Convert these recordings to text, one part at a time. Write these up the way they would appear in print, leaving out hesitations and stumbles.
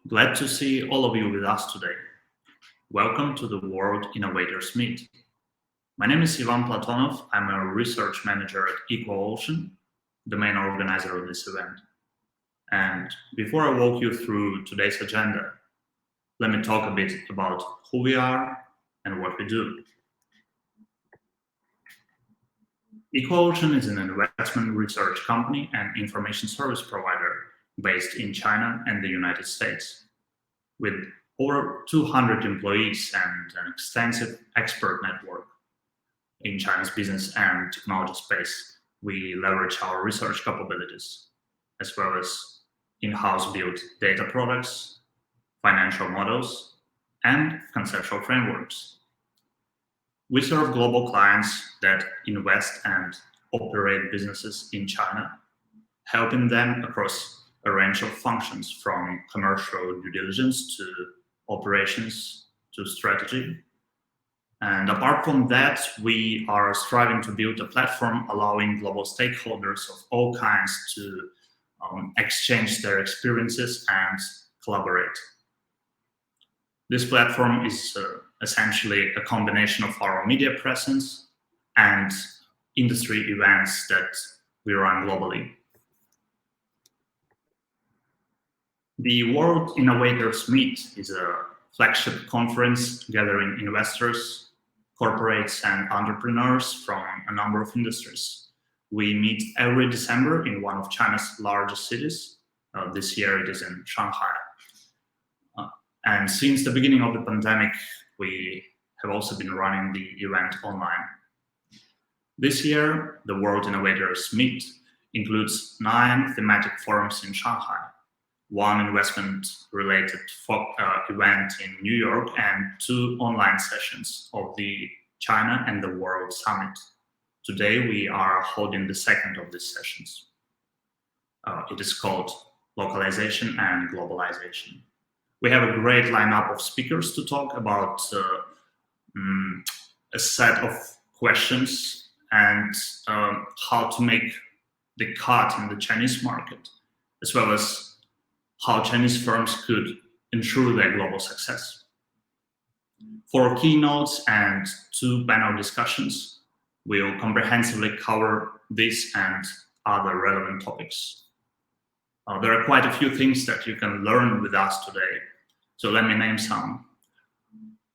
Glad to see all of you with us today. Welcome to the World Innovators Meet. My name is Ivan Platonov. I'm a research manager at EcoOcean, the main organizer of this event. And before I walk you through today's agenda, let me talk a bit about who we are and what we do. EcoOcean is an investment research company and information service provider based in China and the United States, with over 200 employees and an extensive expert network in China's business and technology space. We leverage our research capabilities, as well as in-house built data products, financial models, and conceptual frameworks. We serve global clients that invest and operate businesses in China, helping them across a range of functions from commercial due diligence to operations to strategy. And apart from that, we are striving to build a platform allowing global stakeholders of all kinds to exchange their experiences and collaborate. This platform is essentially a combination of our media presence and industry events that we run globally. The World Innovators Meet is a flagship conference gathering investors, corporates, and entrepreneurs from a number of industries. We meet every December in one of China's largest cities. This year it is in Shanghai. And since the beginning of the pandemic, we have also been running the event online. This year, the World Innovators Meet includes 9 thematic forums in Shanghai, 1 investment-related event in New York, and 2 online sessions of the China and the World Summit. Today, we are holding the second of these sessions. It is called Localization and Globalization. We have a great lineup of speakers to talk about a set of questions and how to make the cut in the Chinese market, as well as how Chinese firms could ensure their global success. 4 keynotes and 2 panel discussions will comprehensively cover this and other relevant topics. There are quite a few things that you can learn with us today, so let me name some.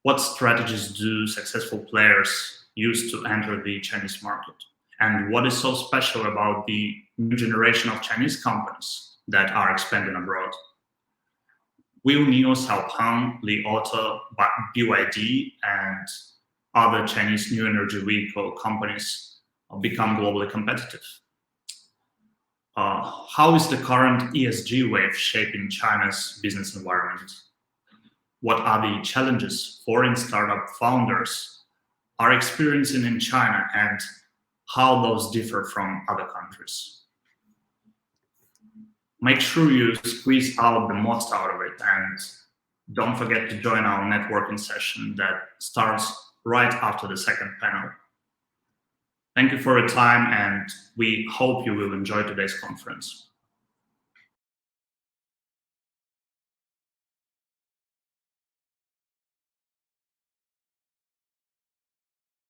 What strategies do successful players use to enter the Chinese market? And what is so special about the new generation of Chinese companies that are expanding abroad? Will NIO, Xiaopeng, Li Auto, BYD, and other Chinese new energy vehicle companies become globally competitive? How is the current ESG wave shaping China's business environment? What are the challenges foreign startup founders are experiencing in China and how those differ from other countries? Make sure you squeeze out the most out of it, and don't forget to join our networking session that starts right after the second panel. Thank you for your time, and we hope you will enjoy today's conference.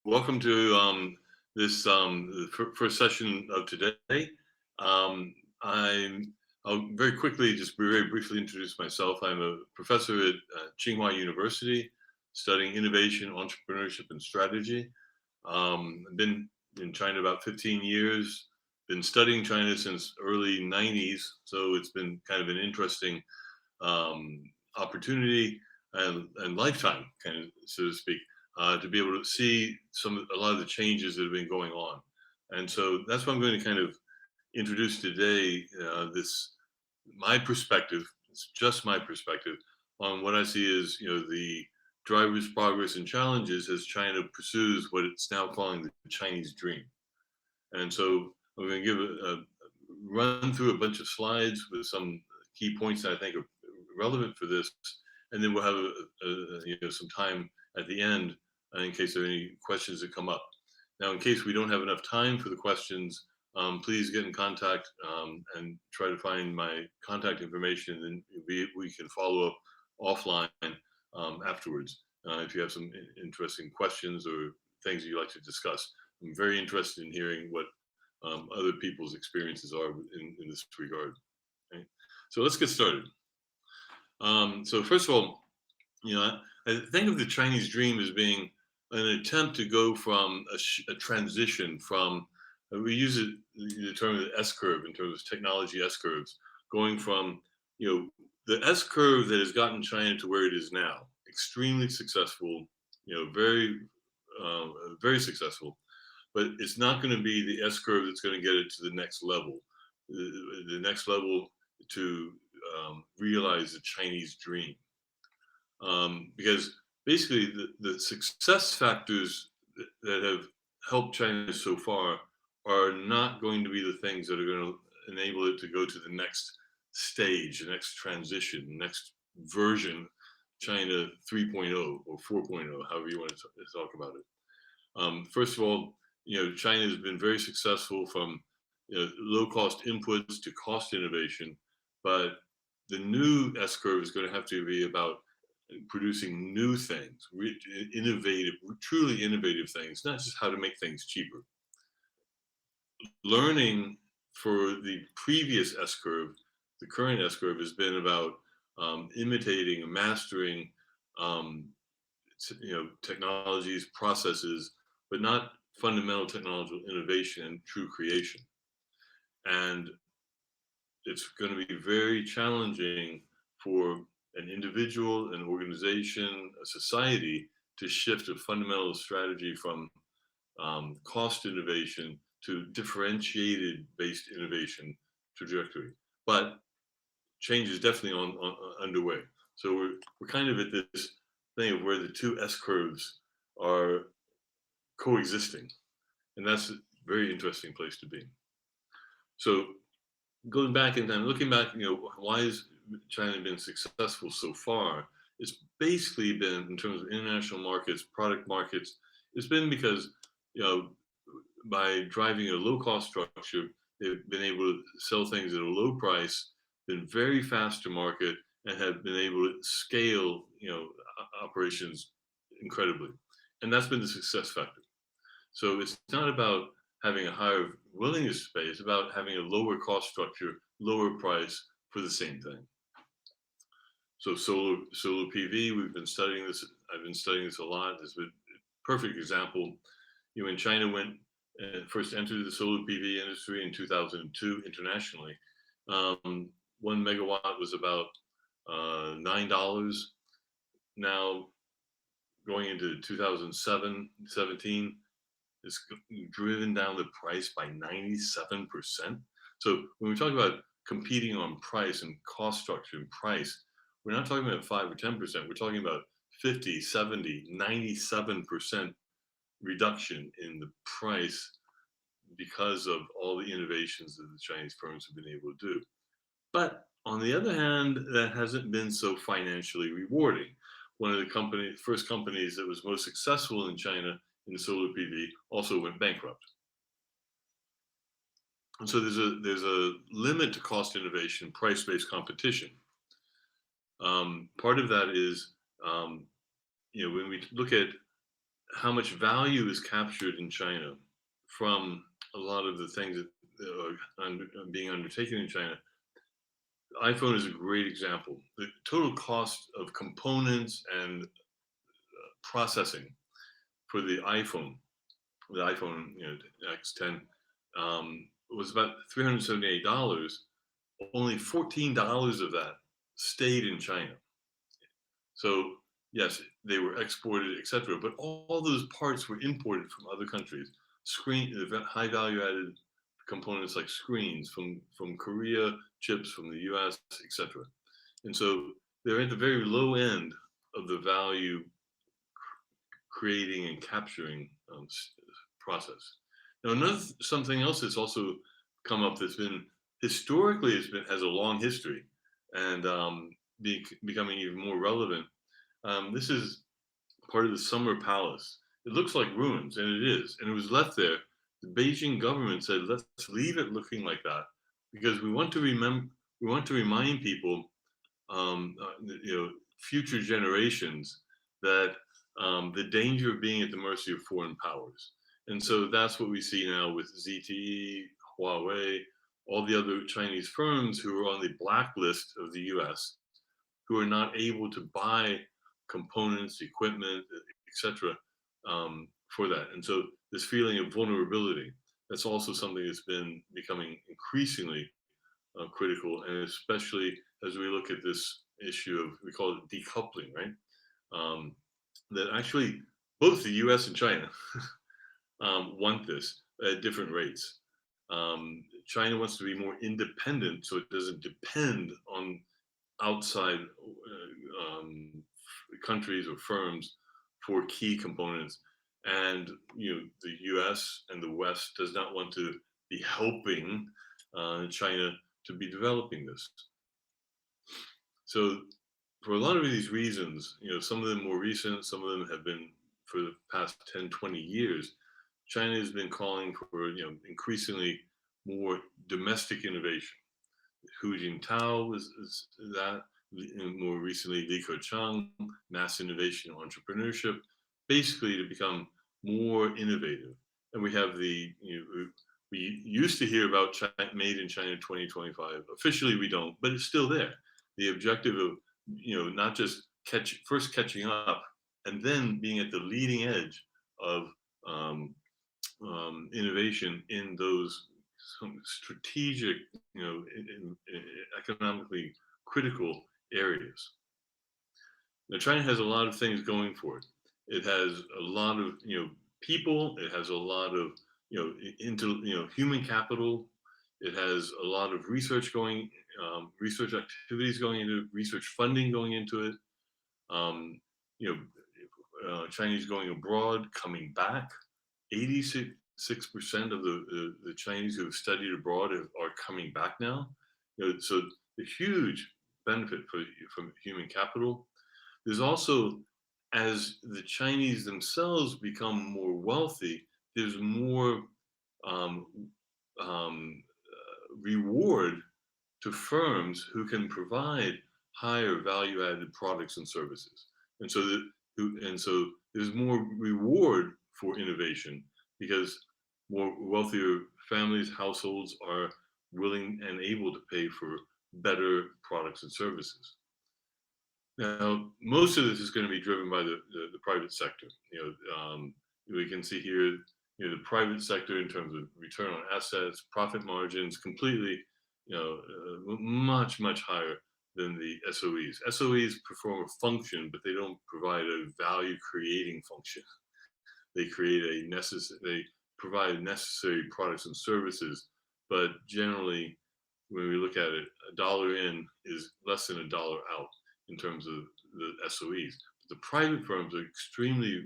Welcome to this first session of today. I'll very quickly, just very briefly introduce myself. I'm a professor at Tsinghua University, studying innovation, entrepreneurship, and strategy. I've been in China about 15 years, been studying China since early 90s, so it's been kind of an interesting opportunity and lifetime, kind of, so to speak, to be able to see a lot of the changes that have been going on. And so that's what I'm going to kind of introduce today, my perspective, it's just my perspective on what I see as, the drivers, progress, and challenges as China pursues what it's now calling the Chinese dream. And so I'm going to give run through a bunch of slides with some key points that I think are relevant for this, and then we'll have some time at the end in case there are any questions that come up. Now, in case we don't have enough time for the questions, please get in contact and try to find my contact information, and we can follow up offline afterwards if you have some interesting questions or things you'd like to discuss. I'm very interested in hearing what other people's experiences are in this regard. Okay? So let's get started. So first of all, I think of the Chinese dream as being an attempt to go from a transition from, we use the term of the S curve in terms of technology S curves, going from, the S curve that has gotten China to where it is now, extremely successful, very, very successful, but it's not going to be the S curve that's going to get it to the next level, the next level to realize the Chinese dream. Because basically the success factors that have helped China so far are not going to be the things that are going to enable it to go to the next stage, the next transition, next version, China 3.0 or 4.0, however you want to talk about it. First of all, China has been very successful from low cost inputs to cost innovation, but the new S curve is going to have to be about producing new things, innovative, truly innovative things, not just how to make things cheaper. Learning for the previous S curve, the current S curve has been about imitating and mastering, technologies, processes, but not fundamental technological innovation and true creation. And it's going to be very challenging for an individual, an organization, a society to shift a fundamental strategy from cost innovation to differentiated based innovation trajectory. But change is definitely on underway. So we're kind of at this thing of where the two S curves are coexisting. And that's a very interesting place to be. So going back in time, looking back, why has China been successful so far? It's basically been, in terms of international markets, product markets, it's been because, by driving a low cost structure, they've been able to sell things at a low price, been very fast to market, and have been able to scale, operations incredibly. And that's been the success factor. So it's not about having a higher willingness to pay, it's about having a lower cost structure, lower price for the same thing. So solar PV, we've been studying this. I've been studying this a lot. This is a perfect example. When China first entered the solar PV industry in 2002 internationally, 1 megawatt was about $9. Now, going into 2017, it's driven down the price by 97%. So when we talk about competing on price and cost structure and price, we're not talking about 5 or 10%. We're talking about 50, 70, 97% reduction in the price because of all the innovations that the Chinese firms have been able to do. But on the other hand, that hasn't been so financially rewarding. One of the first companies that was most successful in China in solar PV also went bankrupt. And so there's a limit to cost innovation, price-based competition. Part of that is, when we look at how much value is captured in China from a lot of the things that are being undertaken in China, the iPhone is a great example. The total cost of components and processing for the iPhone X10 was about $378. Only $14 of that stayed in China. So yes, they were exported, etc. But all those parts were imported from other countries. High value added components like screens from Korea, chips from the US, etc. And so they're at the very low end of the value creating and capturing process. Now, something else that's also come up that's been historically has a long history and becoming even more relevant. This is part of the Summer Palace. It looks like ruins, and it is, and it was left there the Beijing government said, let's leave it looking like that because we want to remember, we want to remind people, you know, future generations that the danger of being at the mercy of foreign powers. And so that's what we see now with ZTE, Huawei, all the other Chinese firms who are on the blacklist of the US, who are not able to buy components, equipment, etc., for that. And so this feeling of vulnerability, that's also something that's been becoming increasingly critical, and especially as we look at this issue of, we call it decoupling, right? Um, that actually both the US and China want this at different rates. China wants to be more independent so it doesn't depend on outside countries or firms for key components. And the US and the West does not want to be helping China to be developing this. So for a lot of these reasons, some of them more recent, some of them have been for the past 10, 20 years, China has been calling for increasingly more domestic innovation. Hu Jintao is that, and more recently Li Keqiang, mass innovation and entrepreneurship, basically to become more innovative. And we have we used to hear about China, made in China 2025. Officially, we don't, but it's still there. The objective of not just first catching up and then being at the leading edge of innovation in those some strategic, economically critical areas. Now, China has a lot of things going for it. It has a lot of people. It has a lot of human capital. It has a lot of research going, research activities going into it, research funding going into it. Um, you know, Chinese going abroad, coming back. 86% of the Chinese who have studied abroad are coming back now. So the huge benefit from human capital. There's also, as the Chinese themselves become more wealthy, there's more um, reward to firms who can provide higher value-added products and services. And so, so there's more reward for innovation because more wealthier families, households are willing and able to pay for better products and services. Now, most of this is going to be driven by the private sector. We can see here, the private sector in terms of return on assets, profit margins, completely, much, much higher than the SOEs. SOEs perform a function, but they don't provide a value creating function. They they provide necessary products and services, but generally, when we look at it, a dollar in is less than a dollar out in terms of the SOEs. But the private firms are extremely,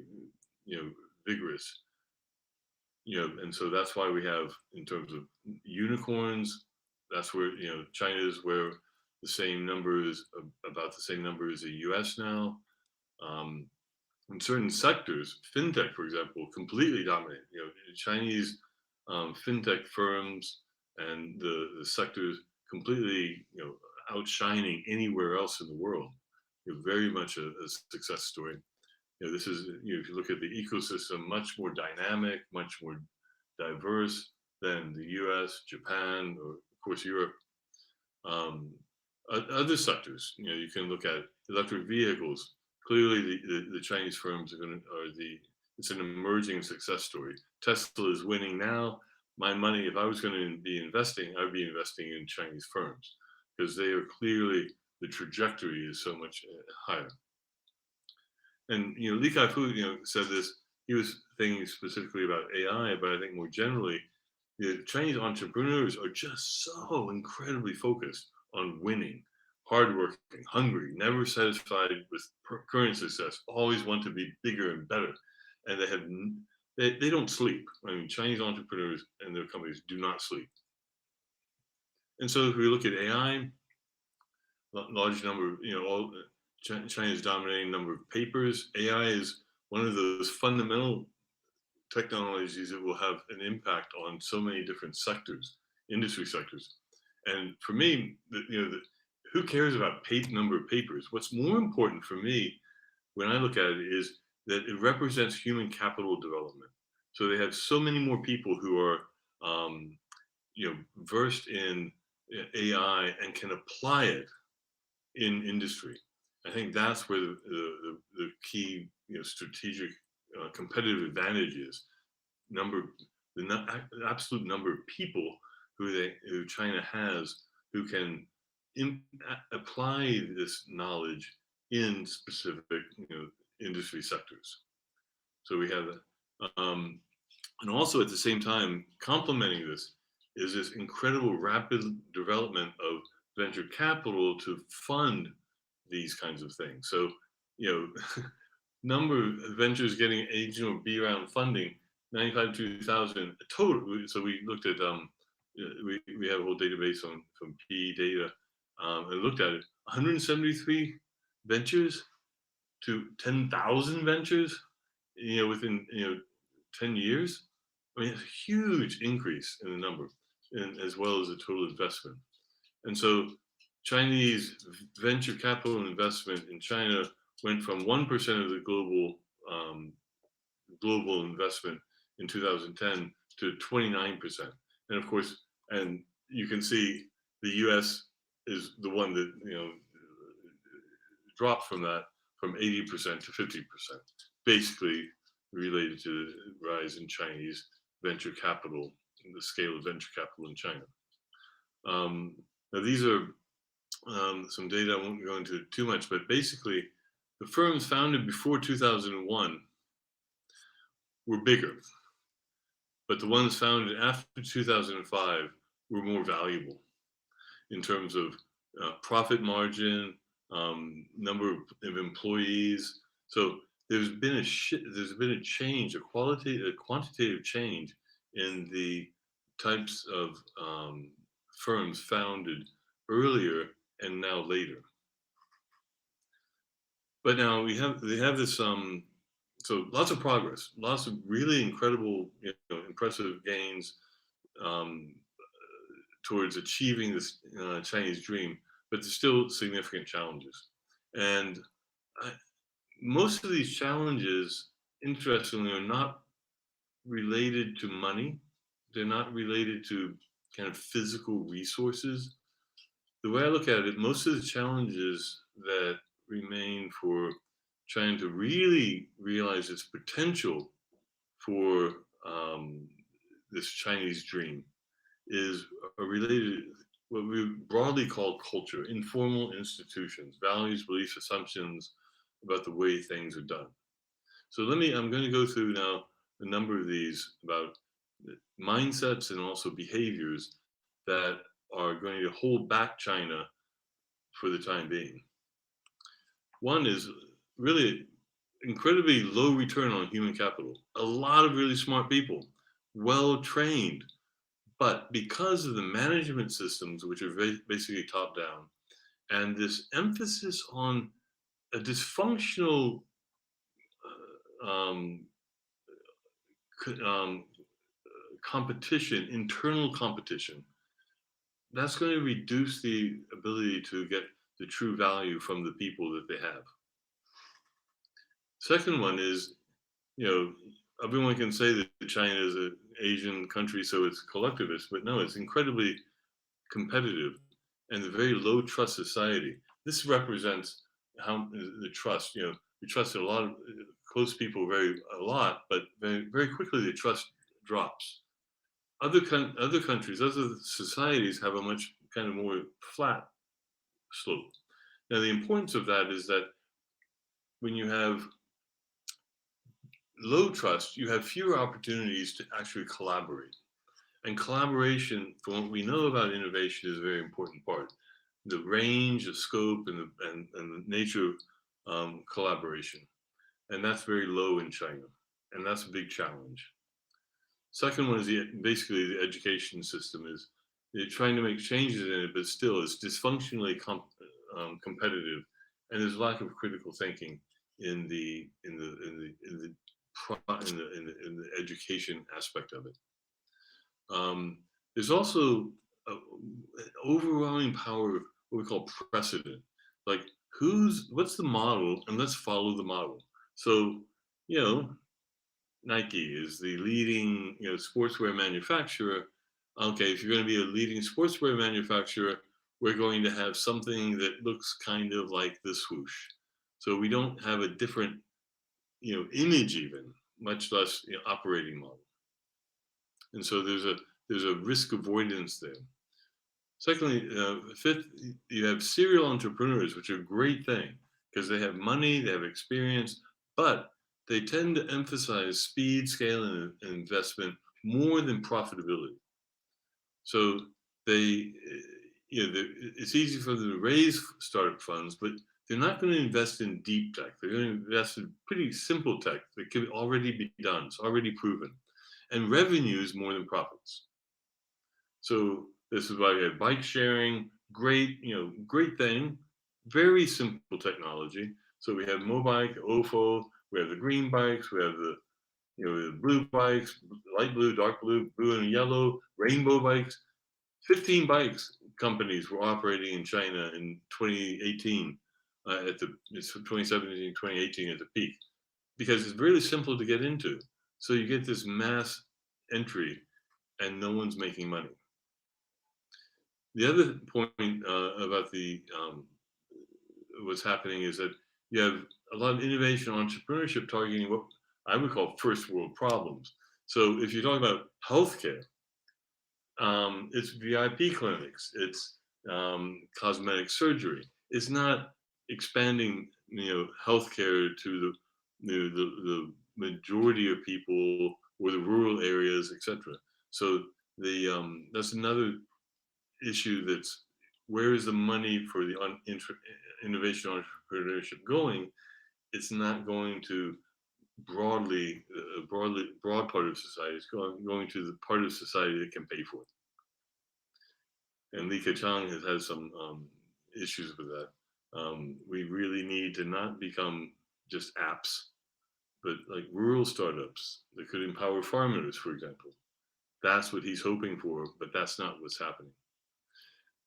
vigorous, and so that's why we have, in terms of unicorns, that's where, China is where the same numbers, about the same number as the US now. In certain sectors, fintech, for example, completely dominate. Chinese fintech firms and the sectors completely, outshining anywhere else in the world. Very much a success story. This is, if you look at the ecosystem, much more dynamic, much more diverse than the US, Japan, or of course Europe. Other sectors, you can look at electric vehicles. Clearly, the Chinese firms it's an emerging success story. Tesla is winning now. My money, if I was going to be investing, I'd be investing in Chinese firms because they are clearly, the trajectory is so much higher. And Li Kai-fu, said this. He was thinking specifically about AI, but I think more generally, the Chinese entrepreneurs are just so incredibly focused on winning, hardworking, hungry, never satisfied with current success, always want to be bigger and better, and they don't sleep. I mean, Chinese entrepreneurs and their companies do not sleep. And so if we look at AI, large number, China's dominating number of papers. AI is one of those fundamental technologies that will have an impact on so many different sectors, industry sectors. And for me, who cares about number of papers? What's more important for me when I look at it is that it represents human capital development. So they have so many more people who are, versed in AI and can apply it in industry. I think that's where the key, strategic competitive advantage is. Number the absolute number of people who China has who can apply this knowledge in specific industry sectors. So we have that, and also at the same time complementing this is this incredible rapid development of venture capital to fund these kinds of things. So number of ventures getting A or B round funding, 95 2000 total. So we looked at we have a whole database from PE data and looked at it. 173 ventures to 10,000 ventures, within 10 years. I mean, it's a huge increase in the number, and as well as the total investment. And so Chinese venture capital investment in China went from 1% of the global investment in 2010 to 29%. And of course, and you can see the US is the one that dropped from 80% to 50%, basically related to the rise in Chinese venture capital, the scale of venture capital in China. Now these are some data I won't go into too much, but basically the firms founded before 2001 were bigger, but the ones founded after 2005 were more valuable in terms of profit margin, number of employees. So there's been a change, a quantitative change in the types of firms founded earlier and now later. But now they have this so lots of progress, lots of really incredible, impressive gains towards achieving this Chinese dream, but there's still significant challenges. And most of these challenges, interestingly, are not related to money. They're not related to kind of physical resources. The way I look at it, most of the challenges that remain for China to really realize its potential for this Chinese dream are related to what we broadly call culture, informal institutions, values, beliefs, assumptions about the way things are done. So I'm going to go through now a number of these about mindsets and also behaviors that are going to hold back China for the time being. One is really incredibly low return on human capital. A lot of really smart people, well trained, but because of the management systems, which are basically top down, and this emphasis on a dysfunctional competition, internal competition, that's going to reduce the ability to get the true value from the people that they have. Second one is, everyone can say that China is an Asian country, so it's collectivist, but no, it's incredibly competitive and a very low trust society. This represents how the trust, we trust a lot of close people a lot, but very, very quickly the trust drops. Other countries, other societies have a much kind of more flat slope. Now, the importance of that is that when you have low trust, you have fewer opportunities to actually collaborate. And collaboration, from what we know about innovation, is a very important part. The range, the scope, and the nature of collaboration. And that's very low in China. And that's a big challenge. Second one is basically the education system is they're trying to make changes in it, but still it's dysfunctionally competitive, and there's lack of critical thinking in the in the education aspect of it. There's also an overwhelming power of what we call precedent. Like what's the model, and let's follow the model. So, Nike is the leading, sportswear manufacturer. Okay, if you're going to be a leading sportswear manufacturer, we're going to have something that looks kind of like the swoosh. So we don't have a different, image even, much less operating model. And so there's a risk avoidance there. Secondly, fifth, you have serial entrepreneurs, which are a great thing because they have money, they have experience, but they tend to emphasize speed, scale, and investment more than profitability. So it's easy for them to raise startup funds, but they're not going to invest in deep tech. They're going to invest in pretty simple tech that can already be done. It's already proven, and revenues more than profits. So this is why we have bike sharing. Great thing. Very simple technology. So we have Mobike, OFO. We have the green bikes. We have the the blue bikes, light blue, dark blue, blue and yellow, rainbow bikes. 15 bikes companies were operating in China in 2018 it's 2017, 2018 at the peak, because it's really simple to get into. So you get this mass entry and no one's making money. The other point about the what's happening is that you have a lot of innovation entrepreneurship targeting what I would call first world problems. So if you're talking about healthcare, it's VIP clinics, it's cosmetic surgery. It's not expanding, healthcare to the majority of people or the rural areas, etc. So that's another issue. That's where is the money for the innovation entrepreneurship going? It's not going to broad part of society. It's going to the part of society that can pay for it. And Li Keqiang has had some issues with that. We really need to not become just apps, but like rural startups that could empower farmers, for example. That's what he's hoping for, but that's not what's happening.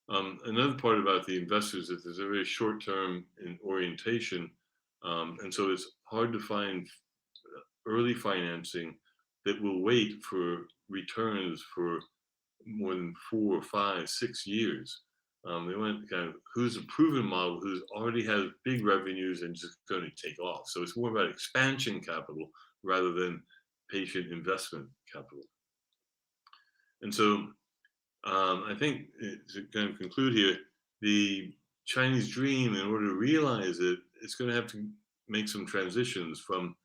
Another part about the investors is there's a very short term in orientation, and so it's hard to find early financing that will wait for returns for more than 4 or 5, 6 years. They want kind of who's a proven model, who's already has big revenues and just going to take off. So it's more about expansion capital rather than patient investment capital. And so I think to kind of conclude here, the Chinese dream, in order to realize it, it's going to have to make some transitions from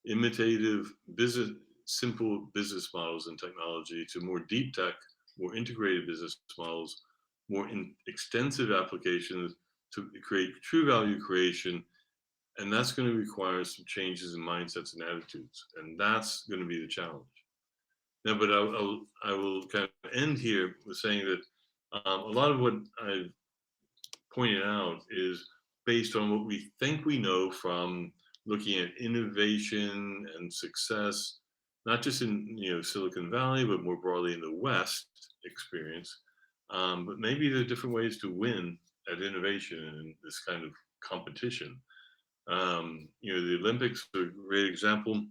imitative business, simple business models and technology to more deep tech, more integrated business models, more extensive applications to create true value creation. And that's going to require some changes in mindsets and attitudes. And that's going to be the challenge. Now, but I will kind of end here with saying that a lot of what I've pointed out is based on what we think we know from looking at innovation and success, not just in Silicon Valley, but more broadly in the West experience. But maybe there are different ways to win at innovation in this kind of competition. The Olympics are a great example.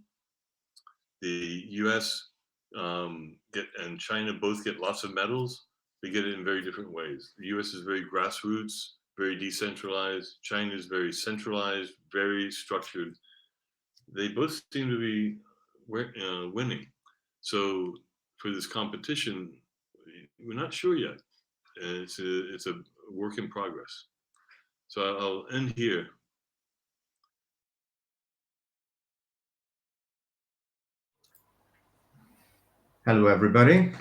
The U.S. And China both get lots of medals. They get it in very different ways. The U.S. is very grassroots, very decentralized. China is very centralized, very structured. They both seem to be winning. So for this competition, we're not sure yet. It's a work in progress. So I'll end here. Hello, everybody.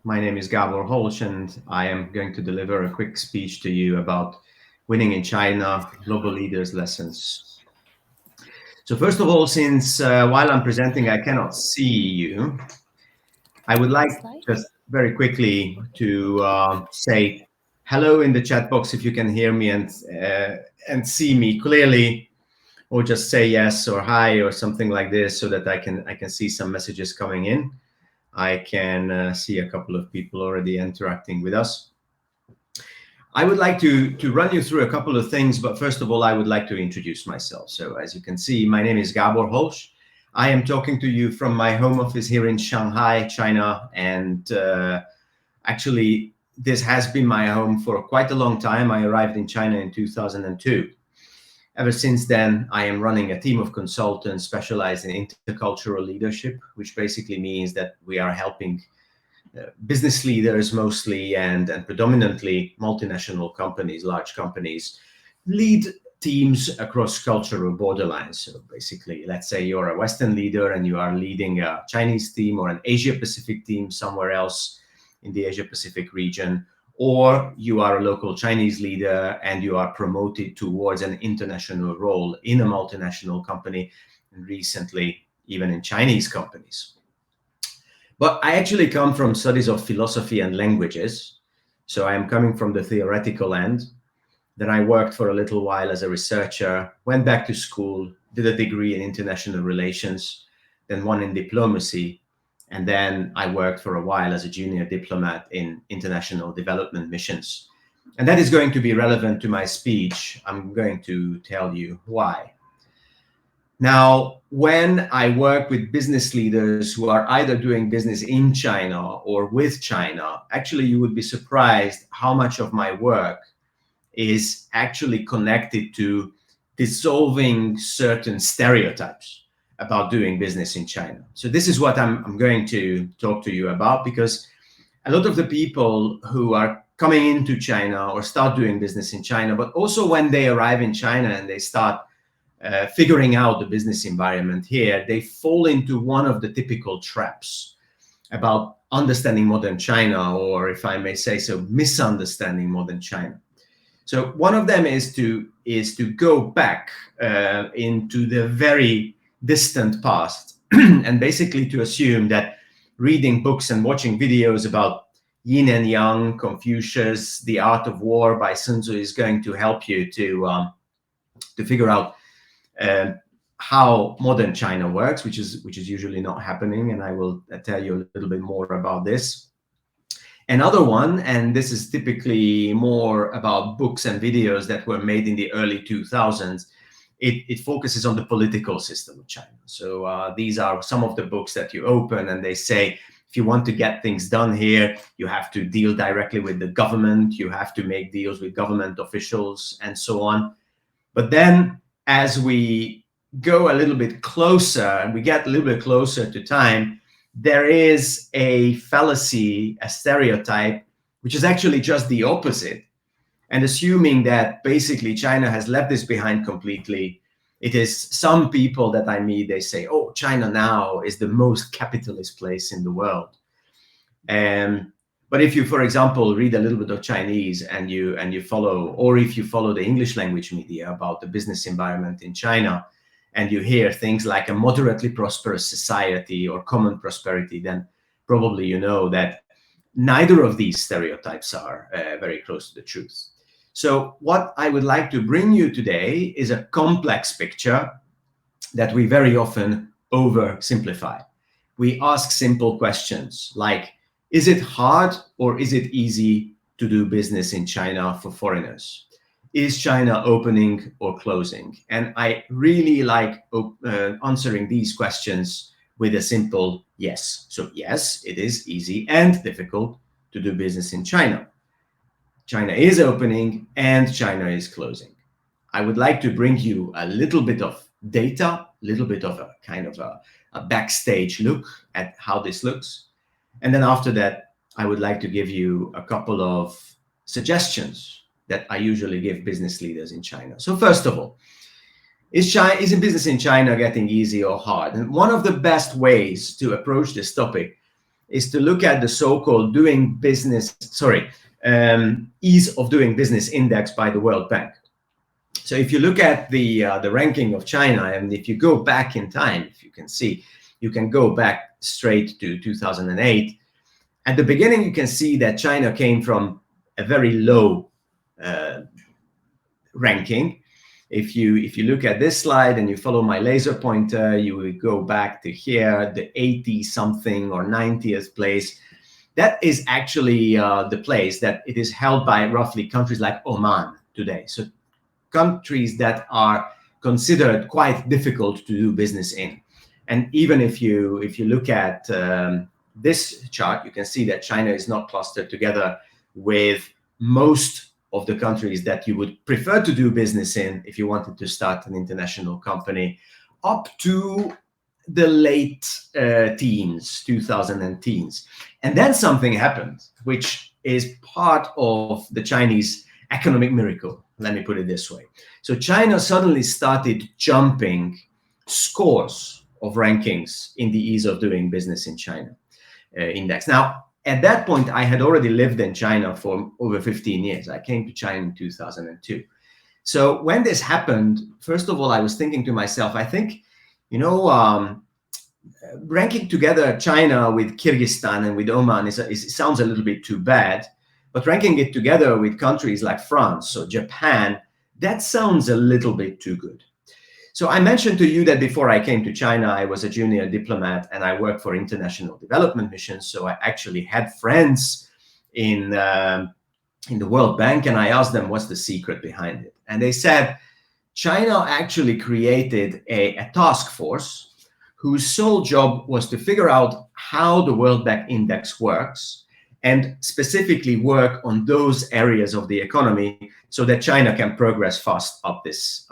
My name is Gabor Holsch, and I am going to deliver a quick speech to you about winning in China, global leaders' lessons. So first of all, since while I'm presenting, I cannot see you, I would like just very quickly to say hello in the chat box if you can hear me and see me clearly. or just say yes or hi or something like this, so that I can see some messages coming in. I can see a couple of people already interacting with us. I would like to run you through a couple of things, but first of all, I would like to introduce myself. So as you can see, my name is Gabor Holsch. I am talking to you from my home office here in Shanghai, China, and actually, this has been my home for quite a long time. I arrived in China in 2002. Ever since then, I am running a team of consultants specialized in intercultural leadership, which basically means that we are helping business leaders mostly and predominantly multinational companies, large companies, lead teams across cultural borderlines. So basically, let's say you're a Western leader and you are leading a Chinese team or an Asia Pacific team somewhere else in the Asia Pacific region, or you are a local Chinese leader and you are promoted towards an international role in a multinational company, and recently even in Chinese companies. But I actually come from studies of philosophy and languages. So I am coming from the theoretical end. Then I worked for a little while as a researcher, went back to school, did a degree in international relations, then one in diplomacy. And then I worked for a while as a junior diplomat in international development missions. And that is going to be relevant to my speech. I'm going to tell you why. Now, when I work with business leaders who are either doing business in China or with China, actually, you would be surprised how much of my work is actually connected to dissolving certain stereotypes about doing business in China. So this is what I'm going to talk to you about, because a lot of the people who are coming into China or start doing business in China, but also when they arrive in China and they start figuring out the business environment here, they fall into one of the typical traps about understanding modern China, or if I may say so, misunderstanding modern China. So one of them is to go back into the very distant past and basically to assume that reading books and watching videos about yin and yang, Confucius, The Art of War by Sun Tzu is going to help you to figure out how modern China works, which is usually not happening, and I will tell you a little bit more about this. Another one, and this is typically more about books and videos that were made in the early 2000s, it focuses on the political system of China. So these are some of the books that you open and they say, if you want to get things done here, you have to deal directly with the government, you have to make deals with government officials and so on. But then as we go a little bit closer and we get a little bit closer to time, there is a fallacy, a stereotype, which is actually just the opposite. And assuming that basically China has left this behind completely, it is some people that I meet, they say, oh, China now is the most capitalist place in the world. But if you, for example, read a little bit of Chinese and you follow, or if you follow the English language media about the business environment in China, and you hear things like a moderately prosperous society or common prosperity, then probably you know that neither of these stereotypes are very close to the truth. So what I would like to bring you today is a complex picture that we very often oversimplify. We ask simple questions like, is it hard or is it easy to do business in China for foreigners? Is China opening or closing? And I really like answering these questions with a simple yes. So yes, it is easy and difficult to do business in China. China is opening and China is closing. I would like to bring you a little bit of data, a little bit of a kind of a backstage look at how this looks. And then after that, I would like to give you a couple of suggestions that I usually give business leaders in China. So first of all, is business in China getting easy or hard? And one of the best ways to approach this topic is to look at the so-called ease of doing business index by the World Bank. So if you look at the ranking of China, and if you go back in time, if you can see, you can go back straight to 2008. At the beginning, you can see that China came from a very low ranking. If you look at this slide and you follow my laser pointer, you will go back to here, the 80 something or 90th place. That is actually the place that it is held by roughly countries like Oman today. So countries that are considered quite difficult to do business in. And even if you look at this chart, you can see that China is not clustered together with most of the countries that you would prefer to do business in if you wanted to start an international company, up to the late teens, 2010s. And then something happened, which is part of the Chinese economic miracle. Let me put it this way. So China suddenly started jumping scores of rankings in the ease of doing business in China index. Now, at that point, I had already lived in China for over 15 years. I came to China in 2002. So when this happened, first of all, I was thinking to myself, I think, ranking together China with Kyrgyzstan and with Oman sounds a little bit too bad. But ranking it together with countries like France or Japan, that sounds a little bit too good. So I mentioned to you that before I came to China, I was a junior diplomat and I worked for international development missions. So I actually had friends in the World Bank, and I asked them what's the secret behind it. And they said China actually created a task force whose sole job was to figure out how the World Bank Index works, and specifically work on those areas of the economy so that China can progress fast up this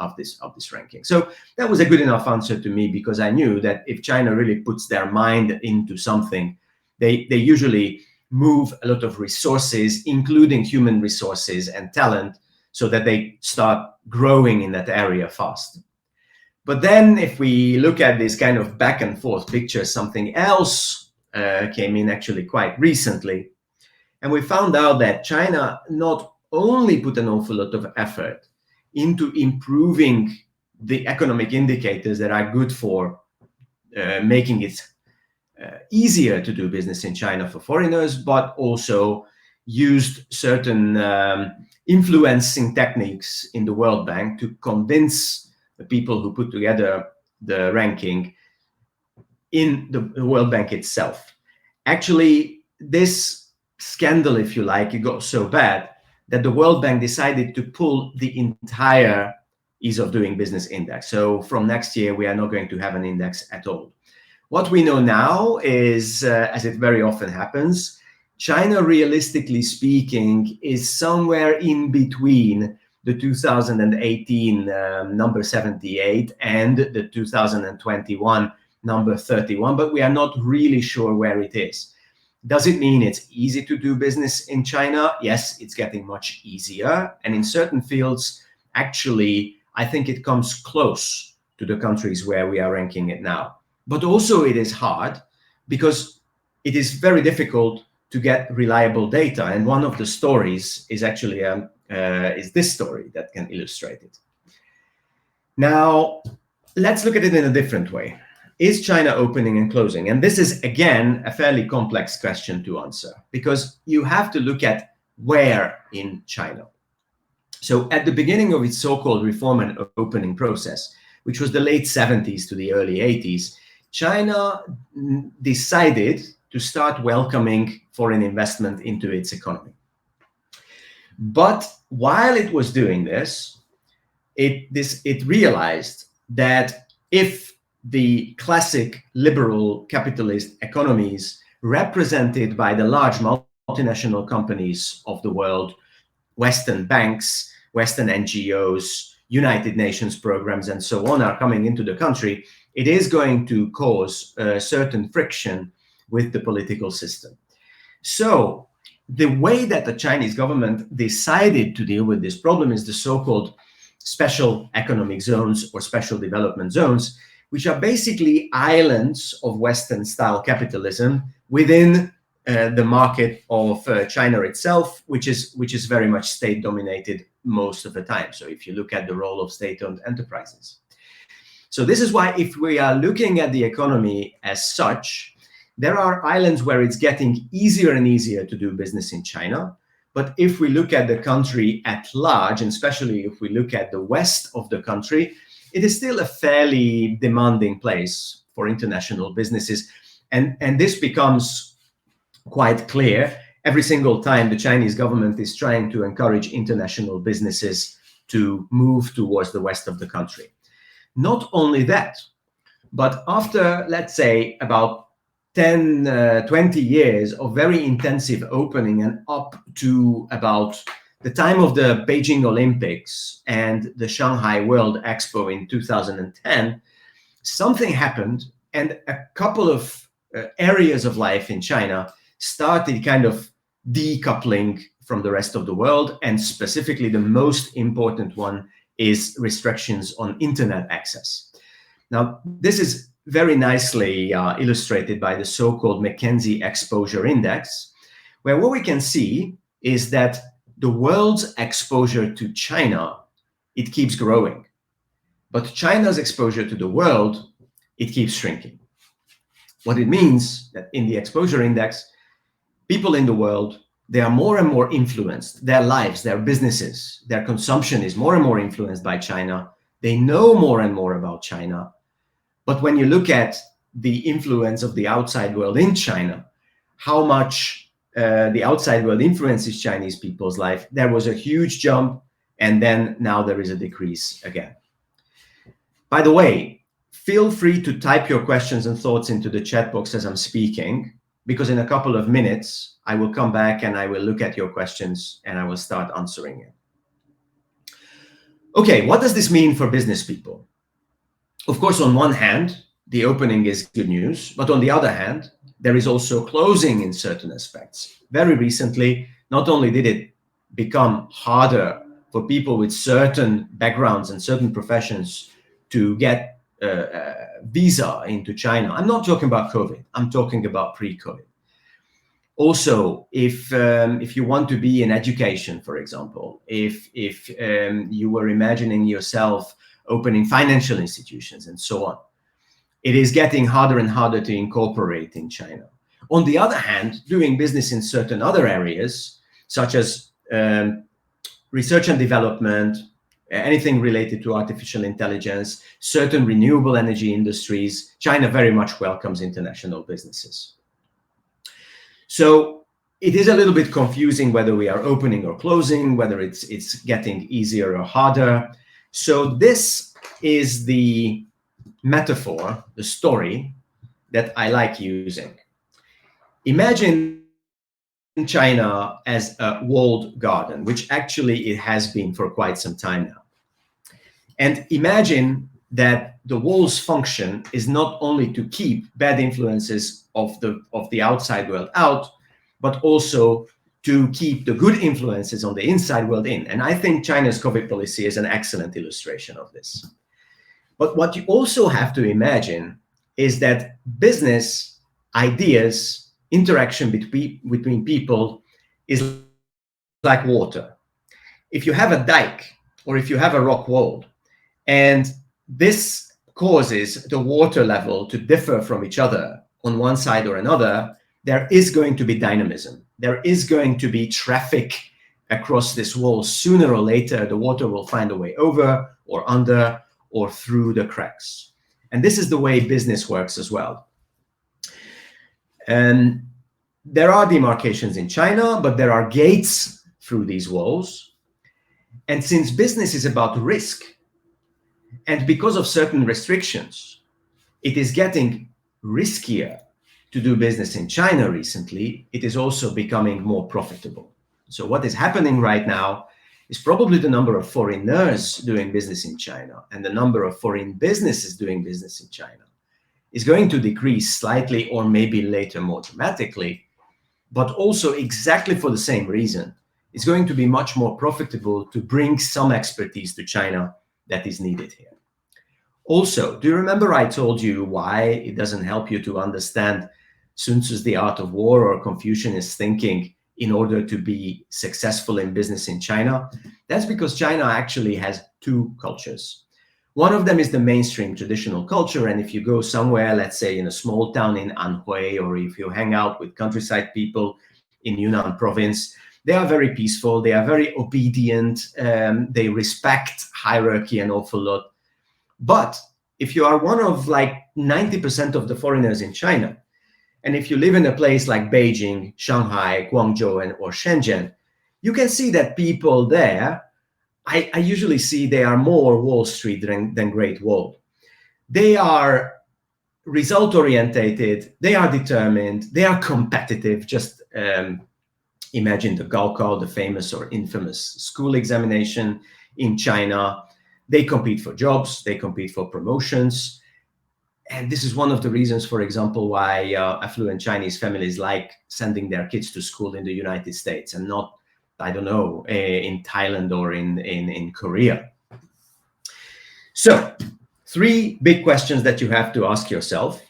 ranking. So that was a good enough answer to me, because I knew that if China really puts their mind into something, they usually move a lot of resources, including human resources and talent, so that they start growing in that area fast. But then if we look at this kind of back and forth picture, something else came in actually quite recently. And we found out that China not only put an awful lot of effort into improving the economic indicators that are good for making it easier to do business in China for foreigners, but also used certain influencing techniques in the World Bank to convince the people who put together the ranking in the World Bank itself. Actually, this scandal, if you like, it got so bad that the World Bank decided to pull the entire ease of doing business index. So from next year, we are not going to have an index at all. What we know now is, as it very often happens, China, realistically speaking, is somewhere in between the 2018 number 78 and the 2021 number 31, but we are not really sure where it is. Does it mean it's easy to do business in China? Yes, it's getting much easier. And in certain fields, actually, I think it comes close to the countries where we are ranking it now. But also it is hard because it is very difficult to get reliable data. And one of the stories is actually is this story that can illustrate it. Now, let's look at it in a different way. Is China opening and closing? And this is, again, a fairly complex question to answer, because you have to look at where in China. So at the beginning of its so-called reform and opening process, which was the late 70s to the early 80s, China decided to start welcoming foreign investment into its economy. But while it was doing this, it realized that if the classic liberal capitalist economies represented by the large multinational companies of the world, Western banks, Western NGOs, United Nations programs, and so on are coming into the country, it is going to cause certain friction with the political system. So the way that the Chinese government decided to deal with this problem is the so-called special economic zones or special development zones, which are basically islands of Western-style capitalism within the market of China itself, which is very much state-dominated most of the time. So if you look at the role of state-owned enterprises. So this is why, if we are looking at the economy as such, there are islands where it's getting easier and easier to do business in China, But if we look at the country at large, and especially if we look at the west of the country, it is still a fairly demanding place for international businesses. And this becomes quite clear every single time the Chinese government is trying to encourage international businesses to move towards the west of the country. Not only that, but after, let's say, about 10, 20 years of very intensive opening and up to about the time of the Beijing Olympics and the Shanghai World Expo in 2010, something happened and a couple of areas of life in China started kind of decoupling from the rest of the world. And specifically, the most important one is restrictions on internet access. Now, this is very nicely illustrated by the so-called Mckenzie Exposure Index, where what we can see is that the world's exposure to China, it keeps growing. But China's exposure to the world, it keeps shrinking. What it means that in the exposure index, people in the world, they are more and more influenced. Their lives, their businesses, their consumption is more and more influenced by China. They know more and more about China. But when you look at the influence of the outside world in China, how much the outside world influences Chinese people's life, there was a huge jump, and then now there is a decrease again. By the way, feel free to type your questions and thoughts into the chat box as I'm speaking, because in a couple of minutes, I will come back and I will look at your questions and I will start answering it. Okay, what does this mean for business people? Of course, on one hand, the opening is good news, but on the other hand, there is also closing in certain aspects. Very recently, not only did it become harder for people with certain backgrounds and certain professions to get visa into China. I'm not talking about COVID. I'm talking about pre-COVID. Also, if you want to be in education, for example, if you were imagining yourself opening financial institutions and so on, it is getting harder and harder to incorporate in China. On the other hand, doing business in certain other areas, such as research and development, anything related to artificial intelligence, certain renewable energy industries, China very much welcomes international businesses. So it is a little bit confusing whether we are opening or closing, whether it's getting easier or harder. So this is the metaphor, the story that I like using. Imagine China as a walled garden, which actually it has been for quite some time now. And imagine that the wall's function is not only to keep bad influences of the outside world out, but also to keep the good influences on the inside world in. And I think China's COVID policy is an excellent illustration of this. But what you also have to imagine is that business, ideas, interaction between people is like water. If you have a dike or if you have a rock wall, and this causes the water level to differ from each other on one side or another, there is going to be dynamism. There is going to be traffic across this wall. Sooner or later, the water will find a way over or under or through the cracks. And this is the way business works as well. And there are demarcations in China, but there are gates through these walls. And since business is about risk, and because of certain restrictions, it is getting riskier to do business in China recently. It is also becoming more profitable. So what is happening right now is probably the number of foreigners doing business in China and the number of foreign businesses doing business in China is going to decrease slightly or maybe later more dramatically, but also exactly for the same reason. It's going to be much more profitable to bring some expertise to China that is needed here. Also, do you remember I told you why it doesn't help you to understand Sun Tzu's The Art of War or Confucianist thinking in order to be successful in business in China? That's because China actually has two cultures. One of them is the mainstream traditional culture. And if you go somewhere, let's say in a small town in Anhui, or if you hang out with countryside people in Yunnan province, They are very peaceful. They are very obedient. They respect hierarchy an awful lot. But if you are one of like 90% of the foreigners in China, and if you live in a place like Beijing, Shanghai, Guangzhou, or Shenzhen, you can see that people there, I usually see they are more Wall Street than Great Wall. They are result orientated, they are determined, they are competitive. Just imagine the Gaokao, the famous or infamous school examination in China. They compete for jobs, they compete for promotions. And this is one of the reasons, for example, why affluent Chinese families like sending their kids to school in the United States and not, I don't know, in Thailand or in Korea. So 3 big questions that you have to ask yourself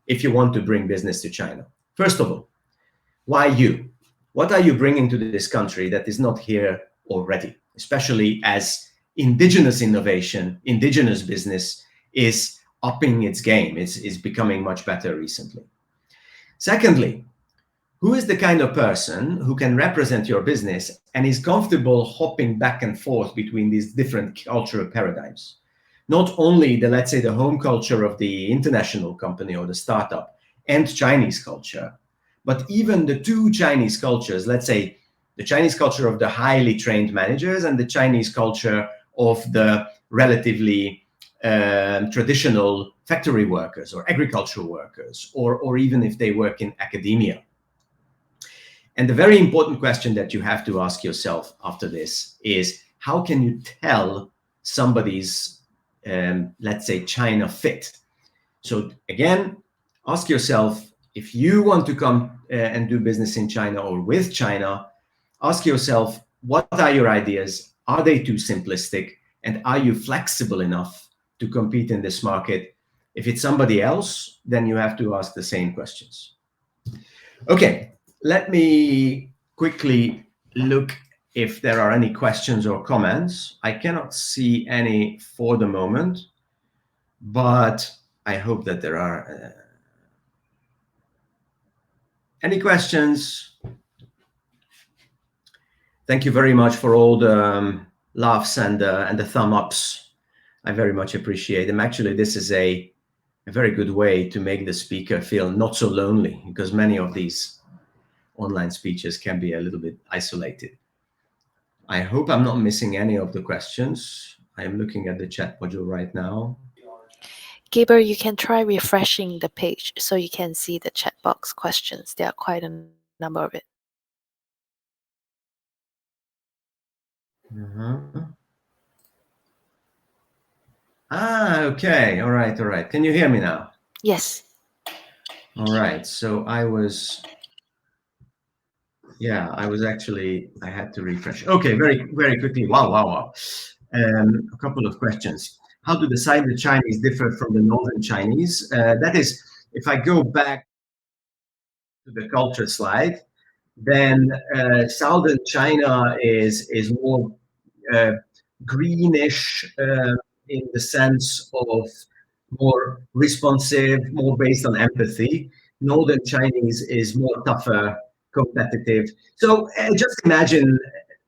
if you want to bring business to China. First of all, why you? What are you bringing to this country that is not here already, especially as indigenous innovation, indigenous business is upping its game, is becoming much better recently. Secondly, who is the kind of person who can represent your business and is comfortable hopping back and forth between these different cultural paradigms? Not only the, let's say, the home culture of the international company or the startup and Chinese culture, but even the 2 Chinese cultures, let's say the Chinese culture of the highly trained managers and the Chinese culture of the relatively traditional factory workers or agricultural workers, or even if they work in academia. And the very important question that you have to ask yourself after this is, how can you tell somebody's, let's say, China fit? So again, ask yourself, if you want to come and do business in China or with China, ask yourself, what are your ideas? Are they too simplistic? And are you flexible enough to compete in this market? If it's somebody else, then you have to ask the same questions. Okay, let me quickly look if there are any questions or comments. I cannot see any for the moment, but I hope that there are any questions. Thank you very much for all the laughs and the thumb ups. I very much appreciate them. Actually, this is a very good way to make the speaker feel not so lonely, because many of these online speeches can be a little bit isolated. I hope I'm not missing any of the questions. I am looking at the chat module right now. Gabriel, you can try refreshing the page so you can see the chat box questions. There are quite a number of it. Okay. All right. Can you hear me now? Yes. All right. So I actually, I had to refresh. Okay, very quickly. Wow. A couple of questions. How do the Southern Chinese differ from the Northern Chinese? That is, if I go back to the culture slide, then Southern China is more greenish in the sense of more responsive, more based on empathy. Northern Chinese is more tougher, competitive. So just imagine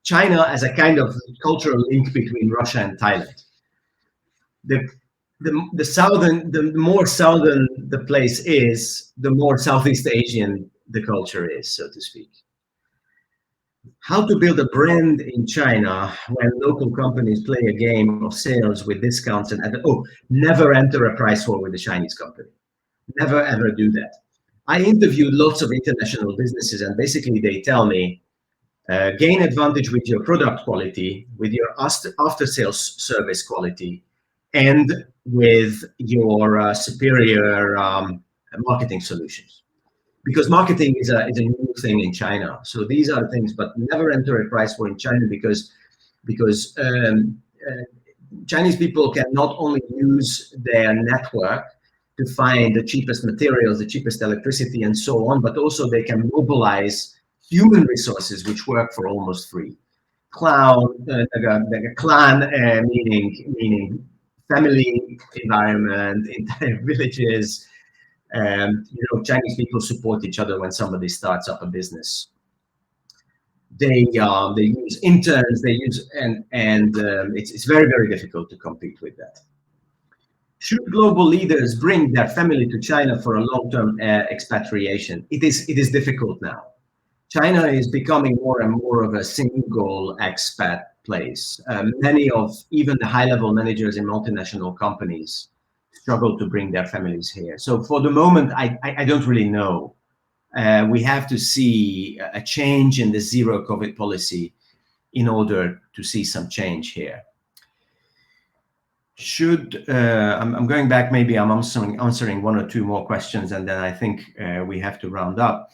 China as a kind of cultural link between Russia and Thailand. The more southern the place is, the more Southeast Asian the culture is, so to speak. How to build a brand in China when local companies play a game of sales with discounts and never enter a price war with the Chinese company. Never ever do that. I interviewed lots of international businesses, and basically they tell me, gain advantage with your product quality, with your after sales service quality, and with your superior marketing solutions. Because marketing is a new thing in China. So these are things, but never enter a price war in China because Chinese people can not only use their network to find the cheapest materials, the cheapest electricity, and so on, but also they can mobilize human resources which work for almost free. Clan, meaning family environment, entire villages. Chinese people support each other when somebody starts up a business. They use interns. They use and it's very, very difficult to compete with that. Should global leaders bring their family to China for a long-term expatriation? It is difficult now. China is becoming more and more of a single expat place. Many of even the high-level managers in multinational companies struggle to bring their families here. So for the moment, I don't really know. We have to see a change in the zero COVID policy in order to see some change here. I'm going back, maybe I'm answering one or two more questions, and then I think we have to round up.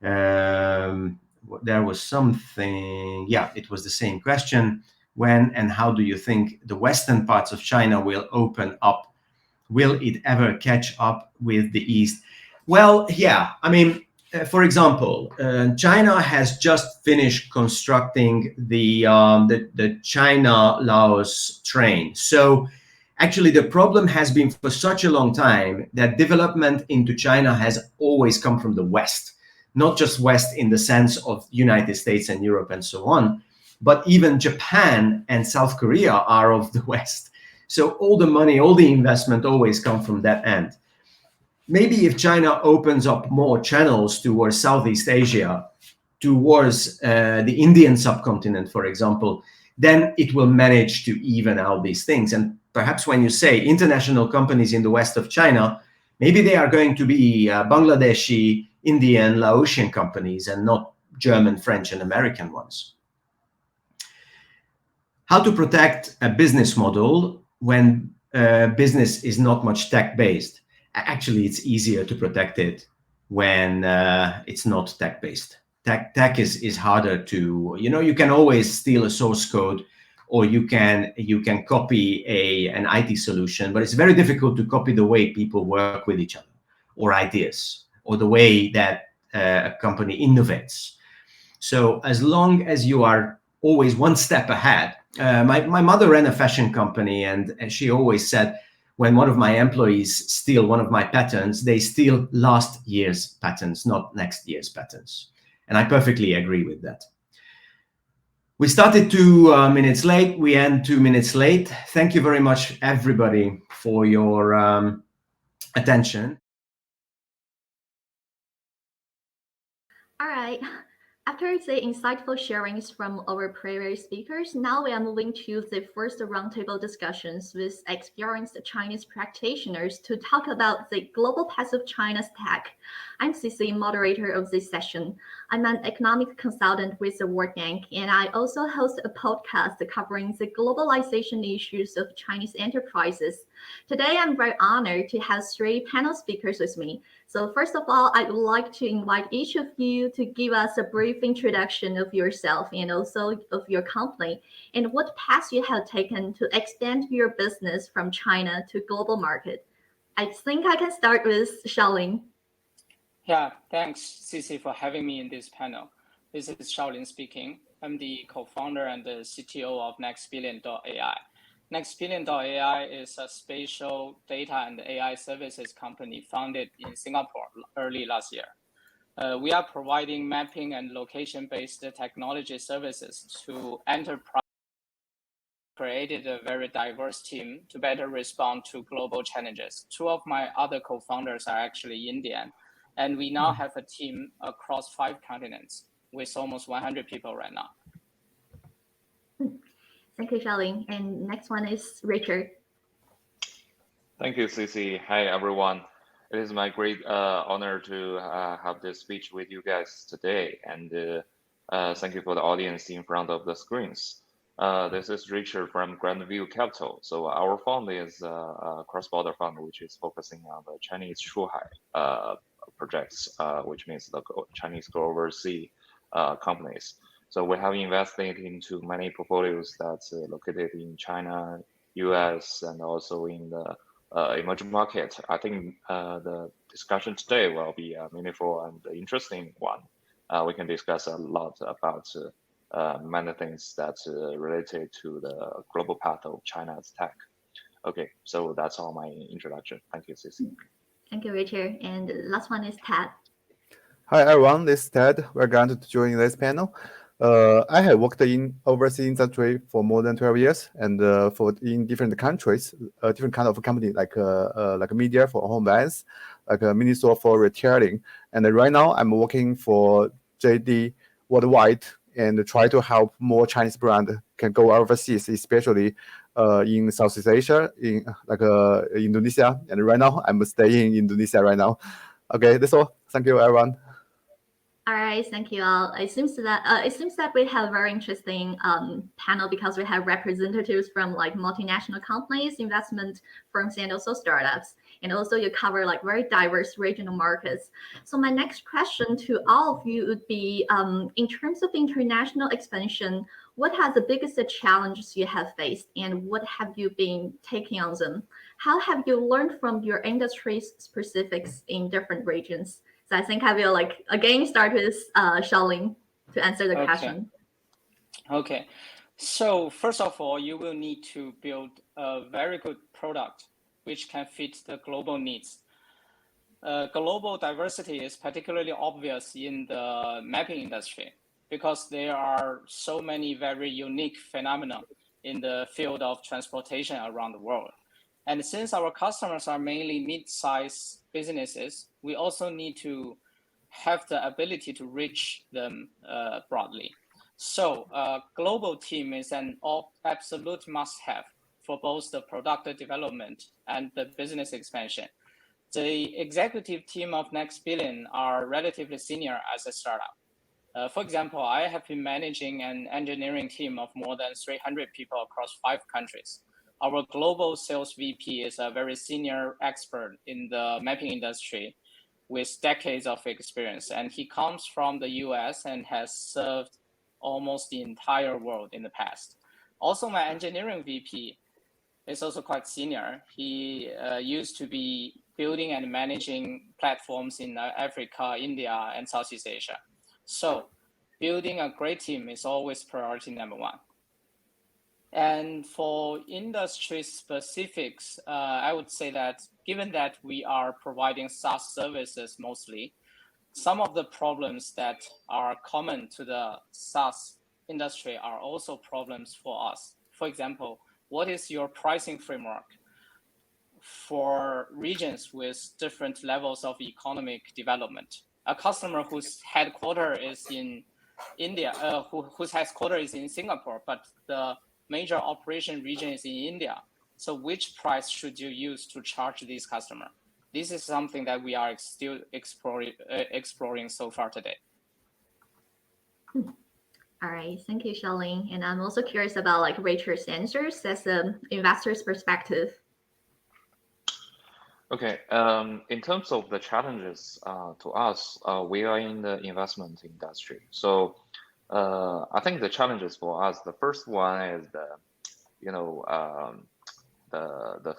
There was something, yeah, it was the same question. When and how do you think the western parts of China will open up? Will it ever catch up with the East? Well, yeah, I mean, for example, China has just finished constructing the China-Laos train. So actually, the problem has been for such a long time that development into China has always come from the West, not just West in the sense of United States and Europe and so on, but even Japan and South Korea are of the West. So all the money, all the investment always come from that end. Maybe if China opens up more channels towards Southeast Asia, towards the Indian subcontinent, for example, then it will manage to even out these things. And perhaps when you say international companies in the west of China, maybe they are going to be Bangladeshi, Indian, Laotian companies and not German, French, and American ones. How to protect a business model when business is not much tech-based? Actually, it's easier to protect it when it's not tech-based. Tech is harder to, you can always steal a source code, or you can copy an IT solution, but it's very difficult to copy the way people work with each other, or ideas, or the way that a company innovates. So as long as you are always one step ahead, my mother ran a fashion company, and she always said, when one of my employees steal one of my patterns, they steal last year's patterns, not next year's patterns. And I perfectly agree with that. We started 2 minutes late. We end 2 minutes late. Thank you very much, everybody, for your attention. All right. After the insightful sharings from our previous speakers, now we are moving to the first roundtable discussions with experienced Chinese practitioners to talk about the global path of China's tech. I'm Cici, moderator of this session. I'm an economic consultant with the World Bank, and I also host a podcast covering the globalization issues of Chinese enterprises. Today, I'm very honored to have 3 panel speakers with me. So first of all, I would like to invite each of you to give us a brief introduction of yourself and also of your company and what path you have taken to expand your business from China to global market. I think I can start with Shaolin. Yeah, thanks, Cici, for having me in this panel. This is Shaolin speaking. I'm the co-founder and the CTO of NextBillion.ai. NextBillion.ai is a spatial data and AI services company founded in Singapore early last year. We are providing mapping and location-based technology services to enterprise. Created a very diverse team to better respond to global challenges. 2 of my other co-founders are actually Indian, and we now have a team across 5 continents with almost 100 people right now. Thank you, Shaolin. And next one is Richard. Thank you, Cici. Hi, everyone. It is my great honor to have this speech with you guys today. And thank you for the audience in front of the screens. This is Richard from Grandview Capital. So our fund is a cross-border fund, which is focusing on the Chinese Shuhai projects, which means the Chinese go overseas companies. So we have invested into many portfolios that's located in China, US, and also in the emerging market. I think the discussion today will be a meaningful and interesting one. We can discuss a lot about many things that's related to the global path of China's tech. Okay, so that's all my introduction. Thank you, Cici. Thank you, Richard. And last one is Ted. Hi, everyone. This is Ted. We're going to join this panel. I have worked in overseas industry for more than 12 years, and for in different countries, different kind of company like media for home brands, like a mini store for retailing. And right now, I'm working for JD worldwide and try to help more Chinese brand can go overseas, especially in Southeast Asia, in Indonesia. And right now, I'm staying in Indonesia right now. Okay, that's all. Thank you, everyone. All right, thank you all. It seems that we have a very interesting panel because we have representatives from like multinational companies, investment firms, and also startups. And also you cover like very diverse regional markets. So my next question to all of you would be, in terms of international expansion, what are the biggest challenges you have faced and what have you been taking on them? How have you learned from your industry specifics in different regions? So I think I will like again start with Shaolin to answer the question. Okay. So first of all, you will need to build a very good product which can fit the global needs. Global diversity is particularly obvious in the mapping industry because there are so many very unique phenomena in the field of transportation around the world. And since our customers are mainly mid-sized businesses, we also need to have the ability to reach them broadly. So global team is an absolute must-have for both the product development and the business expansion. The executive team of Next Billion are relatively senior as a startup. For example, I have been managing an engineering team of more than 300 people across 5 countries. Our global sales VP is a very senior expert in the mapping industry with decades of experience, and he comes from the US and has served almost the entire world in the past. Also, my engineering VP is also quite senior. He used to be building and managing platforms in Africa, India, and Southeast Asia. So building a great team is always priority number 1. And for industry specifics, I would say that given that we are providing SaaS services mostly, some of the problems that are common to the SaaS industry are also problems for us. For example, what is your pricing framework for regions with different levels of economic development? A customer whose headquarters is in India, whose headquarters is in Singapore, but the major operation region is in India. So which price should you use to charge this customer? This is something that we are still exploring so far today. All right, thank you, Shaolin. And I'm also curious about like Richard's answers as an investor's perspective. Okay, in terms of the challenges to us, we are in the investment industry. So I think the challenges for us, the first one is the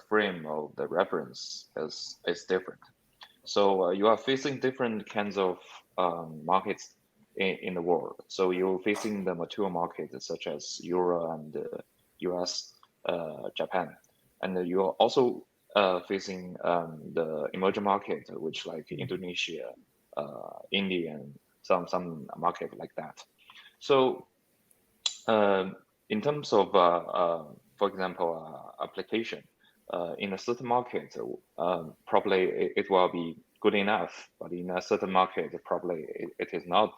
frame of the reference is different. So you are facing different kinds of markets in the world. So you're facing the mature markets such as Europe and US, Japan, and you're also facing the emerging market, which like Indonesia, India, and some market like that. So in terms of, for example, application, in a certain market, probably it will be good enough, but in a certain market, probably it is not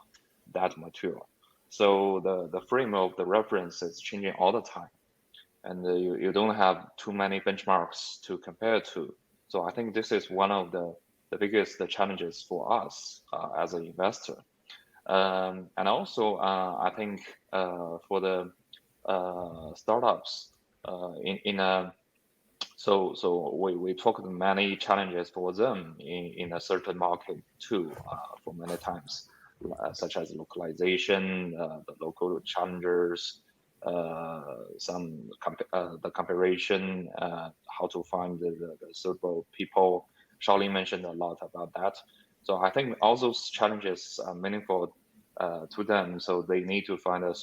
that mature. So the frame of the reference is changing all the time, and you don't have too many benchmarks to compare to. So I think this is one of the biggest challenges for us as an investor. And also, I think for the startups so we talked many challenges for them in a certain market too for many times, such as localization, the local challengers, the comparison, how to find the suitable people. Shaolin mentioned a lot about that. So I think all those challenges are meaningful to them. So they need to find a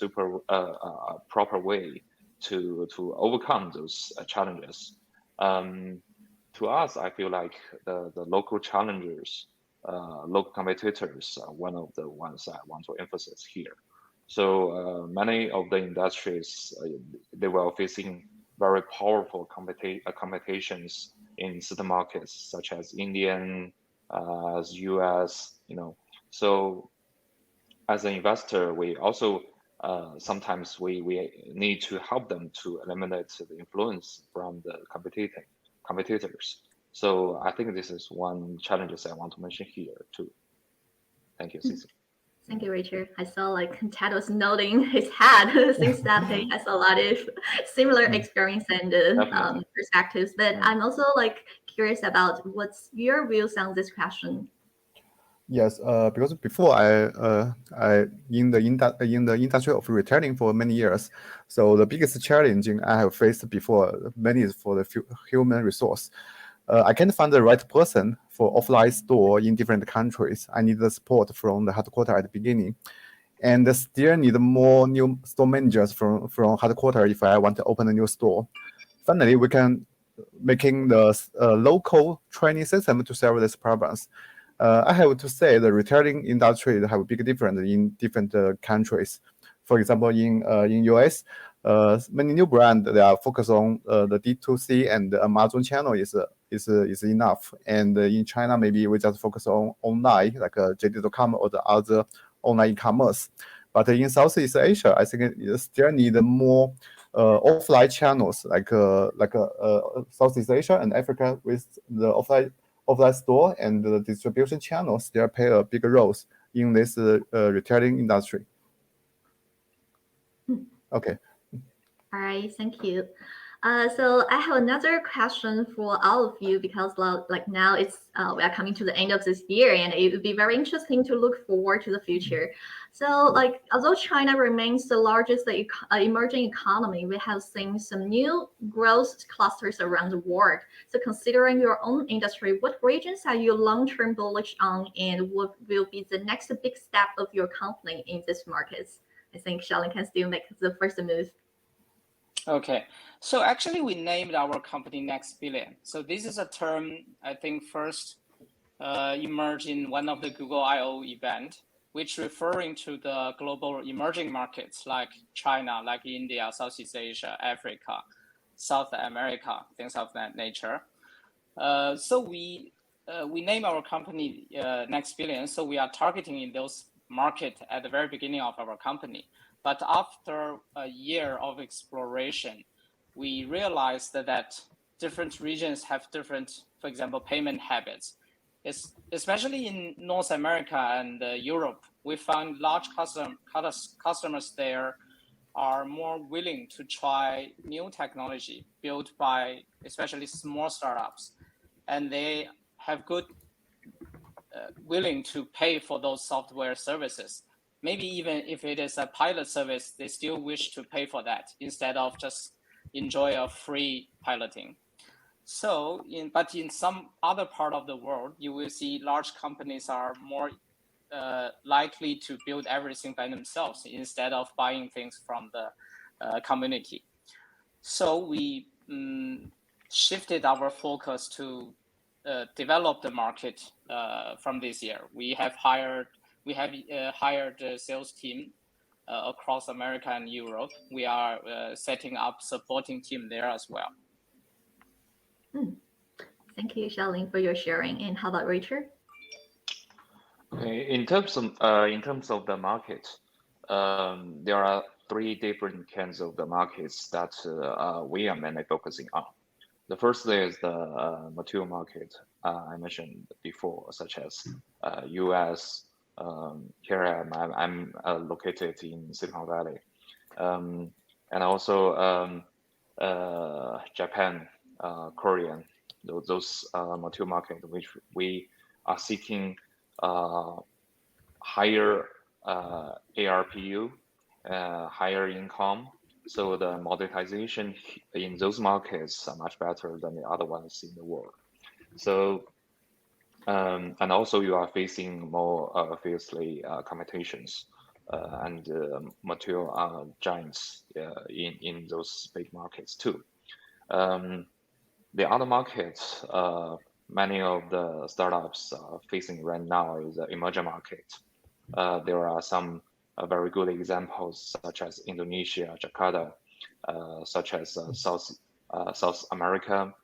proper way to overcome those challenges. To us, I feel like the local challengers, local competitors are one of the ones I want to emphasize here. So many of the industries, they were facing very powerful competitions in certain markets, such as Indian, as US, So as an investor, we also sometimes we need to help them to eliminate the influence from the competitors. So I think this is one challenges I want to mention here too. Thank you, Cici. Thank you, Richard. I saw like Ted was nodding his head since that he has a lot of similar experience and perspectives. But I'm also like curious about what's your views on this question. Yes, because before I in the industry of retailing for many years, so the biggest challenge I have faced before many is for the human resource. I can't find the right person for offline store in different countries. I need the support from the headquarters at the beginning, and still need more new store managers from headquarters if I want to open a new store. Finally, we can making the local training system to solve these problems. I have to say the retailing industry have a big difference in different countries. For example, in US, many new brands they are focused on the D2C and the Amazon channel is enough. And in China, maybe we just focus on online like JD.com or the other online e-commerce. But in Southeast Asia, I think it still need more offline channels like Southeast Asia and Africa with the offline store and the distribution channels. They play a big role in this retailing industry. Okay. All right, thank you. So I have another question for all of you because like now it's we are coming to the end of this year and it would be very interesting to look forward to the future. So like although China remains the largest emerging economy, we have seen some new growth clusters around the world. So considering your own industry, what regions are you long-term bullish on and what will be the next big step of your company in these markets? I think Charlene can still make the first move. Okay, so actually we named our company Next Billion. So this is a term I think first emerged in one of the Google I/O event, which referring to the global emerging markets like China, like India, Southeast Asia, Africa, South America, things of that nature. So we name our company Next Billion. So we are targeting in those markets at the very beginning of our company. But after a year of exploration, we realized that different regions have different, for example, payment habits. Especially in North America and Europe, we found large customers there are more willing to try new technology built by especially small startups. And they have good willing to pay for those software services. Maybe even if it is a pilot service, they still wish to pay for that instead of just enjoy a free piloting. So, but in some other part of the world, you will see large companies are more likely to build everything by themselves instead of buying things from the community. So we shifted our focus to develop the market from this year. We have hired a sales team across America and Europe. We are setting up supporting team there as well. Thank you, Charlene, for your sharing. And how about Richard? Okay, in terms of the market, there are three different kinds of the markets that we are mainly focusing on. The first is the mature market I mentioned before, such as US. Here I'm located in Silicon Valley, and also Japan, Korean. Those mature markets which we are seeking higher ARPU, higher income. So the monetization in those markets are much better than the other ones in the world. So, and also you are facing more fiercely competitions and mature giants in those big markets too. The other markets, many of the startups are facing right now is the emerging market. There are some very good examples such as Indonesia, Jakarta, such as South America.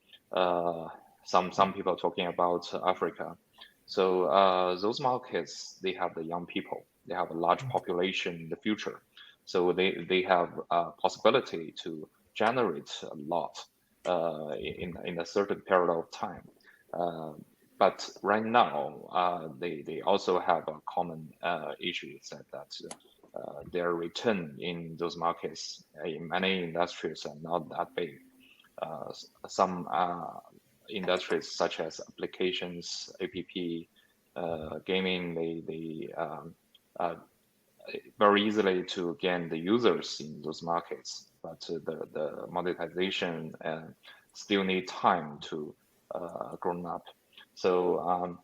Some people talking about Africa. So those markets, they have the young people, they have a large population in the future. So they have a possibility to generate a lot in a certain period of time. But right now, they also have a common issue that their return in those markets in many industries are not that big. Some industries such as applications, app, gaming, they very easily to gain the users in those markets, but the monetization still need time to grow up. So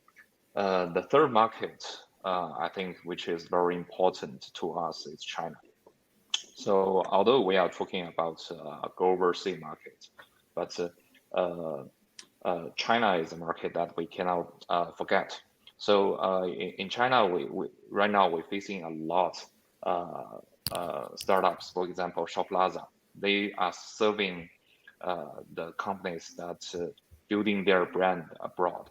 the third market, I think, which is very important to us, is China. So although we are talking about overseas market, but China is a market that we cannot forget. So in China, we right now we're facing a lot startups. For example, Shop Plaza. They are serving the companies that building their brand abroad.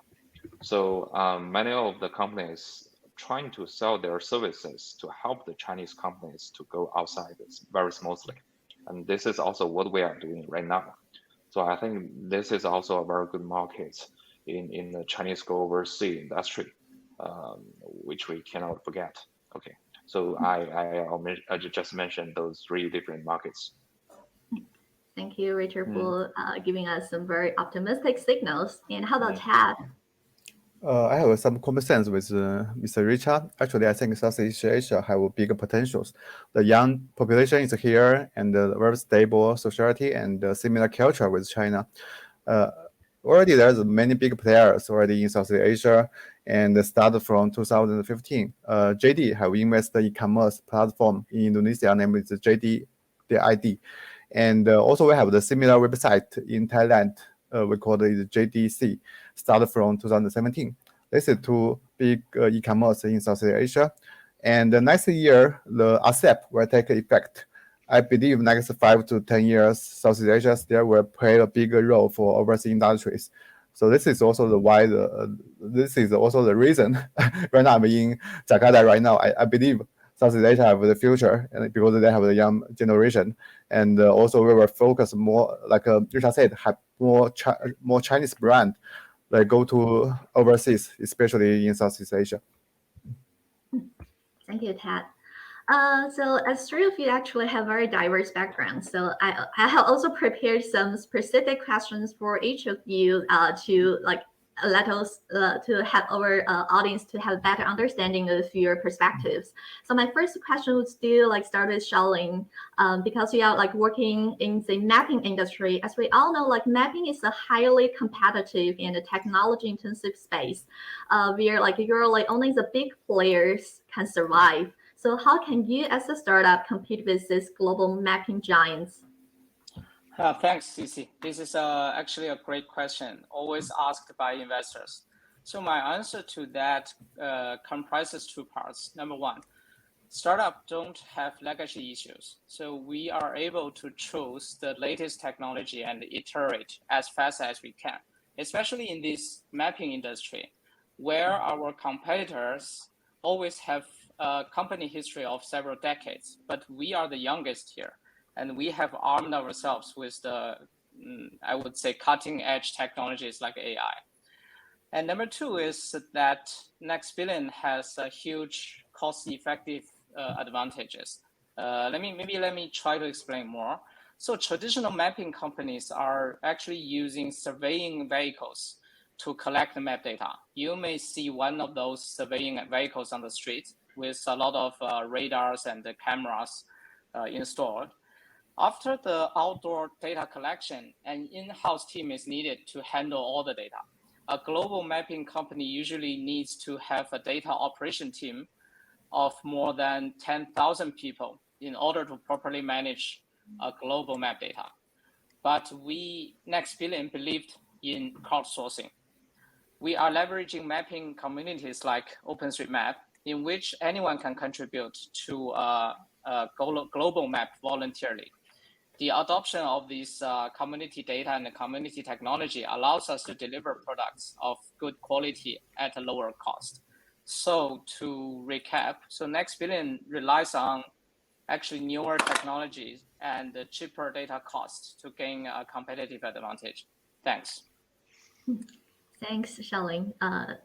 So many of the companies trying to sell their services to help the Chinese companies to go outside very smoothly. And this is also what we are doing right now. So I think this is also a very good market in the Chinese go overseas industry, which we cannot forget. Okay, so I just mentioned those three different markets. Thank you, Richard, for giving us some very optimistic signals. And how about Tad? I have some common sense with Mr. Richard. Actually, I think Southeast Asia have bigger potentials. The young population is here, and a very stable society and similar culture with China. Already there's many big players already in Southeast Asia, and started from 2015. JD have invested e-commerce platform in Indonesia, named the JD, the ID. And also we have the similar website in Thailand. We call it JDC, started from 2017. This is two big e-commerce in Southeast Asia. And the next year, the ASEP will take effect. I believe next 5 to 10 years, Southeast Asia still will play a bigger role for overseas industries. So this is also this is also the reason right now I'm in Jakarta right now. I believe Southeast Asia have the future, and because they have the young generation, and also we will focus more, like Richard said, have more Chinese brand, like go to overseas, especially in Southeast Asia. Thank you, Tad. So as three of you actually have very diverse backgrounds, so I have also prepared some specific questions for each of you to let us to help our audience to have a better understanding of your perspectives. So my first question would still start with Shaolin, because you are working in the mapping industry. As we all know, mapping is a highly competitive and a technology intensive space, where only the big players can survive. So how can you as a startup compete with these global mapping giants? Thanks, Cici. This is actually a great question, always asked by investors. So my answer to that comprises two parts. Number one, startups don't have legacy issues. So we are able to choose the latest technology and iterate as fast as we can, especially in this mapping industry, where our competitors always have a company history of several decades, but we are the youngest here. And we have armed ourselves with the, I would say, cutting edge technologies like AI. And number two is that Next Billion has a huge cost effective advantages. Let me try to explain more. So traditional mapping companies are actually using surveying vehicles to collect the map data. You may see one of those surveying vehicles on the street with a lot of radars and the cameras installed. After the outdoor data collection, an in-house team is needed to handle all the data. A global mapping company usually needs to have a data operation team of more than 10,000 people in order to properly manage a global map data. But we, Next Billion, believed in crowdsourcing. We are leveraging mapping communities like OpenStreetMap, in which anyone can contribute to a global map voluntarily. The adoption of this community data and the community technology allows us to deliver products of good quality at a lower cost. So to recap, so Next Billion relies on actually newer technologies and cheaper data costs to gain a competitive advantage. Thanks. Thanks, Xiaoling.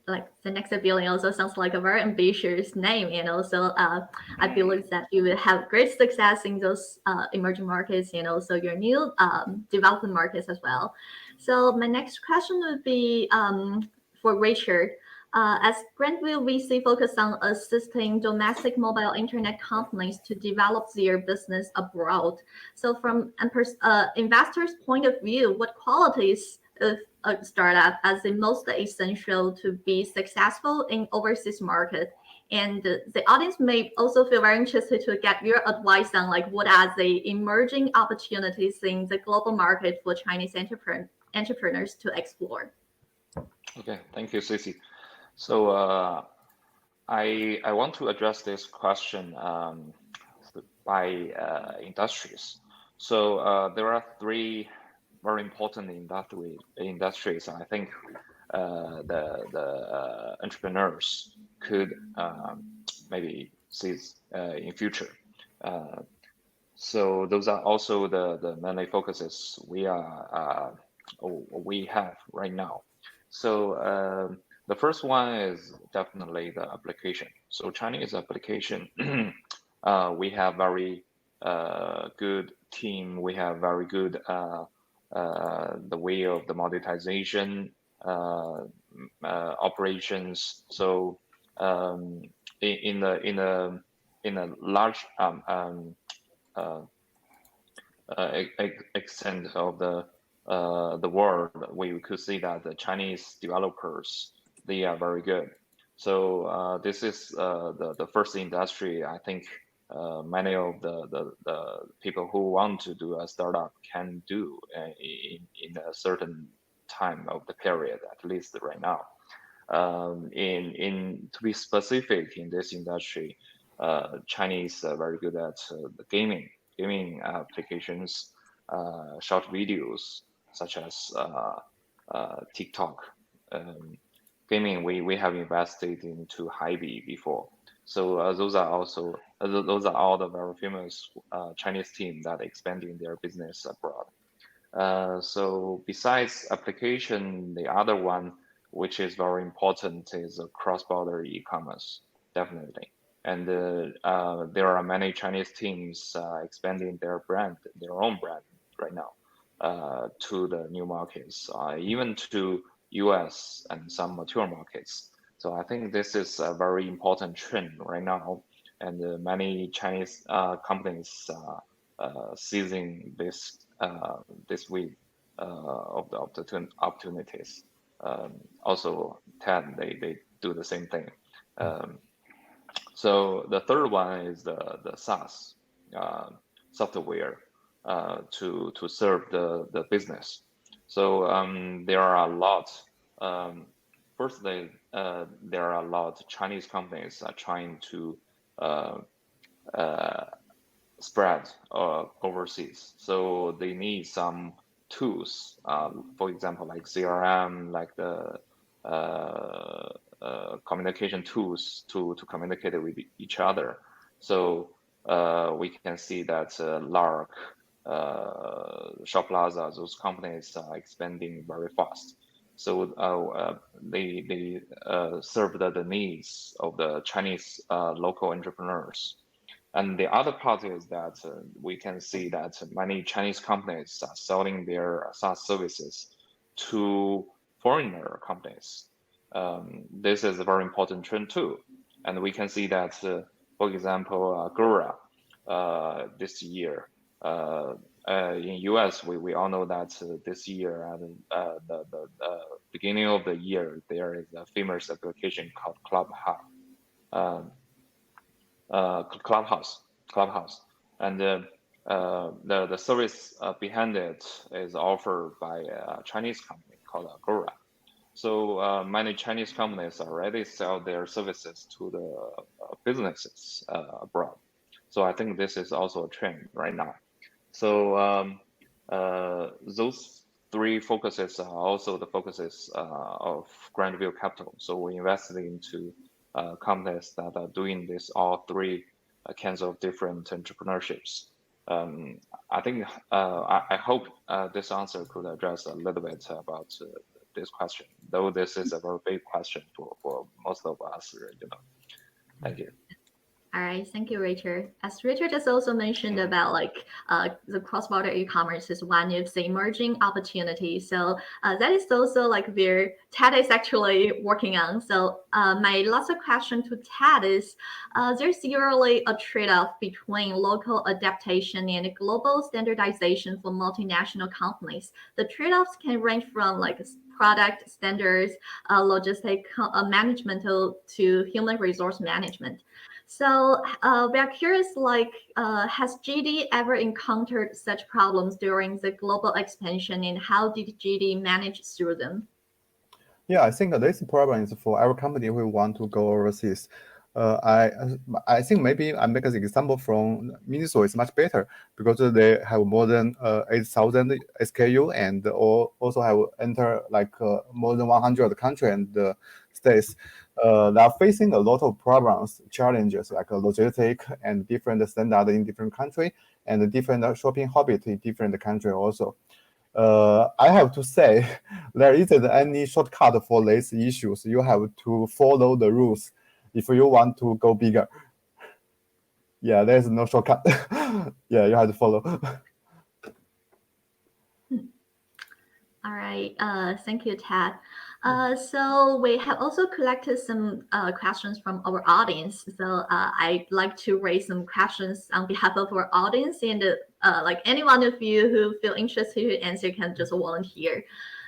Like the Next Billion also sounds like a very ambitious name, and also I believe that you will have great success in those emerging markets and also your new developing markets as well. So my next question would be for Richard. As Grandview VC focus on assisting domestic mobile internet companies to develop their business abroad. So from an investor's point of view, what qualities of a startup as the most essential to be successful in overseas market? And the audience may also feel very interested to get your advice on like what are the emerging opportunities in the global market for Chinese entrepreneurs to explore. Okay, thank you, Cici. So I want to address this question by industries. So there are three very important industries. I think the entrepreneurs could maybe seize in future. So those are also the mainly focuses we have right now. So the first one is definitely the application. So Chinese application, we have very good team. We have very good the way of the monetization operations. So in a large extent of the world, we could see that the Chinese developers, they are very good. So this is the first industry I think many of the people who want to do a startup can do in a certain time of the period, at least right now. To be specific in this industry, Chinese are very good at the gaming applications, short videos such as TikTok. Gaming, we have invested into Hybe before. So those are all the very famous Chinese team that expanding their business abroad. So besides application, the other one which is very important is cross-border e-commerce, definitely. And there are many Chinese teams expanding their own brand right now to the new markets, even to US and some mature markets. So I think this is a very important trend right now, and many Chinese companies seizing this week of the opportunities. Also, TED, they do the same thing. So the third one is the SaaS software to serve the business. So there are a lot. Firstly, there are a lot of Chinese companies are trying to spread overseas. So they need some tools, for example, like CRM, like the communication tools to communicate with each other. So we can see that Lark, Shop Plaza, those companies are expanding very fast. So they serve the needs of the Chinese local entrepreneurs. And the other part is that we can see that many Chinese companies are selling their SaaS services to foreigner companies. This is a very important trend too. And we can see that, for example, Gura this year, in US, we all know that this year, the beginning of the year, there is a famous application called Clubhouse, and the service behind it is offered by a Chinese company called Agora. So many Chinese companies already sell their services to the businesses abroad. So I think this is also a trend right now. So those three focuses are also the focuses of Grandview Capital. So we invested into companies that are doing this all three kinds of different entrepreneurships. I think I hope this answer could address a little bit about this question, though this is a very big question for most of us. Thank you. All right, thank you, Richard. As Richard just also mentioned about the cross-border e-commerce is one of the emerging opportunities. So that is also where TED is actually working on. So my last question to TED is, there's usually a trade-off between local adaptation and global standardization for multinational companies. The trade-offs can range from product standards, logistic management to human resource management. So we are curious, has GD ever encountered such problems during the global expansion, and how did GD manage through them? Yeah, I think this problem is for our company who want to go overseas. I think maybe I make an example from Miniso is much better because they have more than 8,000 SKU and also have enter more than 100 countries and states. They are facing a lot of problems, challenges like logistic and different standard in different country and different shopping habit in different country also. I have to say, there isn't any shortcut for these issues. You have to follow the rules if you want to go bigger. Yeah, there's no shortcut. Yeah, you have to follow. All right, thank you, Ted. So we have also collected some questions from our audience. So I'd like to raise some questions on behalf of our audience, and any one of you who feel interested to answer can just volunteer.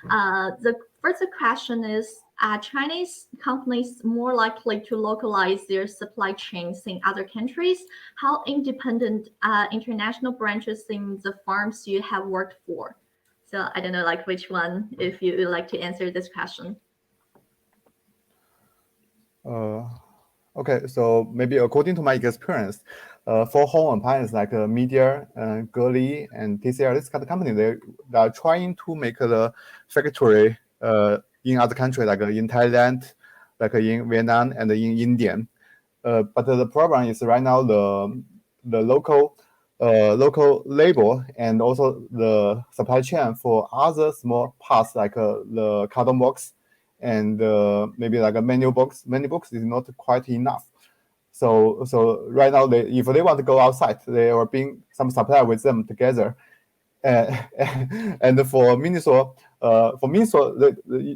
The first question is, are Chinese companies more likely to localize their supply chains in other countries? How independent are international branches in the firms you have worked for? So I don't know which one, if you would like to answer this question. Okay, so maybe according to my experience, for home appliance like Media, Girly, and TCL, this kind of company, they are trying to make the factory in other countries, like in Thailand, like in Vietnam, and in India. But the problem is right now the local label and also the supply chain for other small parts like the carton box and maybe like a menu box is not quite enough. So right now if they want to go outside, they are bring some supplier with them together. And for Miniso,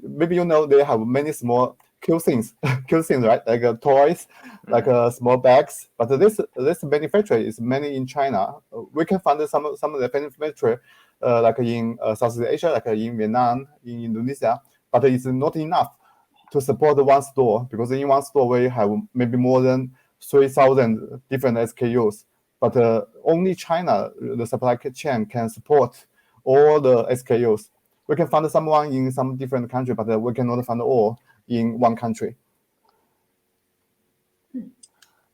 maybe they have many small cute things, right? Like toys, like small bags. But this manufacturer is mainly in China. We can find some of the manufacturer like in Southeast Asia, like in Vietnam, in Indonesia. But it's not enough to support one store, because in one store we have maybe more than 3,000 different SKUs. But only China, the supply chain can support all the SKUs. We can find someone in some different country, but we cannot find all in one country.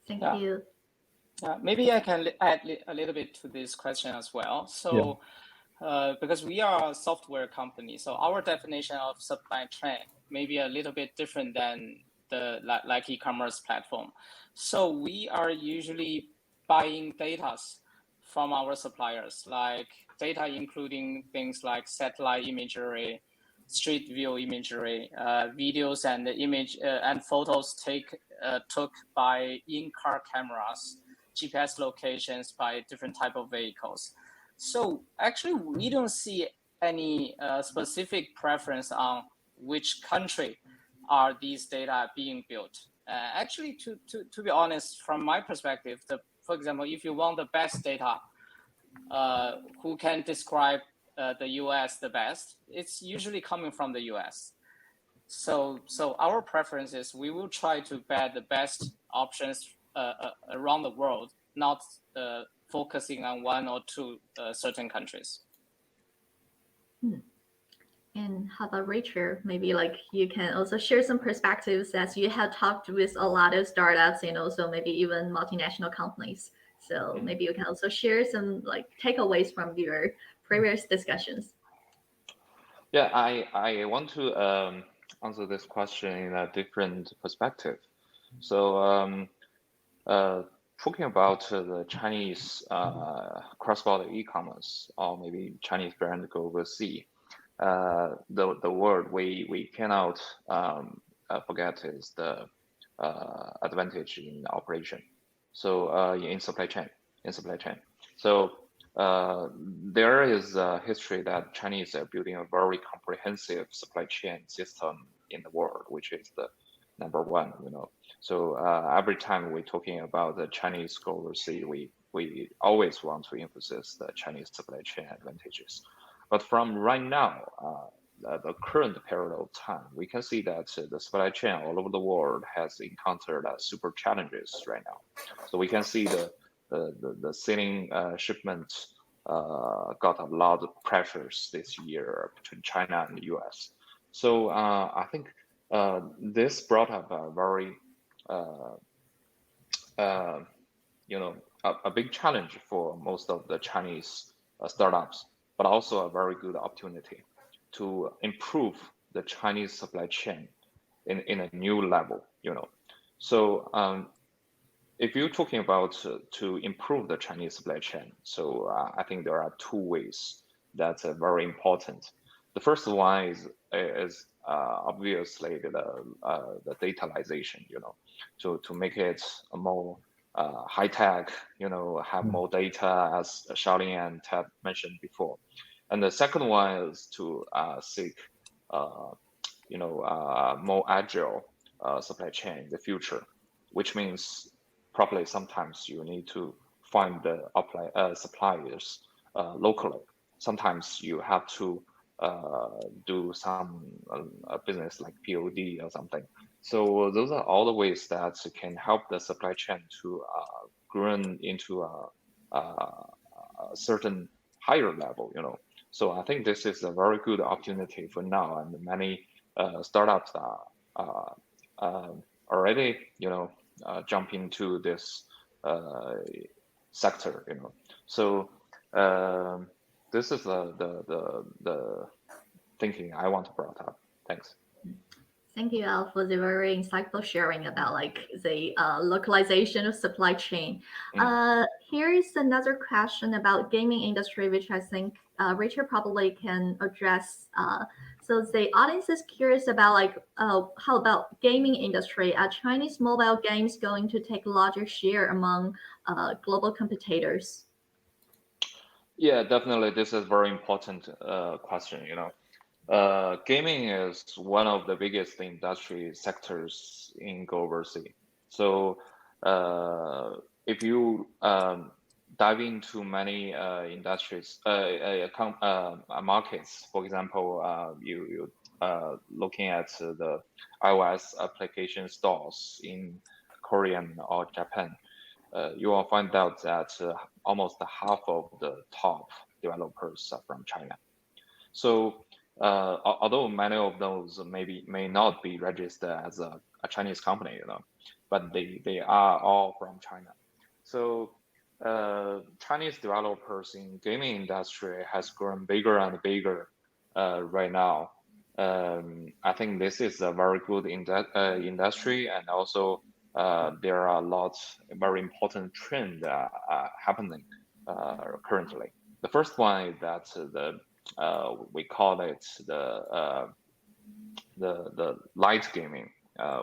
Thank you. Maybe I can add a little bit to this question as well. So, because we are a software company, so our definition of supply chain may be a little bit different than the e-commerce platform. So we are usually buying data from our suppliers, like data including things like satellite imagery, street view imagery, videos and image and photos took by in-car cameras, GPS locations by different type of vehicles. So actually, we don't see any specific preference on which country are these data being built. Actually, to be honest, from my perspective, for example, if you want the best data, who can describe the US the best, it's usually coming from the US. So our preference is we will try to bet the best options around the world, not focusing on one or two certain countries. And how about Richard? Maybe like you can also share some perspectives as you have talked with a lot of startups and also maybe even multinational companies. So maybe you can also share some like takeaways from your previous discussions. Yeah, I want to answer this question in a different perspective. So talking about the Chinese cross-border e-commerce, or maybe Chinese brand go overseas, the word we cannot forget is the advantage in operation. So in supply chain, So there is a history that Chinese are building a very comprehensive supply chain system in the world, which is the number one, So every time we're talking about the Chinese go overseas, we always want to emphasize the Chinese supply chain advantages. But from right now, the current period of time, we can see that the supply chain all over the world has encountered super challenges right now. So we can see the selling shipment got a lot of pressures this year between China and the US. So I think this brought up a very a big challenge for most of the Chinese startups, but also a very good opportunity to improve the Chinese supply chain in a new level, So if you're talking about to improve the Chinese supply chain, so I think there are two ways that's very important. The first one is obviously the digitalization, to make it a more high tech, have more data, as Shaolin and Ted mentioned before. And the second one is to seek, more agile supply chain in the future, which means probably sometimes you need to find the suppliers locally. Sometimes you have to do some business like POD or something. So those are all the ways that can help the supply chain to grow into a certain higher level, So I think this is a very good opportunity for now, and many startups are already, jump into this sector, So this is the thinking I want to bring up. Thanks. Thank you, Al, for the very insightful sharing about like the localization of supply chain. Here is another question about gaming industry, which I think Richard probably can address. So the audience is curious about like how about gaming industry? Are Chinese mobile games going to take larger share among global competitors? Yeah, definitely. This is a very important question. Gaming is one of the biggest industry sectors in overseas. So if you dive into many industries, markets, for example, you looking at the iOS application stores in Korean or Japan, you will find out that almost half of the top developers are from China. So although many of those may not be registered as a Chinese company, but they are all from China. So Chinese developers in gaming industry has grown bigger and bigger right now. I think this is a very good industry, and also there are lots of very important trends happening currently. The first one is that we call it the light gaming,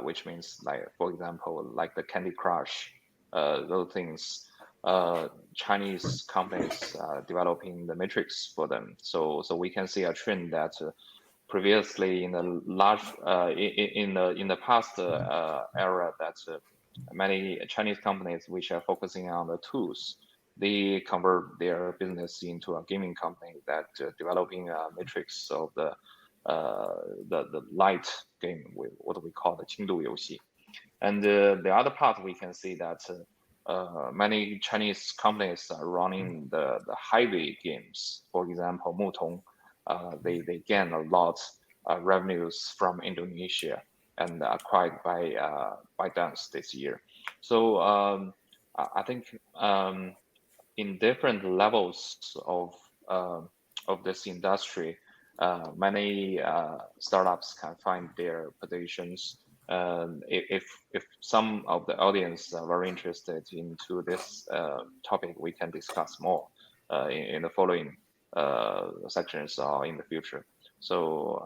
which means like, for example, like the Candy Crush, those things. Chinese companies developing the metrics for them. So we can see a trend that previously in the large in the past era that many Chinese companies which are focusing on the tools, they convert their business into a gaming company that developing a matrix of the light game, what we call the 轻度游戏. And the other part, we can see that many Chinese companies are running the heavy games. For example, Mutong, they gain a lot revenues from Indonesia and acquired by ByteDance this year. So I think in different levels of this industry, many startups can find their positions. If some of the audience are very interested into this topic, we can discuss more in the following sections or in the future. So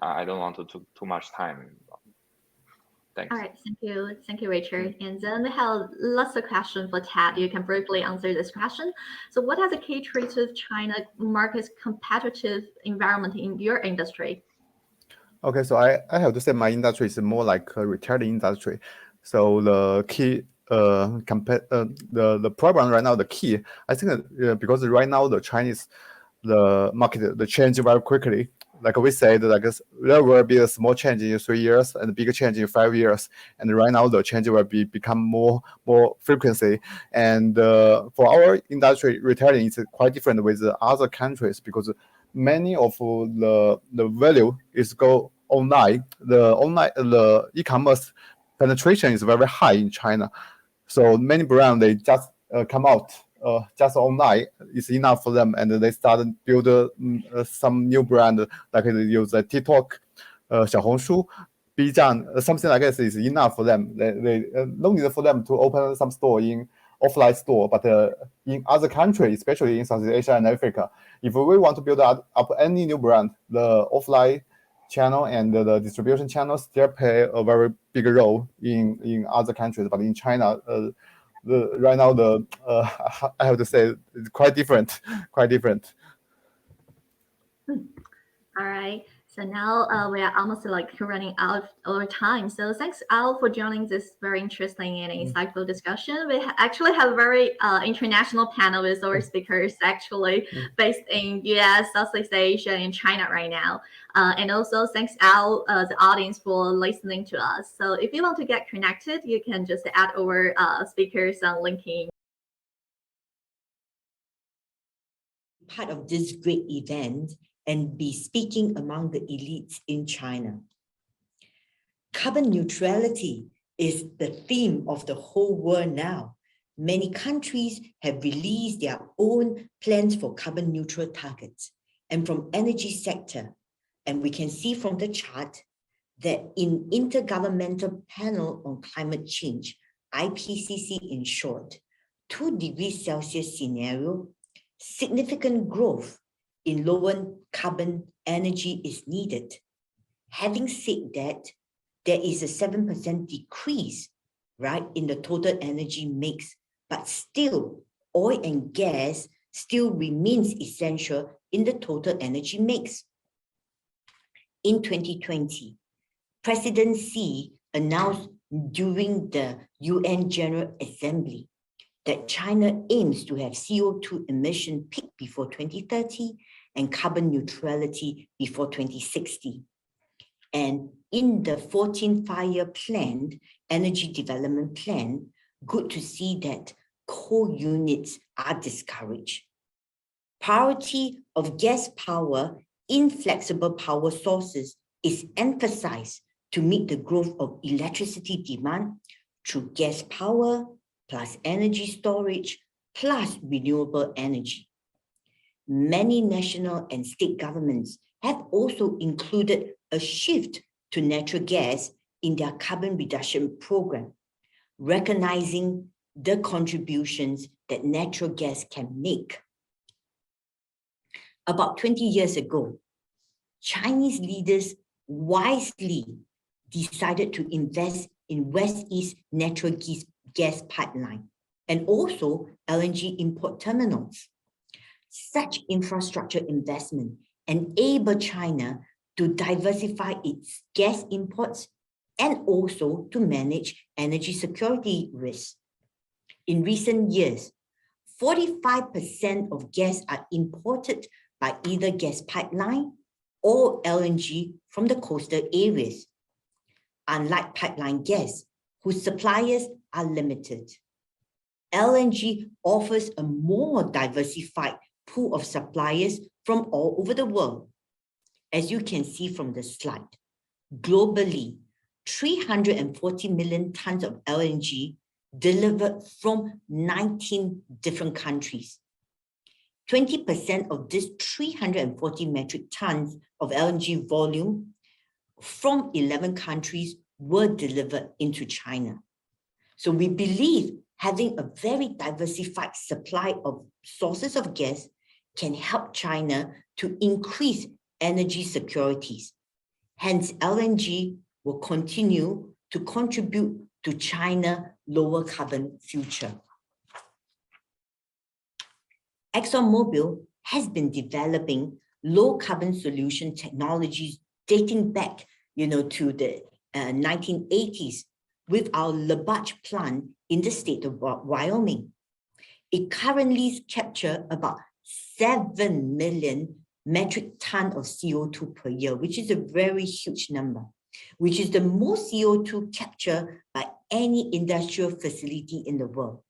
I don't want to take too much time. Thanks. All right, thank you, Richard. And then we have lots of questions for Ted. You can briefly answer this question. So, what are the key traits of China market's competitive environment in your industry? Okay, so I have to say my industry is more like a retailing industry. So the key the problem right now, the key, I think because right now the market change very quickly. Like we said, like there will be a small change in 3 years and a bigger change in 5 years. And right now the change will become more frequency. And for our industry, retailing is quite different with the other countries because many of the value is go online. The e-commerce penetration is very high in China. So many brands they just come out just online is enough for them, and they start build some new brand like they use TikTok, 小红书, B 站, something like this is enough for them. They no need for them to open some store in offline store, but in other countries, especially in Southeast Asia and Africa, if we want to build up any new brand, the offline channel and the distribution channel still play a very big role in other countries, but in China, right now I have to say it's quite different. All right. So now we are almost like running out of our time. So thanks, Al, for joining this very interesting and insightful discussion. We actually have a very international panel with our speakers actually based in US, Southeast Asia, and China right now. And also thanks, Al, the audience for listening to us. So if you want to get connected, you can just add our speakers on LinkedIn. Part of this great event and be speaking among the elites in China. Carbon neutrality is the theme of the whole world now. Many countries have released their own plans for carbon neutral targets. And from energy sector, and we can see from the chart that in Intergovernmental Panel on Climate Change, IPCC in short, 2 degrees Celsius scenario, significant growth in lower carbon energy is needed. Having said that, there is a 7% decrease, right, in the total energy mix, but still oil and gas still remains essential in the total energy mix. In 2020, President Xi announced during the UN General Assembly that China aims to have CO2 emission peak before 2030 and carbon neutrality before 2060. And in the 14th Five-Year Plan, Energy Development Plan, good to see that coal units are discouraged. Priority of gas power in flexible power sources is emphasized to meet the growth of electricity demand through gas power, plus energy storage, plus renewable energy. Many national and state governments have also included a shift to natural gas in their carbon reduction program, recognizing the contributions that natural gas can make. About 20 years ago, Chinese leaders wisely decided to invest in West-East natural gas pipeline and also LNG import terminals. Such infrastructure investment enable China to diversify its gas imports and also to manage energy security risks. In recent years, 45% of gas are imported by either gas pipeline or LNG from the coastal areas, unlike pipeline gas, whose suppliers are limited. LNG offers a more diversified pool of suppliers from all over the world. As you can see from the slide, globally, 340 million tons of LNG delivered from 19 different countries. 20% of this 340 metric tons of LNG volume from 11 countries were delivered into China. So we believe having a very diversified supply of sources of gas can help China to increase energy securities. Hence, LNG will continue to contribute to China's lower carbon future. ExxonMobil has been developing low carbon solution technologies dating back, to the 1980s with our Labarge plant in the state of Wyoming. It currently captures about 7 million metric tons of CO2 per year, which is a very huge number, which is the most CO2 captured by any industrial facility in the world.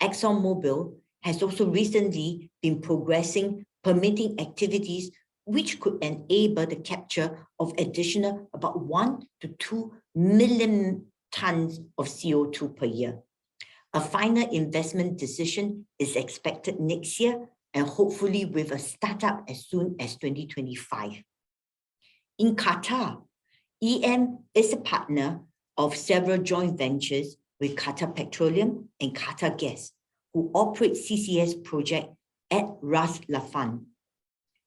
ExxonMobil has also recently been progressing permitting activities which could enable the capture of additional about 1 to 2 million tons of CO2 per year. A final investment decision is expected next year and hopefully with a startup as soon as 2025. In Qatar, EM is a partner of several joint ventures with Qatar Petroleum and Qatar Gas, who operate CCS project at Ras Laffan.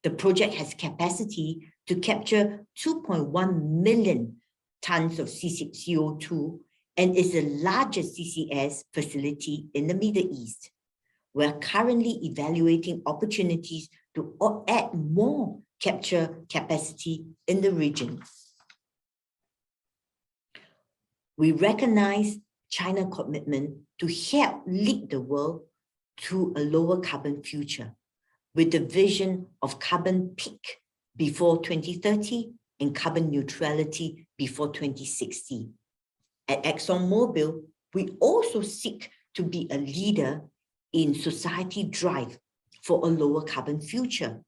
The project has capacity to capture 2.1 million tons of CO2 and is the largest CCS facility in the Middle East. We are currently evaluating opportunities to add more capture capacity in the region. We recognize China's commitment to help lead the world to a lower carbon future with the vision of carbon peak before 2030 and carbon neutrality before 2060. At ExxonMobil, we also seek to be a leader in society drive for a lower carbon future.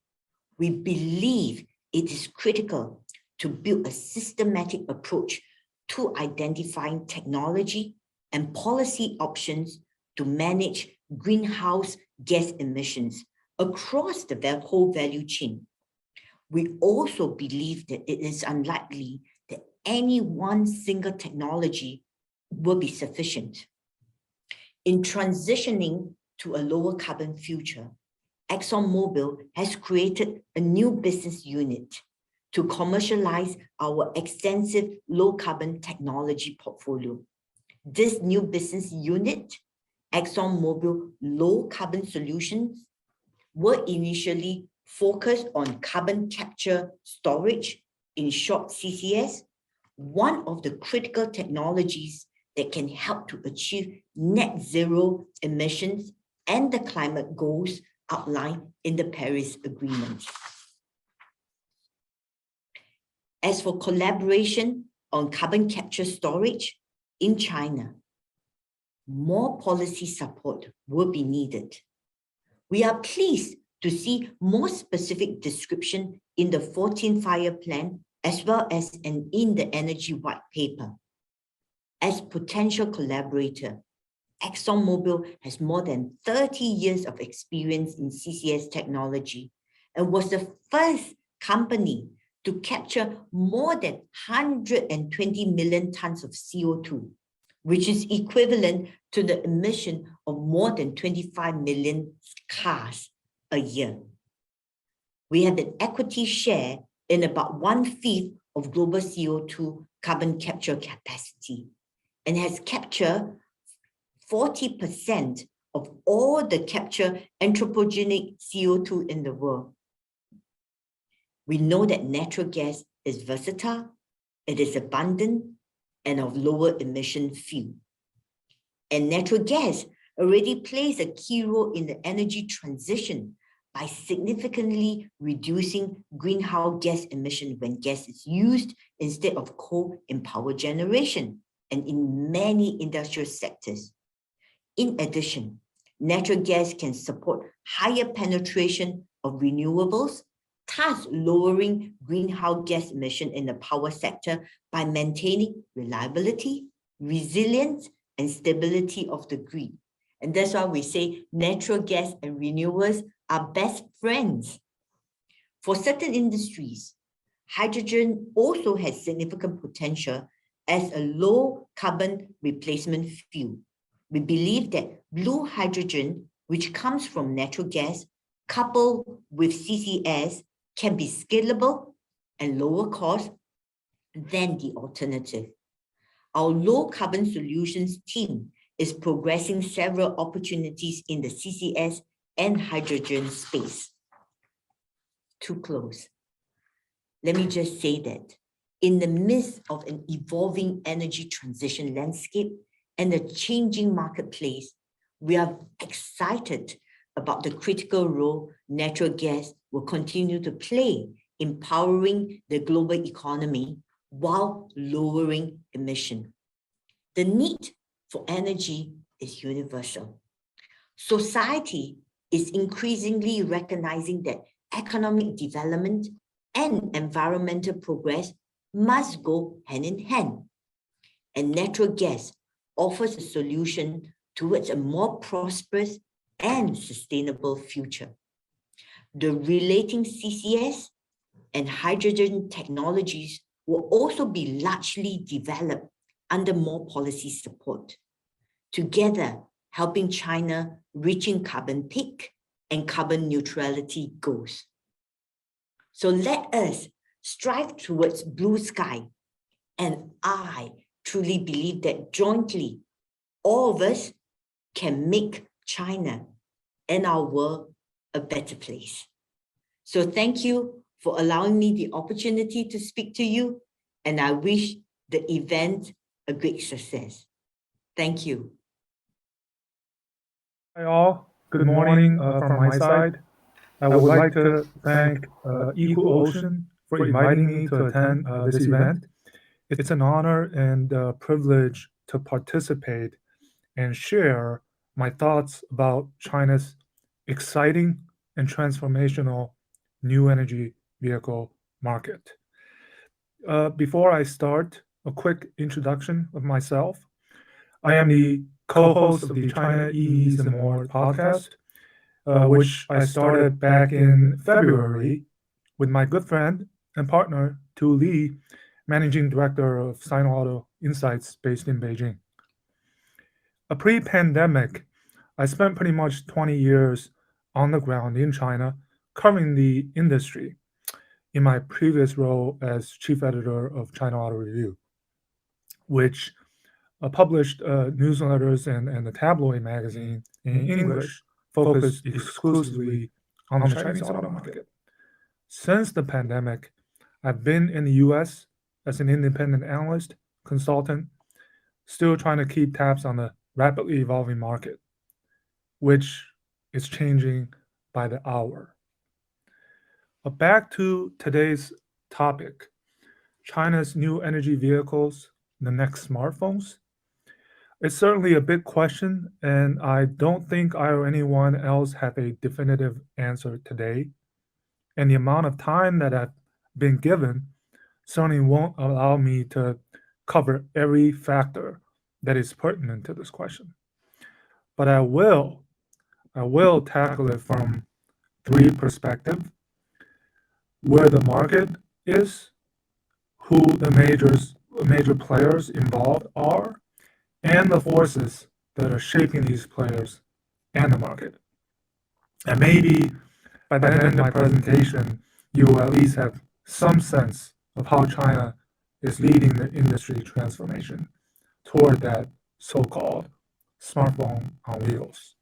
We believe it is critical to build a systematic approach to identifying technology and policy options to manage greenhouse gas emissions across the whole value chain. We also believe that it is unlikely that any one single technology will be sufficient. In transitioning to a lower carbon future, ExxonMobil has created a new business unit to commercialize our extensive low carbon technology portfolio. This new business unit, ExxonMobil Low Carbon Solutions, were initially focused on carbon capture storage, in short CCS, one of the critical technologies that can help to achieve net zero emissions and the climate goals outlined in the Paris Agreement. As for collaboration on carbon capture storage in China, more policy support will be needed. We are pleased to see more specific description in the 14th Five-Year Plan as well as in the Energy White Paper. As potential collaborator, ExxonMobil has more than 30 years of experience in CCS technology and was the first company to capture more than 120 million tons of CO2, which is equivalent to the emission of more than 25 million cars a year. We have an equity share in about 1/5 of global CO2 carbon capture capacity and has captured 40% of all the captured anthropogenic CO2 in the world. We know that natural gas is versatile, it is abundant, and of lower emission fuel. And natural gas already plays a key role in the energy transition by significantly reducing greenhouse gas emission when gas is used instead of coal in power generation and in many industrial sectors. In addition, natural gas can support higher penetration of of renewables, thus lowering greenhouse gas emission in the power sector by maintaining reliability, resilience, and stability of the grid. And that's why we say natural gas and renewables are best friends. For certain industries, hydrogen also has significant potential as a low carbon replacement fuel. We believe that blue hydrogen, which comes from natural gas, coupled with CCS, can be scalable and lower cost than the alternative. Our low carbon solutions team is progressing several opportunities in the CCS and hydrogen space. To close, let me just say that in the midst of an evolving energy transition landscape and a changing marketplace, we are excited about the critical role natural gas will continue to play in powering the global economy while lowering emission. The need for energy is universal. Society is increasingly recognizing that economic development and environmental progress must go hand in hand. And natural gas offers a solution towards a more prosperous and sustainable future. The relating CCS and hydrogen technologies will also be largely developed under more policy support, together helping China reaching carbon peak and carbon neutrality goals. So let us strive towards blue sky, and I truly believe that jointly, all of us can make China and our world a better place. So thank you for allowing me the opportunity to speak to you, and I wish the event a great success. Thank you. Hi all, good morning from my side. I would like to thank EcoOcean for inviting me to attend this event. It's an honor and a privilege to participate and share my thoughts about China's exciting and transformational new energy vehicle market. Before I start, a quick introduction of myself. I am the co-host of the China EVs and More podcast, which I started back in February with my good friend and partner, Tu Li, managing director of Sino-Auto Insights based in Beijing. Pre-pandemic, I spent pretty much 20 years on the ground in China, covering the industry in my previous role as chief editor of China Auto Review, which published newsletters and a tabloid magazine in English focused exclusively on the Chinese auto market. Since the pandemic, I've been in the US as an independent analyst, consultant, still trying to keep tabs on the rapidly evolving market, which is changing by the hour. But back to today's topic, China's new energy vehicles, the next smartphones. It's certainly a big question, and I don't think I or anyone else have a definitive answer today. And the amount of time that I've been given certainly won't allow me to cover every factor that is pertinent to this question. But I will tackle it from three perspectives: where the market is, who the major players involved are, and the forces that are shaping these players and the market. And maybe by the end of my presentation, you will at least have some sense of how China is leading the industry transformation toward that so-called smartphone on wheels.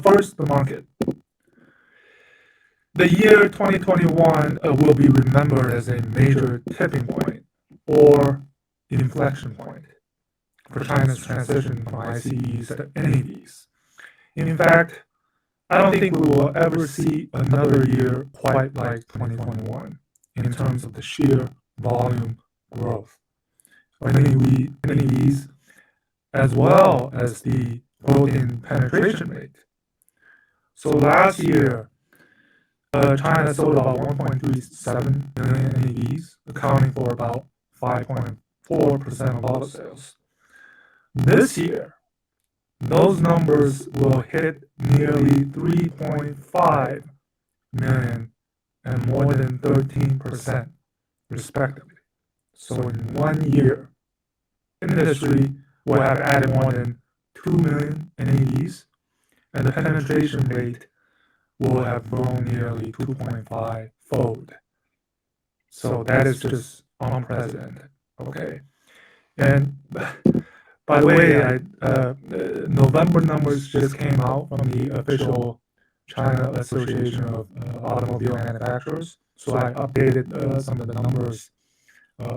First, the market. The year 2021 will be remembered as a major tipping point or inflection point for China's transition from ICEs to NEVs. In fact, I don't think we will ever see another year quite like 2021 in terms of the sheer volume growth of NEVs, as well as the growth in penetration rate. So last year, China sold about 1.37 million NEVs, accounting for about 5.4% of auto sales. This year, those numbers will hit nearly 3.5 million and more than 13%, respectively. So in 1 year, industry will have added more than 2 million NEVs, and the penetration rate will have grown nearly 2.5-fold. So that is just unprecedented. Okay, and by the way, November numbers just came out from the official China Association of Automobile Manufacturers. So I updated some of the numbers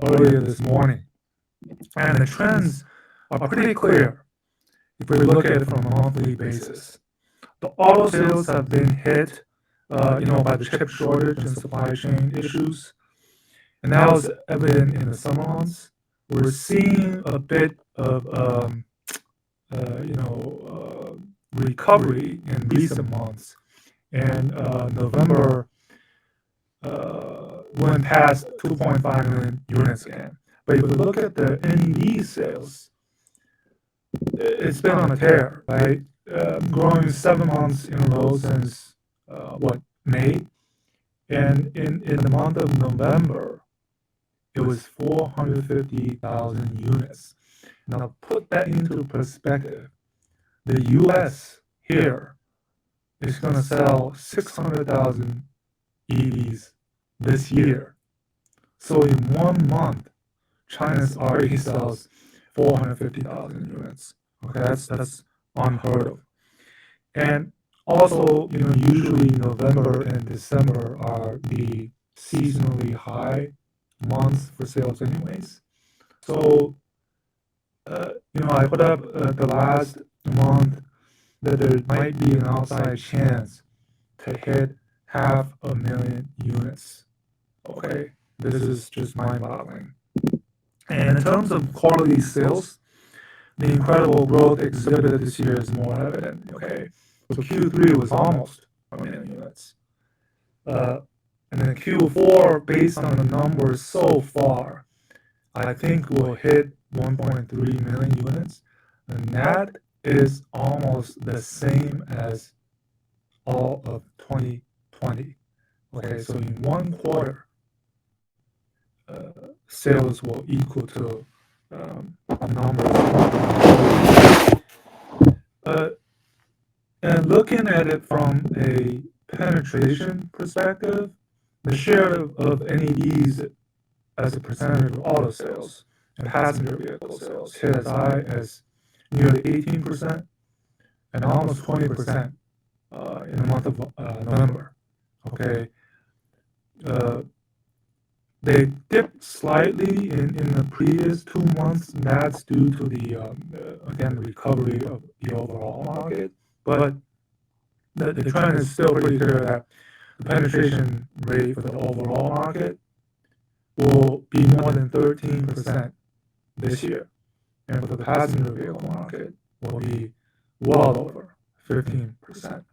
earlier this morning, and the trends are pretty clear if we look at it from a monthly basis. The auto sales have been hit, by the chip shortage and supply chain issues, and that was evident in the summer months. We're seeing a bit of, recovery in recent months, and November went past 2.5 million units again. But if we look at the NEV sales, it's been on a tear, right? Growing 7 months in a row since May, and in the month of November, it was 450,000 units. Now put that into perspective. The U.S. here is going to sell 600,000 EVs this year. So in 1 month, China already sells 450,000 units. Okay, that's unheard of. And also, usually November and December are the seasonally high months for sales anyways. So, I put up the last month that there might be an outside chance to hit 500,000 units. Okay, this is just mind-boggling. And in terms of quarterly sales, the incredible growth exhibited this year is more evident. Okay, so Q3 was almost 1 million units. And then Q4, based on the numbers so far, I think we'll hit 1.3 million units. And that is almost the same as all of 2020. Okay, so in 1 quarter, sales will equal to numbers. And looking at it from a penetration perspective, the share of NEVs as a percentage of auto sales and passenger vehicle sales hit as high as nearly 18% and almost 20% in the month of November. Okay, they dipped slightly in the previous 2 months, and that's due to the again, the recovery of the overall market. But the trend is still pretty clear that the penetration rate for the overall market will be more than 13% this year, and for the passenger vehicle market will be well over 15%.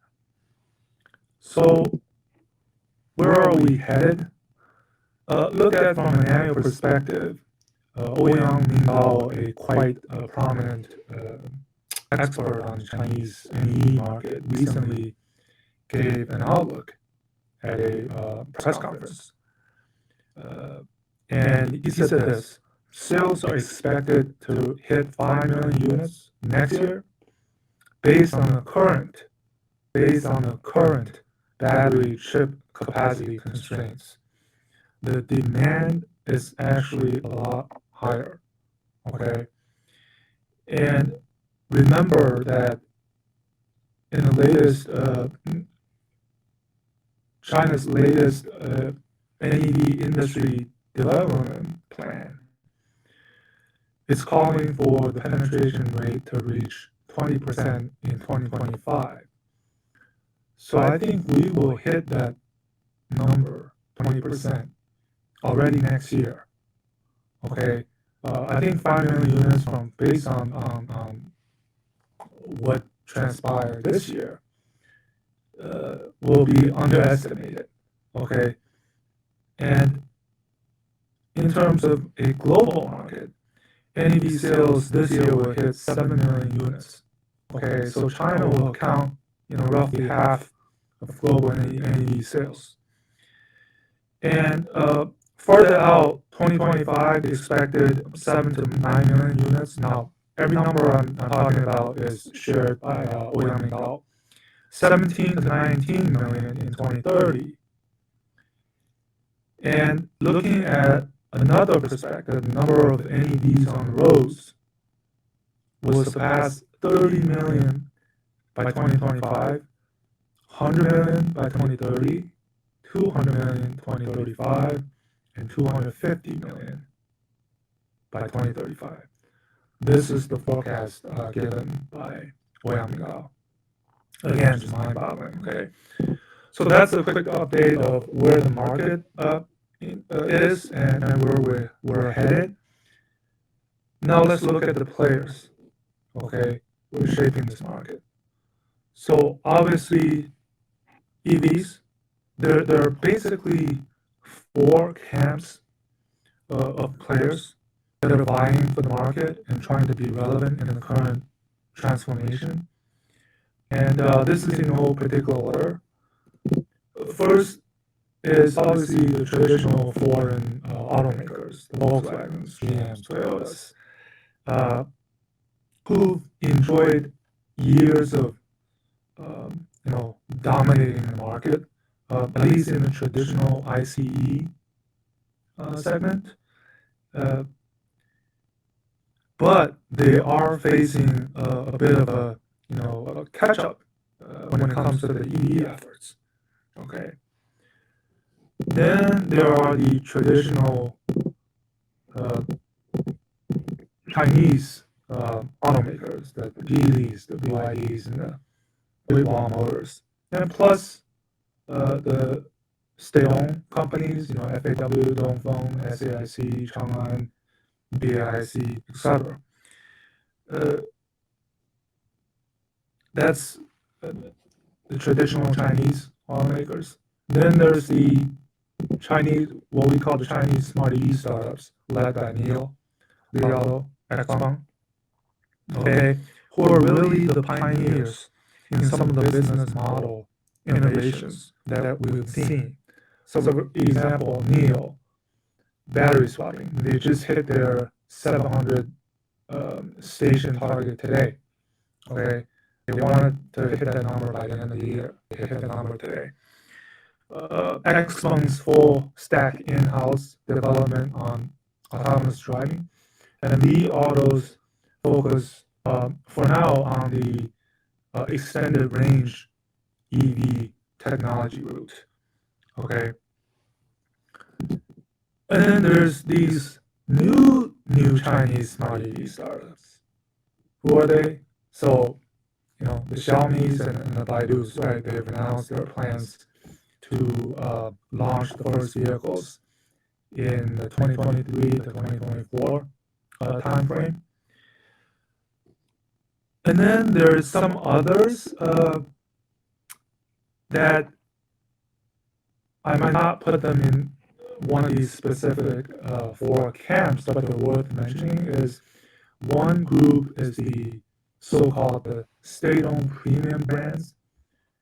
So where are we headed? Look at it from an annual perspective. Ouyang Mingbao, a quite prominent expert on the Chinese NEV market, recently gave an outlook at a press conference. And he said this: sales are expected to hit 5 million units next year based on the current battery chip capacity constraints. The demand is actually a lot higher. Okay, and remember that in the latest China's latest NEV industry development plan, it's calling for the penetration rate to reach 20% in 2025. So I think we will hit that number, 20%, already next year. Okay, I think 5 million units based on what transpired this year. will be underestimated. Okay, and in terms of a global market, NEV sales this year will hit 7 million units. Okay, so China will account, roughly half of global NEV sales. And further out, 2025 expected 7 to 9 million units. Now, every number I'm talking about is shared by WIM2021. 17 to 19 million in 2030. And looking at another perspective, the number of NEVs on the roads will surpass 30 million by 2025, 100 million by 2030, 200 million in 2035, and 250 million by 2035. This is the forecast given by WIM2021. Again, just mind-boggling, okay? So that's a quick update of where the market is and where we're headed. Now let's look at the players, okay? We're shaping this market. So obviously, EVs, there are basically 4 camps of players that are vying for the market and trying to be relevant in the current transformation. And this is in no particular order. First is obviously the traditional foreign automakers, the Volkswagens, GMs, Toyotas, who've enjoyed years of dominating the market, at least in the traditional ICE segment. But they are facing a bit of a catch-up when it comes to the EV efforts. Okay. Then there are the traditional Chinese automakers, the Geelys, the BYDs, and the Great Wall Motors, and plus the state-owned companies, FAW, Dongfeng, SAIC, Chang'an, BAIC, etc. That's the traditional Chinese automakers. Then there's the Chinese, what we call the Chinese smart EV startups, led by NIO, Li Auto, XPeng, okay, who are really the pioneers in some of the business model innovations that we've seen. So, for example, NIO, battery swapping, they just hit their 700 station target today. Okay, they wanted to hit that number by the end of the year. They hit the number today. XPeng's full stack in-house development on autonomous driving, and Li Auto's focus for now on the extended range EV technology route. Okay, and then there's these new Chinese smart EV startups. Who are they? So, the Xiaomi's and the Baidu's, right? They've announced their plans to launch the first vehicles in the 2023 to 2024 timeframe. And then there's some others that I might not put them in one of these specific 4 camps, but they're worth mentioning. Is one group is the so-called the state-owned premium brands,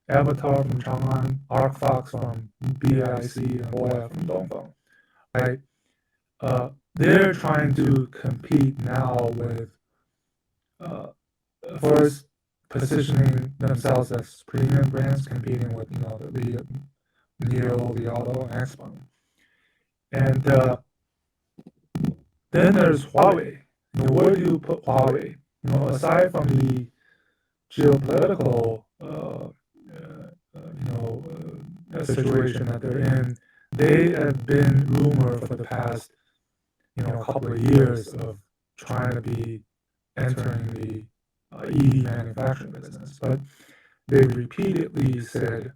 Avatar from Chang'an, ArcFox from BAIC, and Voya from Dongfeng, right? They're trying to compete now with first positioning themselves as premium brands, competing with the NIO, Li Auto, and XPeng. And then there's Huawei. Where do you put Huawei? Aside from the geopolitical situation that they're in, they have been rumored for the past couple of years of trying to be entering the EV manufacturing business, but they repeatedly said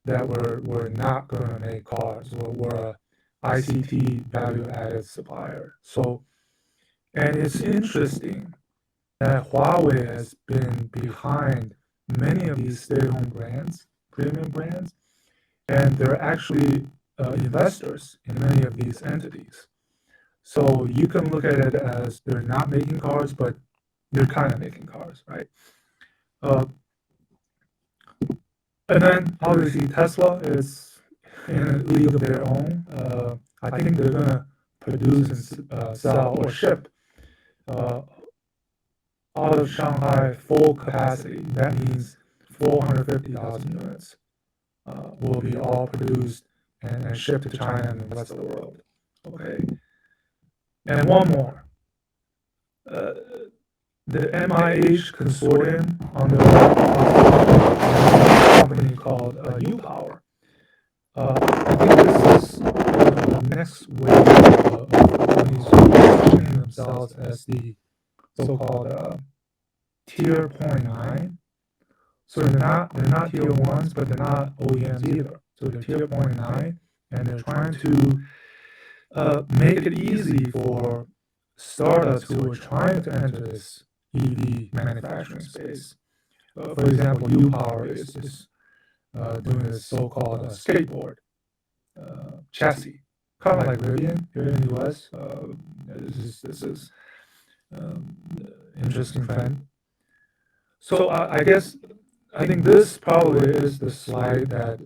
that we're not going to make cars. We're a ICT value-added supplier. So, and it's interesting that Huawei has been behind many of these state-owned brands premium brands, and they're actually investors in many of these entities. So you can look at it as they're not making cars, but they're kind of making cars, right? And then obviously Tesla is in a league of their own. I think they're gonna produce and sell or ship out of Shanghai full capacity. That means 450,000 units will be all produced and shipped to China and the rest of the world. Okay. And one more. The MIH consortium under a company called U-Power. I think this is the next wave of companies positioning themselves as the so-called tier 0.9. So they're not tier ones, but they're not OEMs either. So they're tier 0.9, and they're trying to make it easy for startups who are trying to enter this EV manufacturing space. For example, U-Power is doing this so-called skateboard chassis, kind of like Rivian here in the US. This is interesting trend. So I think this probably is the slide that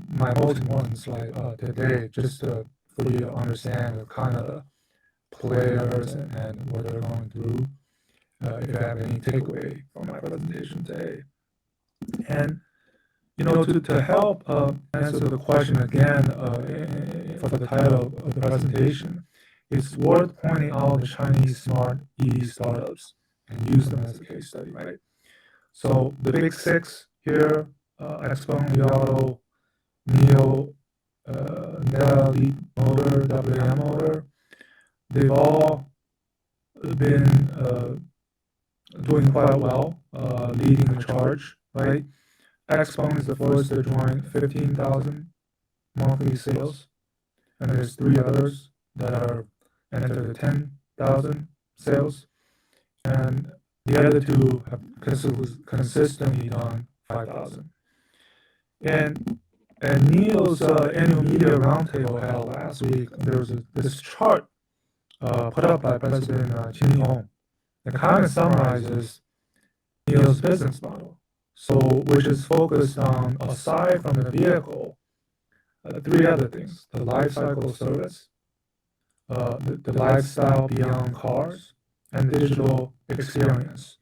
my most important slide today, just for you to understand the kind of players and what they're going through. If you have any takeaway from my presentation today, and to help answer the question again for the title of the presentation, it's worth pointing out the Chinese smart EV startups and use them as a case study, right? So the big six here, XPeng, Li Auto, NIO, Neta, Leap Motor, WM Motor, they've all been doing quite well, leading the charge, right? XPeng is the first to join 15,000 monthly sales, and there's 3 others that are entered the 10,000 sales, and the other 2 have consistently done 5,000. And NIO's annual media roundtable held last week, there was this chart put up by President Qin Hong that kind of summarizes NIO's business model. So, which is focused on, aside from the vehicle, 3 other things: the life cycle service, the lifestyle beyond cars, and digital experience.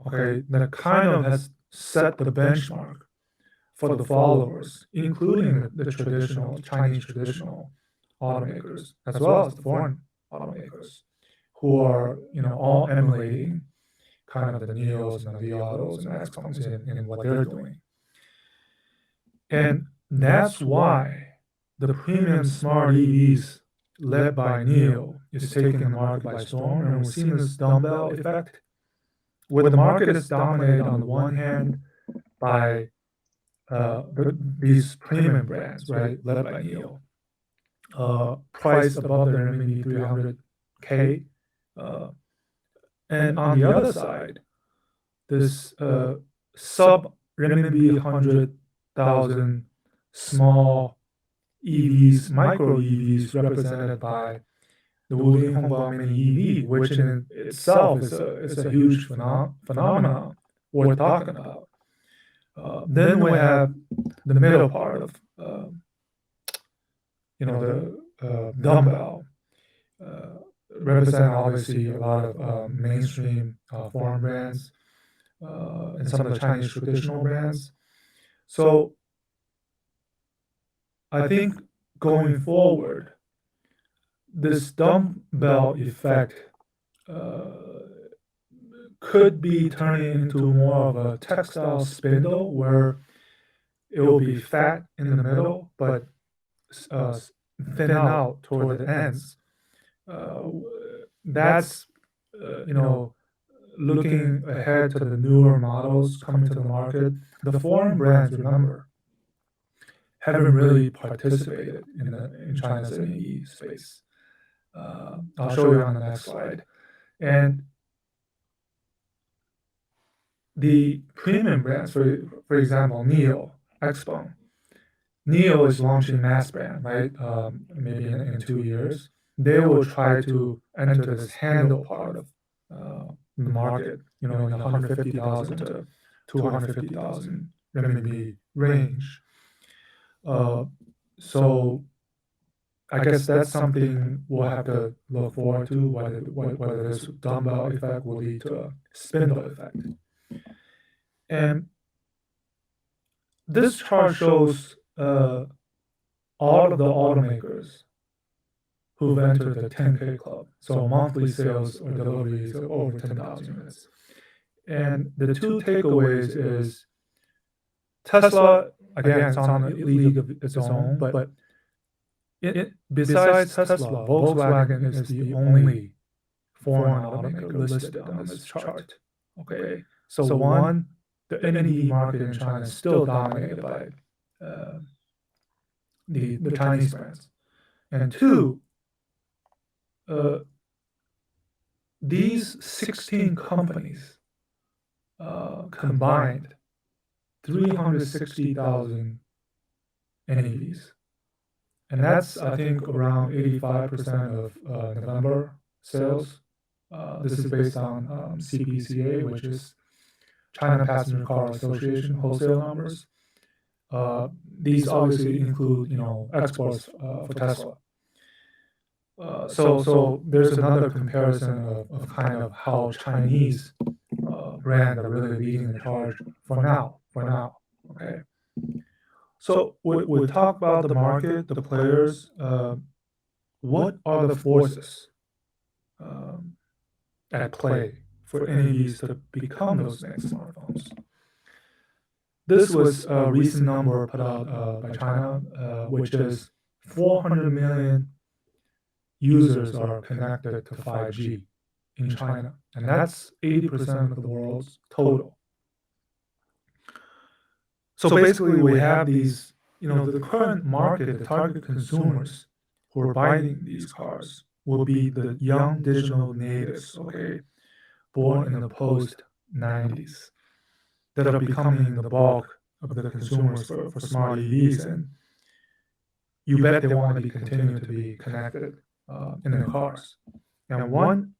Okay, that kind of has set the benchmark for the followers, including the traditional Chinese traditional automakers, as well as the foreign automakers, who are all emulating kind of the NIOs and the Li Autos and XPengs in what they're doing. And that's why the premium smart EVs led by NIO is taking the market by storm, and we're seeing this dumbbell effect, where the market is dominated on the one hand by these premium brands, right, led by NIO, priced above their RMB 300K, and on the other side, this sub RMB 100,000 small EVs, micro EVs, represented by the Wuling Hongbao Mini EV, which in itself is a huge phenomenon worth talking about. Then we have the middle part of the dumbbell, represent obviously a lot of mainstream foreign brands and some of the Chinese traditional brands. So I think going forward, this dumbbell effect could be turning into more of a textile spindle, where it will be fat in the middle, but thin out toward the ends. That's looking ahead to the newer models coming to the market. The foreign brands, remember, haven't really participated in China's NEV space. I'll show you on the next slide. And the premium brands, for example, NIO, Xpeng. NIO is launching mass brand, right? Maybe in 2 years, they will try to enter this handle part of the market, in the 150,000 to 250,000 renminbi range. So I guess that's something we'll have to look forward to, whether this dumbbell effect will lead to a spindle effect. And this chart shows all of the automakers who've entered the 10K club, so monthly sales or deliveries of over 10,000 units. And the two takeaways is Tesla, again, it's on a league of its own, but besides Tesla, Volkswagen is the only foreign automaker listed on this chart. Okay, so one, the NEV market in China is still dominated by the Chinese brands, and two, these 16 companies combined 360,000 NEVs. And that's, I think, around 85% of November sales. This is based on CPCA, which is China Passenger Car Association wholesale numbers. These obviously include, exports for Tesla. So there's another comparison of kind of how Chinese brands are really leading the charge for now. Okay. So we talk about the market, the players. What are the forces at play for NEVs to become those next smartphones? This was a recent number put out by China, which is 400 million users are connected to 5G in China, and that's 80% of the world's total. So basically, we have these, the current market, the target consumers who are buying these cars will be the young digital natives, okay, born in the post-90s, that are becoming the bulk of the consumers for smart EVs, and you bet they want to be continuing to be connected in their cars. And one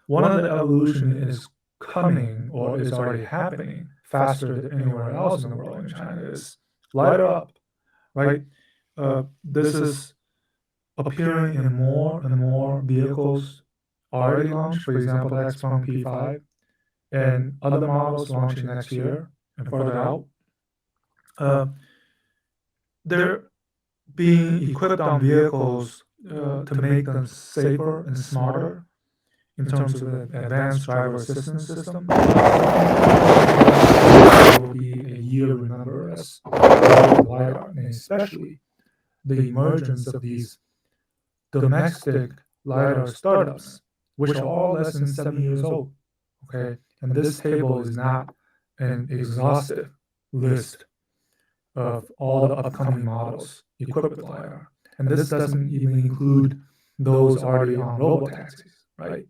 of the evolution is coming or is already happening faster than anywhere else in the world in China is lighter up, right? This is appearing in more and more vehicles already launched, for example, the Xpeng P5 and other models launching next year and further out. They're being equipped on vehicles to make them safer and smarter in terms of the advanced driver assistance system. It will be a year remembered as LiDAR, and especially the emergence of these domestic LiDAR startups, which are all less than 7 years old. Okay, and this table is not an exhaustive list of all the upcoming models equipped with LiDAR, and this doesn't even include those already on robotaxis, right?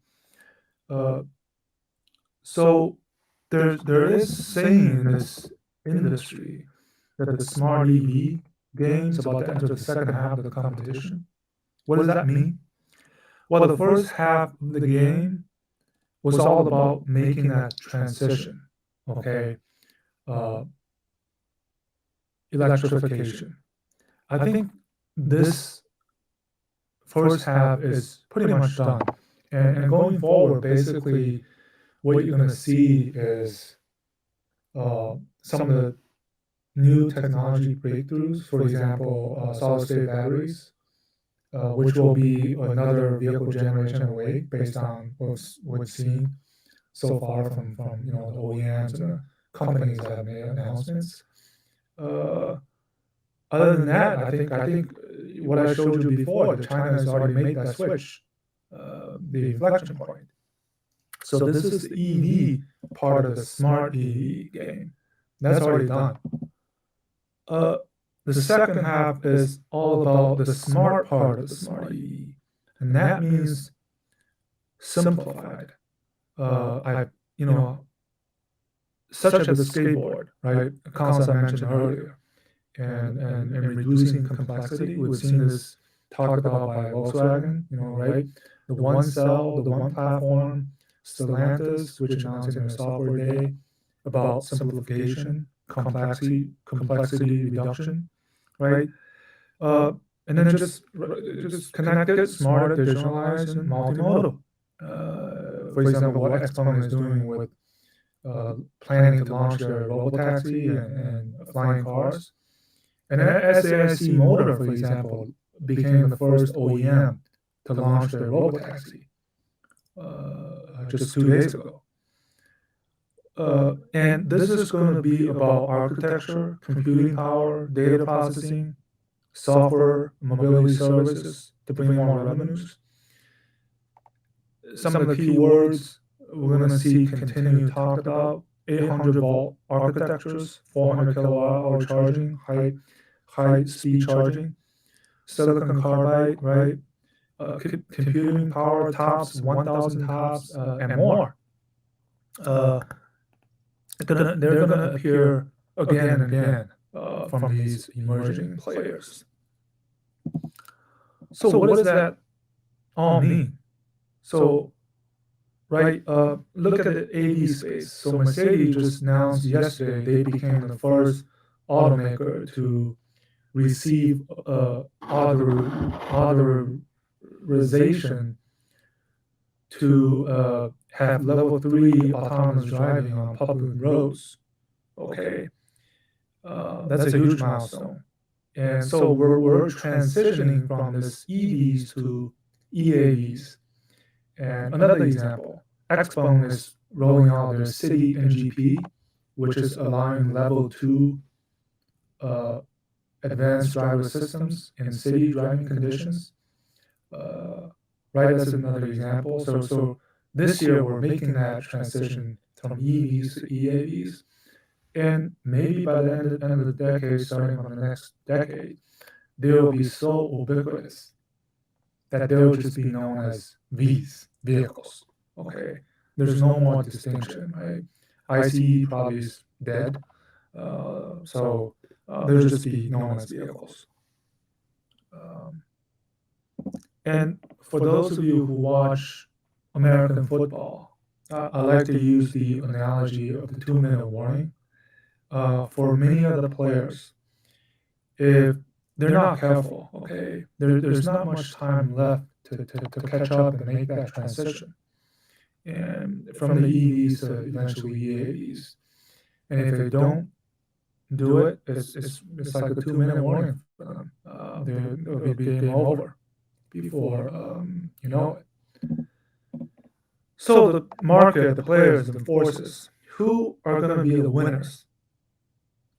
So there is saying in this industry that the smart EV game is about to enter the second half of the competition. What does that mean? Well, the first half of the game was all about making that transition, okay? Electrification. I think this first half is pretty much done. And going forward, basically, what you're going to see is some of the new technology breakthroughs, for example, solid-state batteries, which will be another vehicle generation away based on what's we've seen so far from the OEMs and the companies that have made announcements. Other than that, I think what I showed you before, that China has already made that switch, the inflection point. So this is the EV part of the smart EV game. That's already done. The second half is all about the smart part of the smart EV, and that means simplified. such as the skateboard, right? A concept I mentioned earlier, and reducing complexity. We've seen this talked about by Volkswagen, right? The one cell, the one platform, Stellantis, which announced in their software day about simplification, complexity reduction, right? And then just connected, smarter, digitalized, and multimodal. For example, what Xpeng is doing with planning to launch their robotaxi and flying cars. And SAIC Motor, for example, became the first OEM to launch their robotaxi just 2 days ago. And this is going to be about architecture, computing power, data processing, software, mobility services to bring more revenues. Some of the key words we're going to see continue talked about: 800-volt architectures, 400 kilowatt-hour charging, high-speed charging, silicon carbide, right? Computing power tops, 1,000 tops, and more. They're going to appear again and again from these emerging players. So what does that all mean? So, right, look at the AV space. So Mercedes just announced yesterday they became the first automaker to receive authorization to have level 3 autonomous driving on public roads. Okay, that's a huge milestone. And so we're transitioning from this EVs to EAVs. And another example, Xpeng is rolling out their city NGP, which is allowing level 2 advanced driver systems in city driving conditions. Right, that's another example. So this year we're making that transition from EVs to EAVs. And maybe by the end of the decade, starting from the next decade, they will be so ubiquitous that they'll just be known as Vs, vehicles. Okay, there's no more distinction, right? ICE probably is dead, so they'll just be known as vehicles. And for those of you who watch American football, I like to use the analogy of the 2-minute warning. For many of the players, if they're not careful, okay, there's not much time left to catch up and make that transition. And from the EVs to eventually EAVs. And if they don't do it, it's like a 2-minute warning for them. They'll be game over before you know it. So the market, the players, the forces, who are going to be the winners,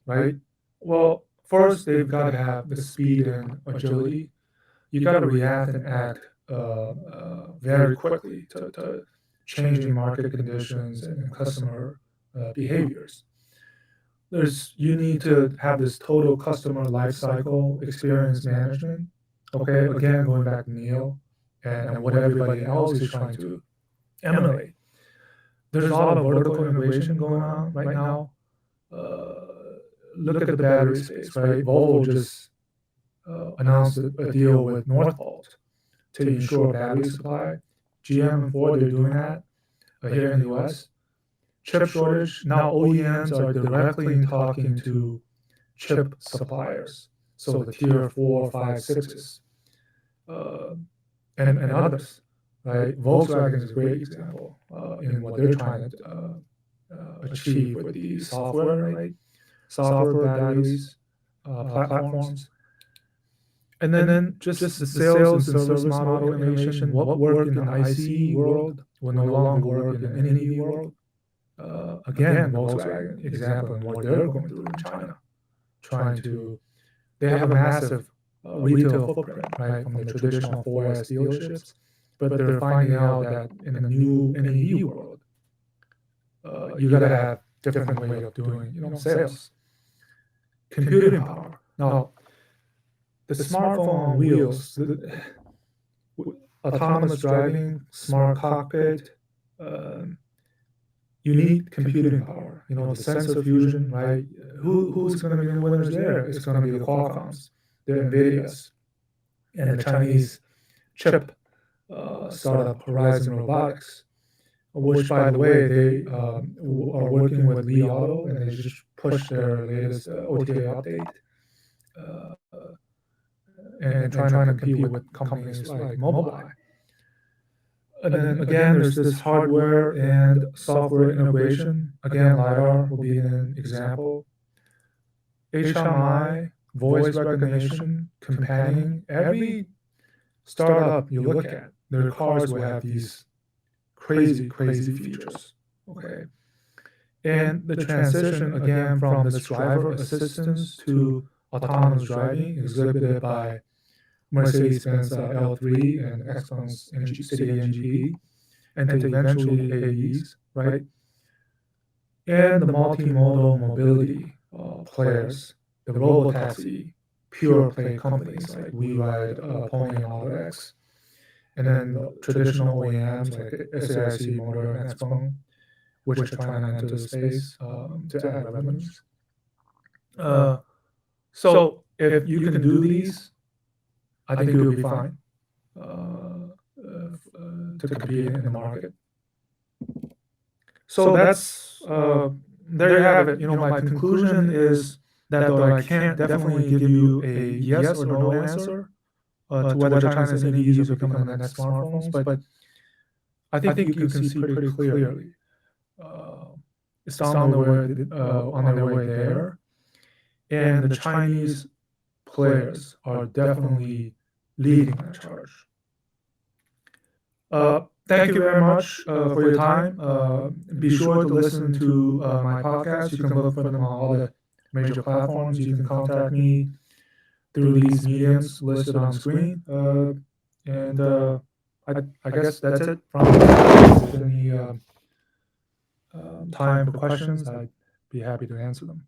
right? Well, first they've got to have the speed and agility. You got to react and act very quickly to changing market conditions and customer behaviors. You need to have this total customer lifecycle experience management. Okay, again, going back to Neil and what everybody else is trying to emulate. There's a lot of vertical integration going on right now. Look at the battery space, right? Volvo just announced a deal with Northvolt to ensure battery supply. GM and Ford are doing that here in the US. Chip shortage, now OEMs are directly talking to chip suppliers, so the tier 4, 5, 6s, and others, right? Volkswagen is a great example in what they're trying to achieve with the software, right? Software, batteries, platforms. And then just the sales and service model innovation, what worked in the ICE world will no longer work in the NEV world. Again, Volkswagen example and what they're going through in China, they have a massive retail footprint, right, from the traditional 4S dealerships, but they're finding out that in the new NEV world, you got to have different way of doing, sales. Computing power. Now, the smartphone on wheels, autonomous driving, smart cockpit, you need computing power. You know, the sensor fusion, right? Who's going to be the winners there? It's going to be the Qualcomms, the NVIDIAs, and the Chinese chip startup Horizon Robotics, which, by the way, they are working with Li Auto, and they just pushed their latest OTA update, and trying to compete with companies like Mobileye. And then again, there's this hardware and software integration. Again, LiDAR will be an example. HMI, voice recognition, companion, every startup you look at, their cars will have these crazy features, okay? And the transition, again, from this driver assistance to autonomous driving exhibited by Mercedes-Benz L3 and Exxon's City NGP, and to eventually AEs, right? And the multimodal mobility players, the robotaxi, pure play companies like WeRide, Pony, and AutoX, and then the traditional OEMs like SAIC, Motor, and Xpeng, which are trying to enter the space to add revenues. So if you can do these, I think you'll be fine to compete in the market. So that's there you have it. You know, my conclusion is that though I can't definitely give you a yes or no answer to whether China's NEVs are becoming the next smartphones, but I think you can see pretty clearly it's on their way there, and the Chinese players are definitely leading that charge. Thank you very much for your time. Be sure to listen to my podcast. You can look for them on all the major platforms. You can contact me through these mediums listed on screen. And I guess that's it from me. If there's any time for questions, I'd be happy to answer them.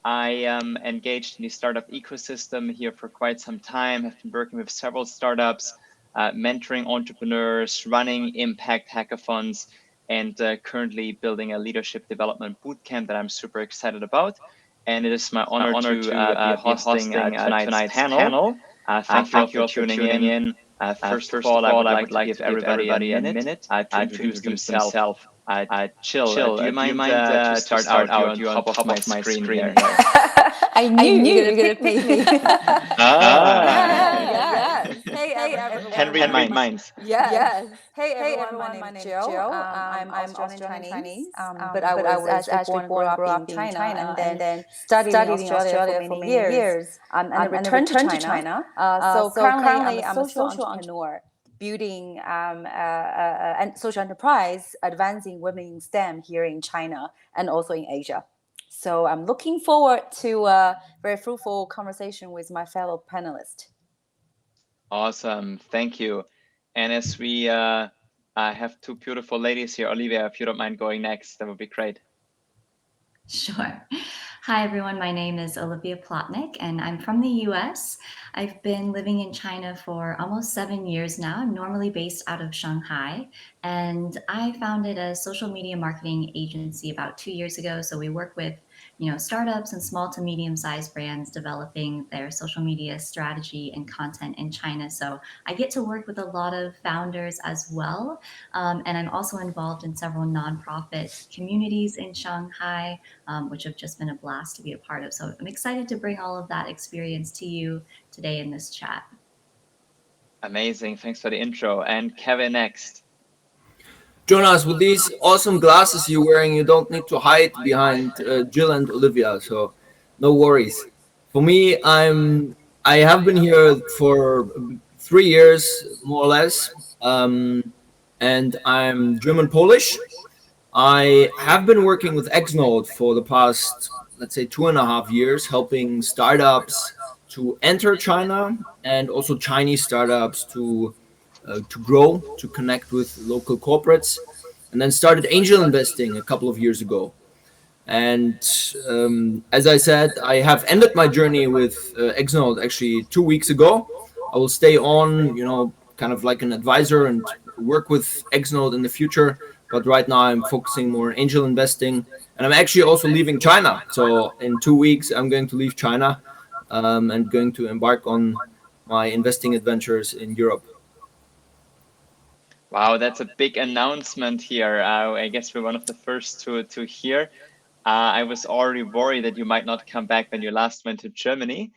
I am engaged in the startup ecosystem here for quite some time. I've been working with several startups, mentoring entrepreneurs, running impact hackathons, and currently building a leadership development bootcamp that I'm super excited about. And it is my honor to be hosting tonight's panel. Thank you all for tuning in. First of all, I would like to give everybody a minute to introduce themselves. Chill, do you mind to start out? You're on top of my screen here. I knew you were going to pick me. Hey, everyone. Can read minds. Yes. Hey, everyone. My name's Jill. I'm Australian Chinese, but I was actually born and grew up in China and then studied in Australia for many years and then returned to China. So currently, I'm a social entrepreneur, building a social enterprise, advancing women in STEM here in China and also in Asia. So I'm looking forward to a very fruitful conversation with my fellow panelists. Awesome, thank you. And as we have two beautiful ladies here, Olivia, if you don't mind going next, that would be great. Sure. Hi, everyone. My name is Olivia Plotnick, and I'm from the US. I've been living in China for almost 7 years now. I'm normally based out of Shanghai, and I founded a social media marketing agency about 2 years ago. So we work with startups and small to medium-sized brands developing their social media strategy and content in China. So I get to work with a lot of founders as well. And I'm also involved in several nonprofit communities in Shanghai, which have just been a blast to be a part of. So I'm excited to bring all of that experience to you today in this chat. Amazing, thanks for the intro. And Kevin next. Jonas, with these awesome glasses you're wearing, you don't need to hide behind Jill and Olivia, so no worries. For me, I have been here for 3 years, more or less, and I'm German-Polish. I have been working with Xnode for the past, let's say, 2.5 years, helping startups to enter China and also Chinese startups to grow, to connect with local corporates, and then started angel investing a couple of years ago. And as I said, I have ended my journey with Xnode actually 2 weeks ago. I will stay on, kind of like an advisor and work with Xnode in the future, but right now I'm focusing more on angel investing, and I'm actually also leaving China. So in 2 weeks, I'm going to leave China and going to embark on my investing adventures in Europe. Wow, that's a big announcement here. I guess we're one of the first to hear. I was already worried that you might not come back when you last went to Germany.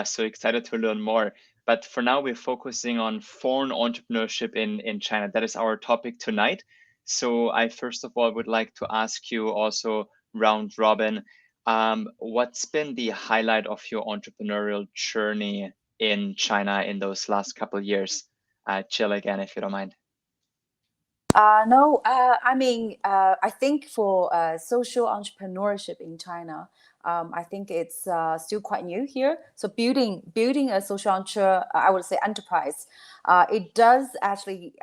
So excited to learn more. But for now, we're focusing on foreign entrepreneurship in China. That is our topic tonight. So I first of all would like to ask you also round robin, what's been the highlight of your entrepreneurial journey in China in those last couple of years? Jill again, if you don't mind. No, I mean, I think for social entrepreneurship in China, I think it's still quite new here. So building a social I would say enterprise, it does actually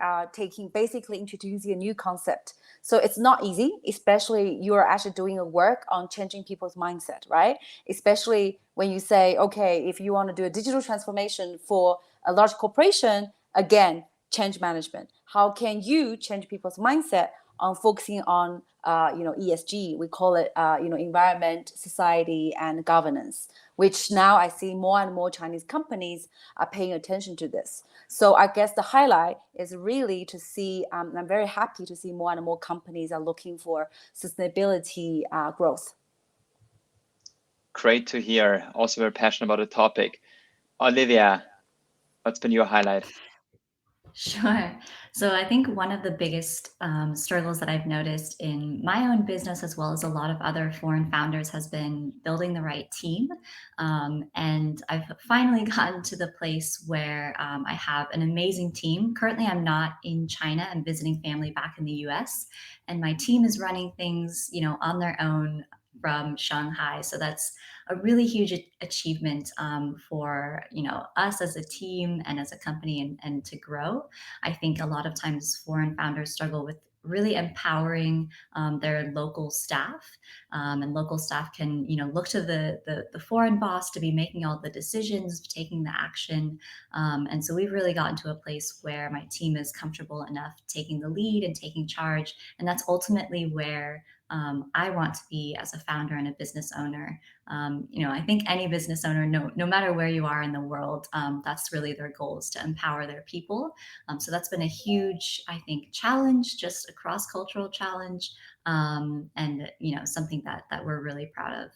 basically introducing a new concept. So it's not easy, especially you are actually doing a work on changing people's mindset, right? Especially when you say, okay, if you want to do a digital transformation for a large corporation, again, change management. How can you change people's mindset on focusing on ESG? We call it environment, society, and governance. Which now I see more and more Chinese companies are paying attention to this. So I guess the highlight is really to see. I'm very happy to see more and more companies are looking for sustainability growth. Great to hear. Also very passionate about the topic. Olivia, what's been your highlight? Sure. So I think one of the biggest struggles that I've noticed in my own business, as well as a lot of other foreign founders, has been building the right team. And I've finally gotten to the place where I have an amazing team. Currently, I'm not in China. I'm visiting family back in the US. And my team is running things, on their own from Shanghai. So that's a really huge achievement for us as a team and as a company and to grow. I think a lot of times foreign founders struggle with really empowering their local staff, and local staff can look to the foreign boss to be making all the decisions, taking the action, and so we've really gotten to a place where my team is comfortable enough taking the lead and taking charge, and that's ultimately where I want to be as a founder and a business owner. I think any business owner, no matter where you are in the world, that's really their goal, is to empower their people. So that's been a huge, I think, challenge, just a cross-cultural challenge, and something that we're really proud of.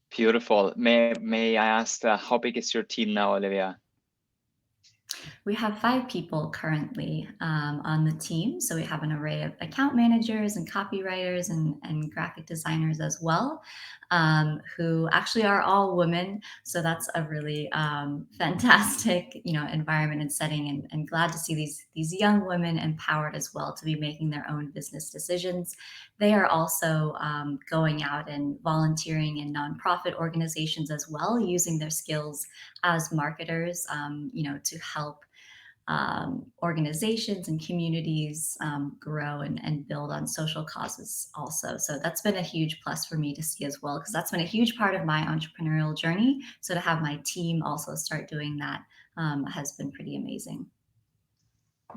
Beautiful. May I ask, how big is your team now, Olivia? We have 5 people currently on the team. So we have an array of account managers and copywriters and graphic designers as well, who actually are all women. So that's a really fantastic, environment and setting, and glad to see these young women empowered as well to be making their own business decisions. They are also going out and volunteering in nonprofit organizations as well, using their skills as marketers, to help organizations and communities grow and build on social causes also. So that's been a huge plus for me to see as well, because that's been a huge part of my entrepreneurial journey. So to have my team also start doing that has been pretty amazing.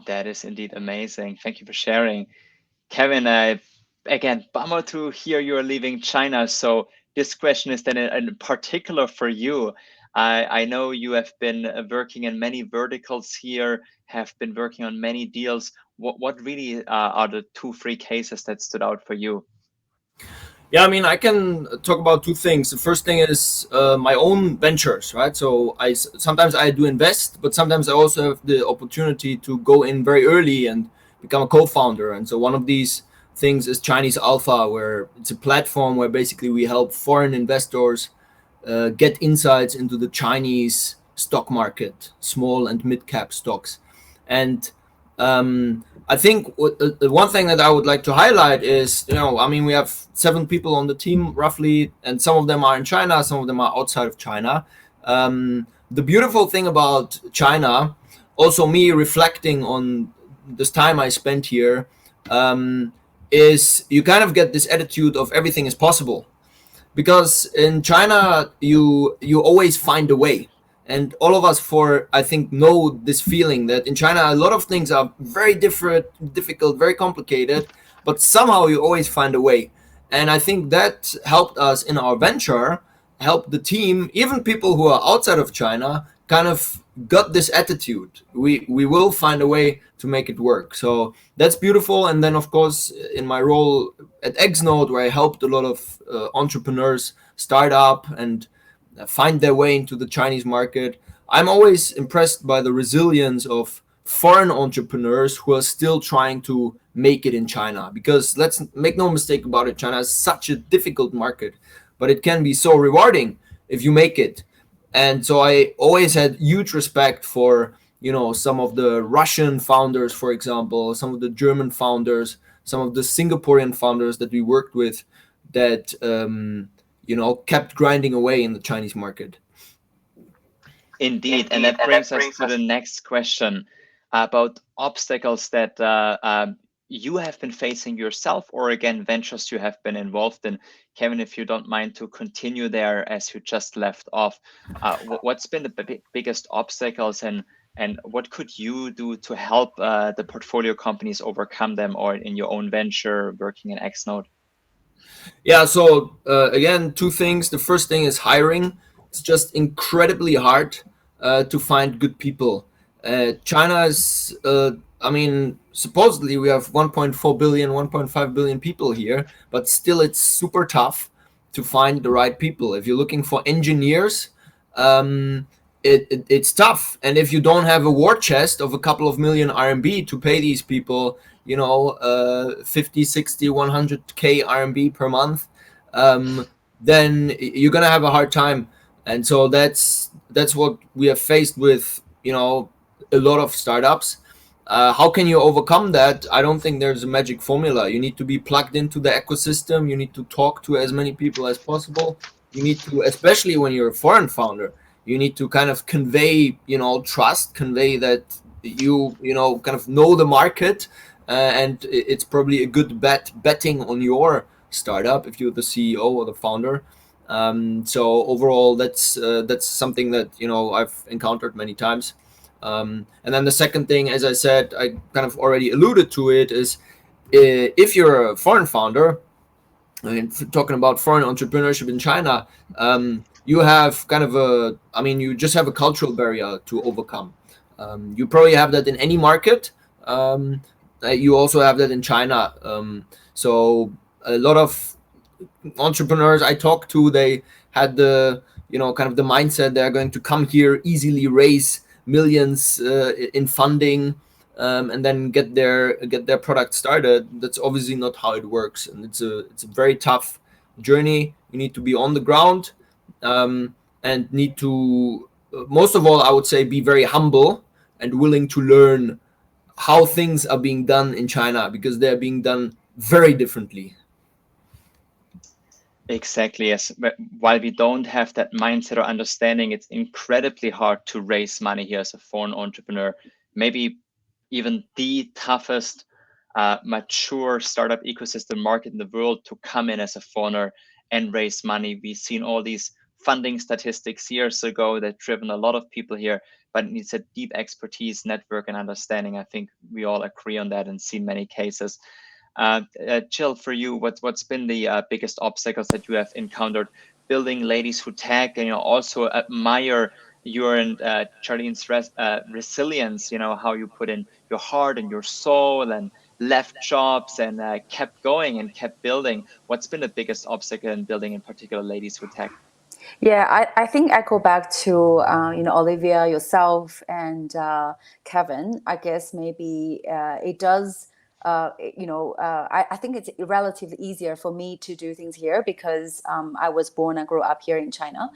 That is indeed amazing. Thank you for sharing. Kevin, again, bummer to hear you're leaving China. So this question is then in particular for you. I know you have been working in many verticals here, have been working on many deals. What really are the 2-3 cases that stood out for you? Yeah, I mean, I can talk about 2 things. The first thing is my own ventures, right? So sometimes I do invest, but sometimes I also have the opportunity to go in very early and become a co-founder. And so one of these things is Chinese Alpha, where it's a platform where basically we help foreign investors get insights into the Chinese stock market, small and mid-cap stocks. And I think the one thing that I would like to highlight is, we have 7 people on the team roughly, and some of them are in China, some of them are outside of China. The beautiful thing about China, also me reflecting on this time I spent here, is you kind of get this attitude of everything is possible. Because in China, you always find a way. And all of us, I think, know this feeling that in China, a lot of things are very difficult, very complicated, but somehow you always find a way. And I think that helped us in our venture, helped the team, even people who are outside of China, kind of got this attitude. We will find a way to make it work. So that's beautiful. And then, of course, in my role at Xnode, where I helped a lot of entrepreneurs start up and find their way into the Chinese market, I'm always impressed by the resilience of foreign entrepreneurs who are still trying to make it in China. Because let's make no mistake about it, China is such a difficult market, but it can be so rewarding if you make it. And so I always had huge respect for, some of the Russian founders, for example, some of the German founders, some of the Singaporean founders that we worked with that kept grinding away in the Chinese market. Indeed, and that brings us to the next question about obstacles that you have been facing yourself, or again, ventures you have been involved in. Kevin, if you don't mind to continue there as you just left off, what's been the biggest obstacles, and what could you do to help the portfolio companies overcome them, or in your own venture working in Xnode? Yeah, so again, two things. The first thing is hiring. It's just incredibly hard to find good people. China is, supposedly we have 1.4 billion, 1.5 billion people here, but still it's super tough to find the right people. If you're looking for engineers, it's tough. And if you don't have a war chest of a couple of million RMB to pay these people, 50, 60, 100K RMB per month, then you're going to have a hard time. And so that's what we have faced with, a lot of startups. How can you overcome that? I don't think there's a magic formula. You need to be plugged into the ecosystem. You need to talk to as many people as possible. You need to, especially when you're a foreign founder, you need to kind of convey, trust, convey that you kind of know the market, and it's probably a good betting on your startup if you're the CEO or the founder. So overall, that's something that I've encountered many times. And then the second thing, as I said, I kind of already alluded to it, is if you're a foreign founder, talking about foreign entrepreneurship in China, you have kind of you just have a cultural barrier to overcome. You probably have that in any market. You also have that in China. So a lot of entrepreneurs I talked to, they had the kind of the mindset they're going to come here, easily raise millions in funding, and then get their product started. That's obviously not how it works, and it's a very tough journey. You need to be on the ground, and need to most of all, I would say, be very humble and willing to learn how things are being done in China, because they're being done very differently. Exactly, yes. But while we don't have that mindset or understanding, it's incredibly hard to raise money here as a foreign entrepreneur. Maybe even the toughest mature startup ecosystem market in the world to come in as a foreigner and raise money. We've seen all these funding statistics years ago that driven a lot of people here, but it needs a deep expertise, network, and understanding. I think we all agree on that and see many cases. Jill, for you, what's been the biggest obstacles that you have encountered building Ladies Who Tech, and also admire your and Charlene's resilience, how you put in your heart and your soul and left jobs and kept going and kept building. What's been the biggest obstacle in building, in particular, Ladies Who Tech? Yeah, I think I go back to Olivia, yourself, and Kevin. I guess maybe it does. I think it's relatively easier for me to do things here because I was born and grew up here in China.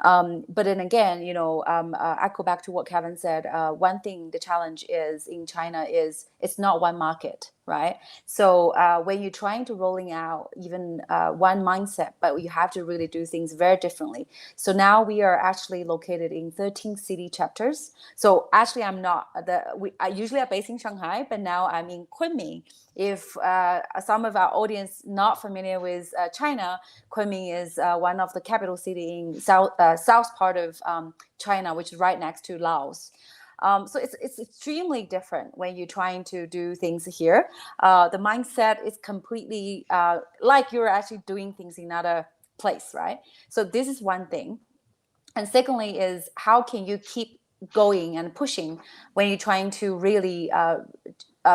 But then again, I go back to what Kevin said. One thing, the challenge is in China is it's not one market, right? So when you're trying to rolling out even one mindset, but you have to really do things very differently. So now we are actually located in 13 city chapters. So actually I'm not, I usually are based in Shanghai, but now I'm in Kunming. If some of our audience not familiar with China, Kunming is one of the capital city in south part of China, which is right next to Laos. So it's extremely different when you're trying to do things here. The mindset is completely like you're actually doing things in another place, right? So this is one thing. And secondly is how can you keep going and pushing when you're trying to really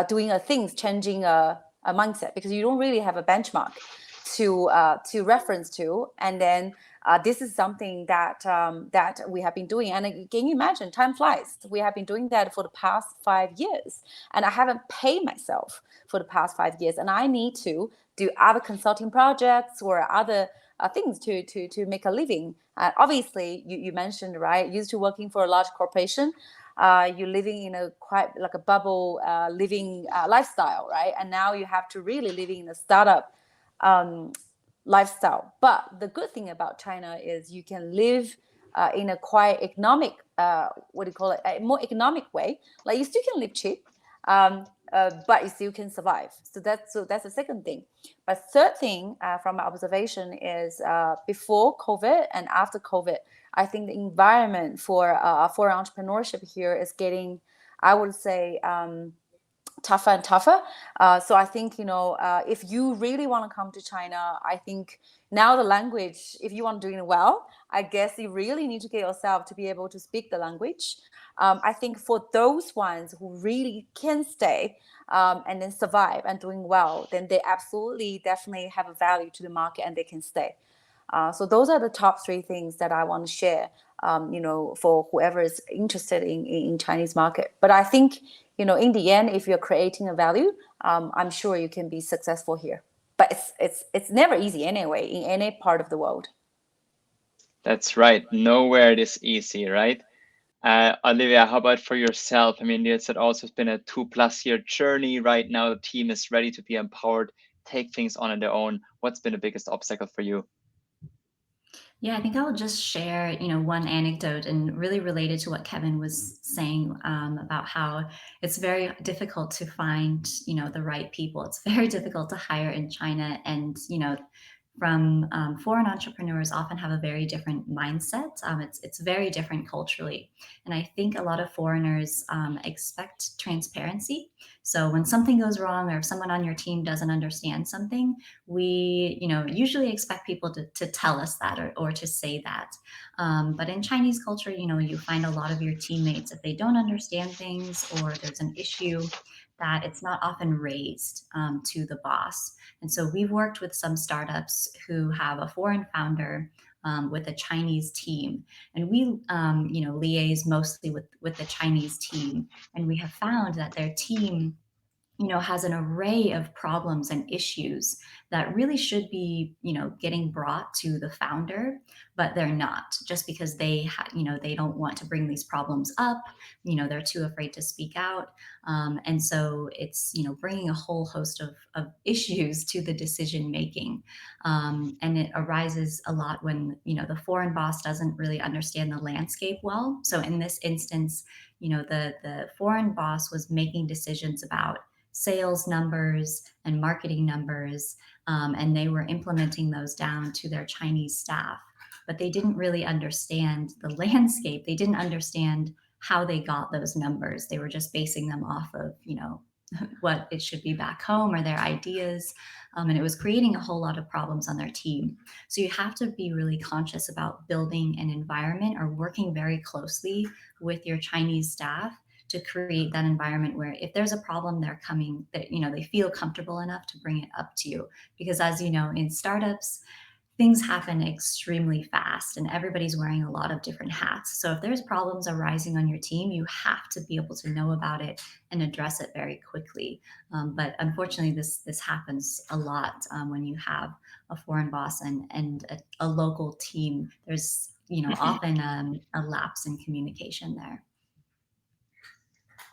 doing things, changing a mindset, because you don't really have a benchmark to reference to. And then this is something that that we have been doing. And can you imagine, time flies. We have been doing that for the past 5 years, and I haven't paid myself for the past 5 years, and I need to do other consulting projects or other things to make a living. Obviously, you mentioned, right, used to working for a large corporation. You're living in a quite like a bubble living lifestyle, right? And now you have to really living in a startup lifestyle. But the good thing about China is you can live in a quite economic, what do you call it, a more economic way. Like you still can live cheap, but you still can survive. So that's the second thing. But third thing from my observation is before COVID and after COVID, I think the environment for entrepreneurship here is getting, I would say, tougher and tougher. So I think, if you really want to come to China, I think now the language, if you want to do it well, I guess you really need to get yourself to be able to speak the language. I think for those ones who really can stay and then survive and doing well, then they absolutely definitely have a value to the market and they can stay. So those are the top 3 things that I want to share, for whoever is interested in Chinese market. But I think, in the end, if you're creating a value, I'm sure you can be successful here. But it's never easy anyway in any part of the world. That's right. Nowhere it is easy, right? Olivia, how about for yourself? I mean, it's also been a 2+ year journey. Right now, the team is ready to be empowered, take things on their own. What's been the biggest obstacle for you? Yeah, I think I'll just share, one anecdote and really related to what Kevin was saying about how it's very difficult to find, the right people. It's very difficult to hire in China, and from foreign entrepreneurs often have a very different mindset. It's very different culturally. And I think a lot of foreigners expect transparency. So when something goes wrong or if someone on your team doesn't understand something, we usually expect people to tell us that or to say that. But in Chinese culture, you find a lot of your teammates, if they don't understand things or there's an issue, that it's not often raised to the boss. And so we've worked with some startups who have a foreign founder with a Chinese team, and we liaise mostly with the Chinese team, and we have found that their team has an array of problems and issues that really should be, getting brought to the founder, but they're not, just because they don't want to bring these problems up. They're too afraid to speak out. And so it's, bringing a whole host of issues to the decision making. And it arises a lot when, the foreign boss doesn't really understand the landscape well. So in this instance, the foreign boss was making decisions about sales numbers and marketing numbers, and they were implementing those down to their Chinese staff. But they didn't really understand the landscape. They didn't understand how they got those numbers. They were just basing them off of, what it should be back home or their ideas. And it was creating a whole lot of problems on their team. So you have to be really conscious about building an environment or working very closely with your Chinese staff to create that environment where if there's a problem, they're coming, that they feel comfortable enough to bring it up to you. Because as you know, in startups, things happen extremely fast and everybody's wearing a lot of different hats. So if there's problems arising on your team, you have to be able to know about it and address it very quickly. But unfortunately, this happens a lot when you have a foreign boss and a local team. There's often a lapse in communication there.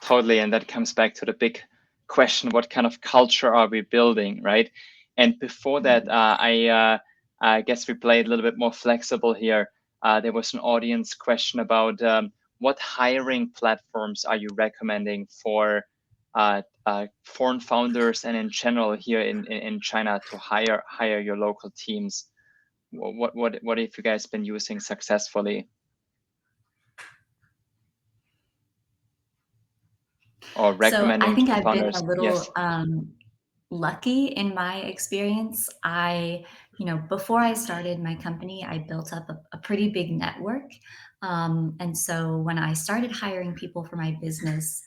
Totally, and that comes back to the big question what kind of culture are we building, right? And before that, I guess we played a little bit more flexible here. There was an audience question about what hiring platforms are you recommending for foreign founders and in general here in China to hire your local teams? What have you guys been using successfully? Or recommending so I think to I've founders? been a little Yes. lucky in my experience. Before I started my company, I built up a pretty big network. And so when I started hiring people for my business,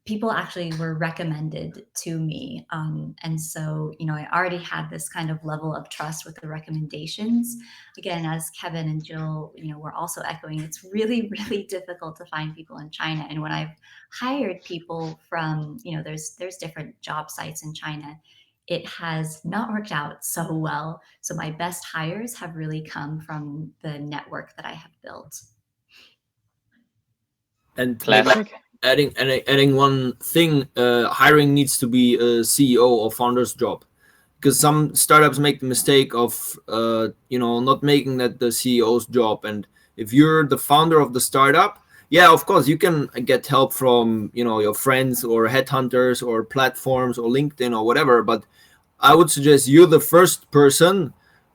people actually were recommended to me. And so, I already had this kind of level of trust with the recommendations. Again, as Kevin and Jill, were also echoing, it's really, really difficult to find people in China. And when I've hired people from, there's different job sites in China, it has not worked out so well. So my best hires have really come from the network that I have built. And Classic. adding one thing, hiring needs to be a CEO or founder's job, because some startups make the mistake of not making that the CEO's job. And if you're the founder of the startup, yeah, of course you can get help from your friends or headhunters or platforms or LinkedIn or whatever, but I would suggest you're the first person,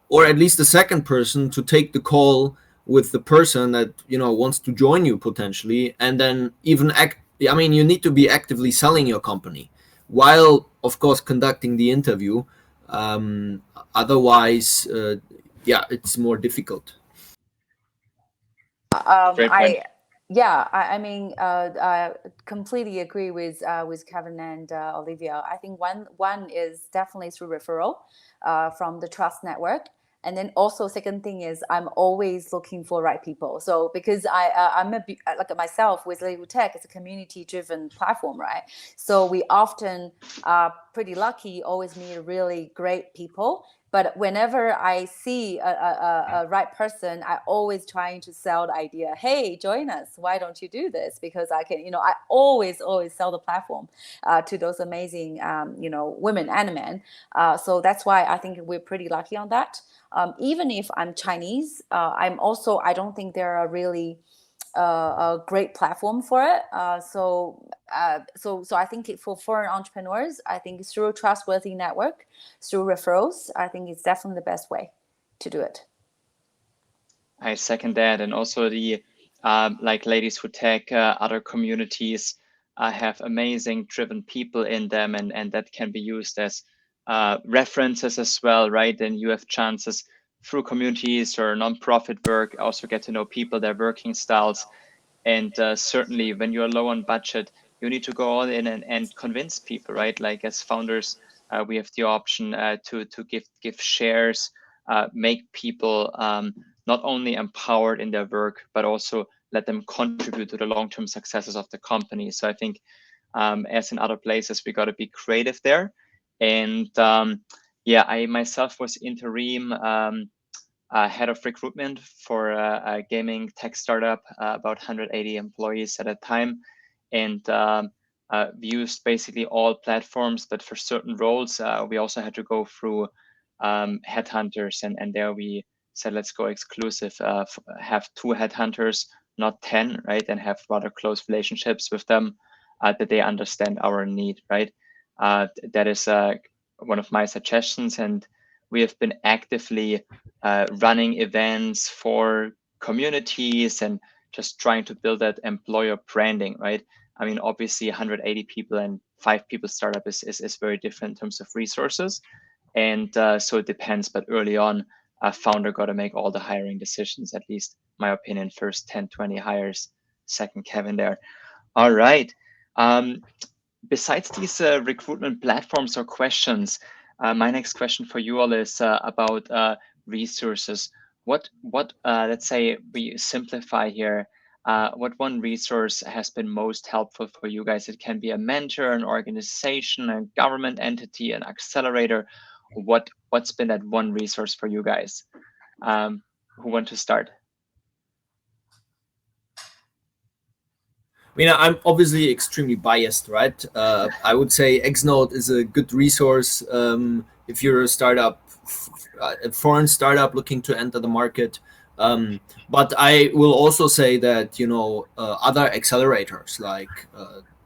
or at least the second person, to take the call with the person that wants to join you potentially, and then even you need to be actively selling your company while of course conducting the interview. Otherwise it's more difficult. Great point. I completely agree with Kevin and Olivia. I think one is definitely through referral from the trust network. And then also second thing is I'm always looking for right people. So because I'm like myself with Leihu Tech, it's a community-driven platform, right? So we often are pretty lucky, always meet really great people. But whenever I see a right person, I always trying to sell the idea. Hey, join us. Why don't you do this? Because I can, I always sell the platform to those amazing, women and men. So that's why I think we're pretty lucky on that. Even if I'm Chinese, I don't think there are really a great platform for it. So I think for foreign entrepreneurs, I think through a trustworthy network, through referrals, I think it's definitely the best way to do it. I second that. And also the like Ladies Who Tech, other communities have amazing driven people in them, and that can be used as references as well, right? And you have chances through communities or nonprofit work, also get to know people, their working styles. And certainly when you're low on budget, you need to go all in and convince people, right? Like as founders, we have the option to give shares, make people not only empowered in their work, but also let them contribute to the long-term successes of the company. So I think as in other places, we got to be creative there. And I myself was interim head of recruitment for a gaming tech startup, about 180 employees at a time. And we used basically all platforms, but for certain roles, we also had to go through headhunters. And there we said, let's go exclusive, have 2 headhunters, not 10, right? And have rather close relationships with them, that they understand our need, right? That is one of my suggestions. And we have been actively running events for communities and just trying to build that employer branding, right? I mean, obviously 180 people and 5 people startup is very different in terms of resources. And so it depends, but early on, a founder got to make all the hiring decisions, at least my opinion, first 10, 20 hires, second Kevin there. All right. Besides these recruitment platforms or questions, my next question for you all is about resources. What let's say we simplify here, what one resource has been most helpful for you guys? It can be a mentor, an organization, a government entity, an accelerator. What's been that one resource for you guys? Who want to start? I mean, I'm obviously extremely biased, right? I would say Xnode is a good resource if you're a startup, a foreign startup looking to enter the market. But I will also say that, you know, other accelerators like,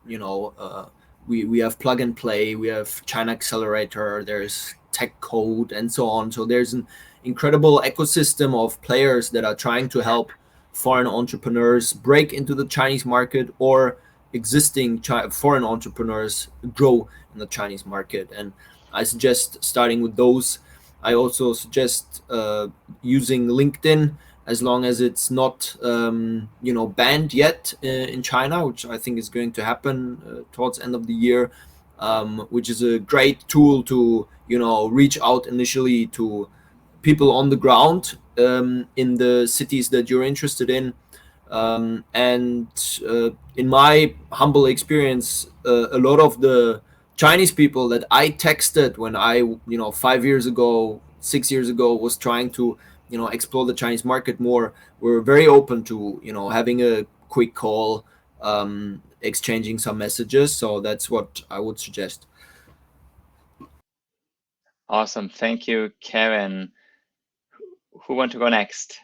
you know, we have Plug and Play, we have China Accelerator, there's Tech Code, and so on. So there's an incredible ecosystem of players that are trying to help foreign entrepreneurs break into the Chinese market, or existing foreign entrepreneurs grow in the Chinese market. And I suggest starting with those. I also suggest using LinkedIn, as long as it's not you know, banned yet in China, which I think is going to happen towards end of the year, which is a great tool to, you know, reach out initially to people on the ground in the cities that you're interested in. And in my humble experience, a lot of the Chinese people that I texted when I, you know, 5 years ago, 6 years ago, was trying to, you know, explore the Chinese market more, were very open to, you know, having a quick call, exchanging some messages. So that's what I would suggest. Awesome. Thank you, Kevin. Who want to go next?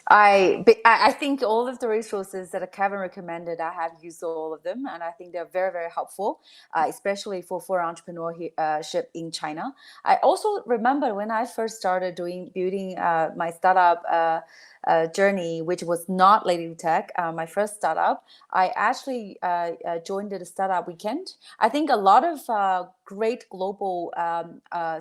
I think all of the resources that Kevin recommended, I have used all of them, and I think they're very, very helpful, especially for entrepreneurship in China. I also remember when I first started building my startup journey, which was not Lady Tech, my first startup, I actually joined the startup weekend. I think a lot of great global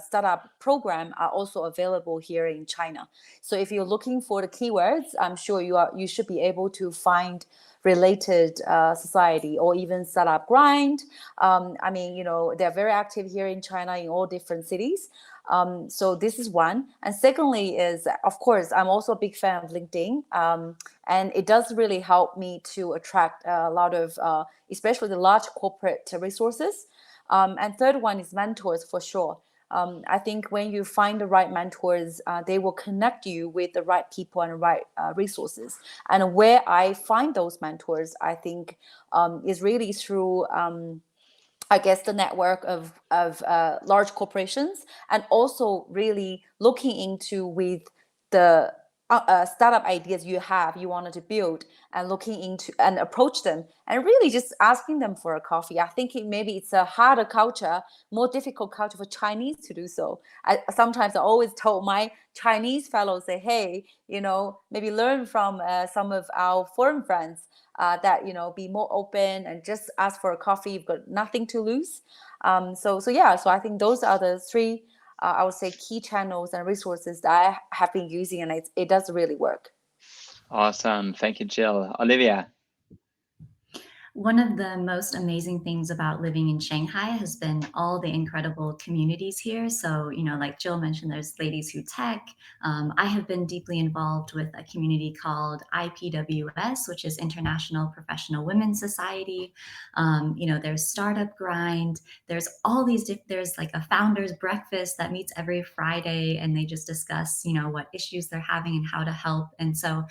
startup program are also available here in China. So if you're looking for the keywords, I'm sure you should be able to find related society or even startup grind. I mean, you know, they're very active here in China in all different cities. So this is one. And secondly is, of course, I'm also a big fan of LinkedIn. And it does really help me to attract a lot of, especially the large corporate resources. And third one is mentors for sure. I think when you find the right mentors, they will connect you with the right people and the right resources. And where I find those mentors, I think is really through I guess the network of large corporations, and also really looking into with the startup ideas you wanted to build, and looking into and approach them and really just asking them for a coffee. I think maybe it's a harder culture, more difficult culture for Chinese to do so. Sometimes I always told my Chinese fellows, say, hey, you know, maybe learn from some of our foreign friends. That, you know, be more open and just ask for a coffee. You've got nothing to lose. So I think those are the three, I would say, key channels and resources that I have been using, and it does really work. Awesome. Thank you, Jill. Olivia. One of the most amazing things about living in Shanghai has been all the incredible communities here. So, you know, like Jill mentioned, there's Ladies Who Tech. I have been deeply involved with a community called IPWS, which is International Professional Women's Society. You know, there's Startup Grind. There's all these, there's like a founders breakfast that meets every Friday, and they just discuss, you know, what issues they're having and how to help. And so,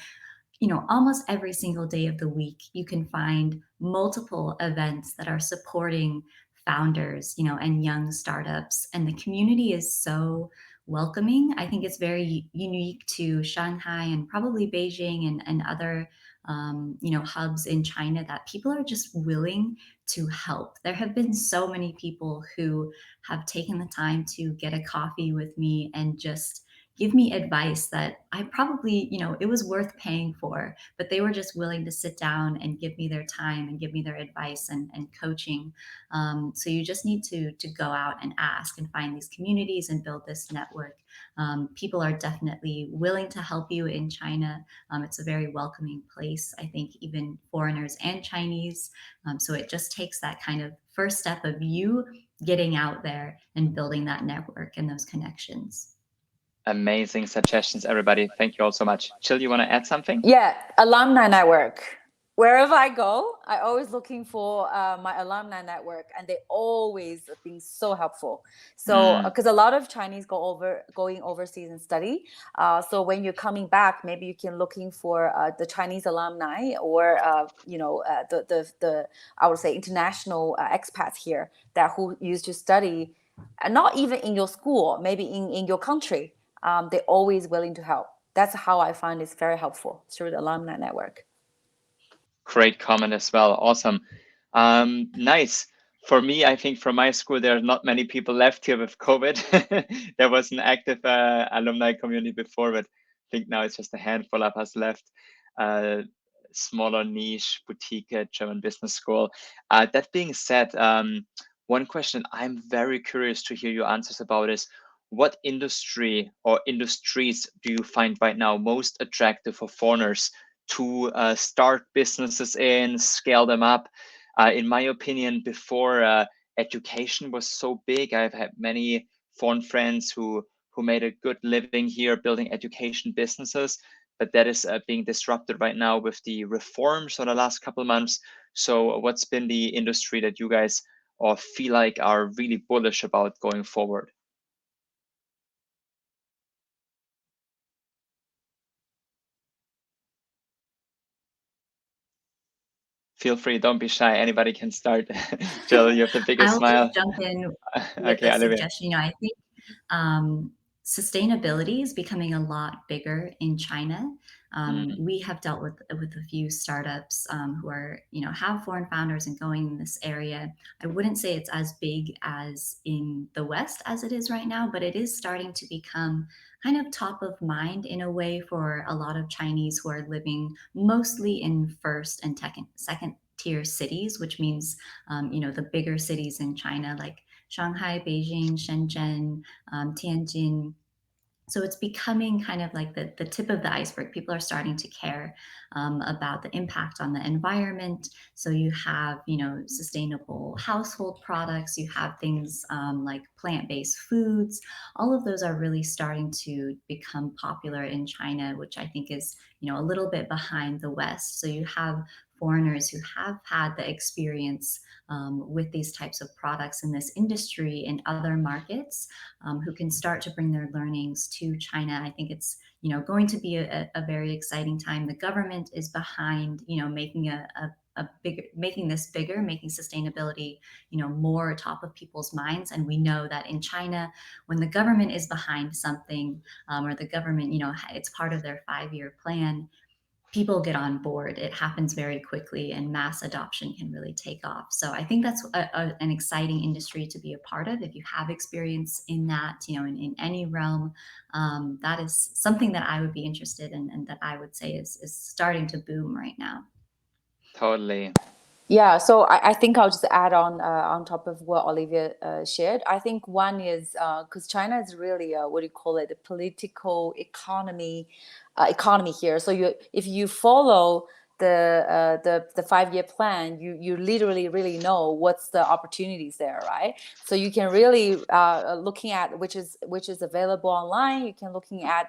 you know, almost every single day of the week, you can find multiple events that are supporting founders, you know, and young startups. And the community is so welcoming. I think it's very unique to Shanghai and probably Beijing and other, you know, hubs in China, that people are just willing to help. There have been so many people who have taken the time to get a coffee with me and just give me advice that I probably, you know, it was worth paying for, but they were just willing to sit down and give me their time and give me their advice and coaching. So you just need to go out and ask and find these communities and build this network. People are definitely willing to help you in China. It's a very welcoming place, I think, even foreigners and Chinese. So it just takes that kind of first step of you getting out there and building that network and those connections. Amazing suggestions, everybody. Thank you all so much. Jill, you want to add something? Yeah, alumni network. wherever I go, I always looking for my alumni network, and they always have been so helpful. So because a lot of Chinese going overseas and study, so when you're coming back, maybe you can looking for the Chinese alumni or the I would say international expats here that who used to study, not even in your school, maybe in your country. They're always willing to help. That's how I find it's very helpful through the alumni network. Great comment as well. Awesome. Nice. For me, I think from my school, there are not many people left here with COVID. There was an active alumni community before, but I think now it's just a handful of us left. Smaller niche boutique German business school. That being said, one question I'm very curious to hear your answers about is, what industry or industries do you find right now most attractive for foreigners to start businesses in, scale them up? In my opinion, before education was so big, I've had many foreign friends who made a good living here building education businesses, but that is being disrupted right now with the reforms of the last couple of months. So what's been the industry that you guys or feel like are really bullish about going forward? Feel free, don't be shy. Anybody can start. Jill, you have the biggest I'll smile. just jump in with Okay, a Olivia. suggestion. I think sustainability is becoming a lot bigger in China. We have dealt with a few startups who are, have foreign founders and going in this area. I wouldn't say it's as big as in the West as it is right now, but it is starting to become kind of top of mind in a way for a lot of Chinese who are living mostly in first and second tier cities, which means, the bigger cities in China like Shanghai, Beijing, Shenzhen, Tianjin. So it's becoming kind of like the tip of the iceberg. People are starting to care about the impact on the environment. So you have, sustainable household products. You have things like plant-based foods. All of those are really starting to become popular in China, which I think is, a little bit behind the West. So you have foreigners who have had the experience with these types of products in this industry in other markets, who can start to bring their learnings to China. I think it's going to be a very exciting time. The government is behind making making this bigger, making sustainability more top of people's minds. And we know that in China, when the government is behind something, or the government it's part of their 5-year plan, people get on board. It happens very quickly, and mass adoption can really take off. So I think that's an exciting industry to be a part of. If you have experience in that, in any realm, that is something that I would be interested in, and that I would say is starting to boom right now. Totally. Yeah, so I think I'll just add on top of what Olivia shared. I think one is because China is really what do you call it, the political economy here. So if you follow the 5-year plan, you literally really know what's the opportunities there, right? So you can really looking at which is available online. You can looking at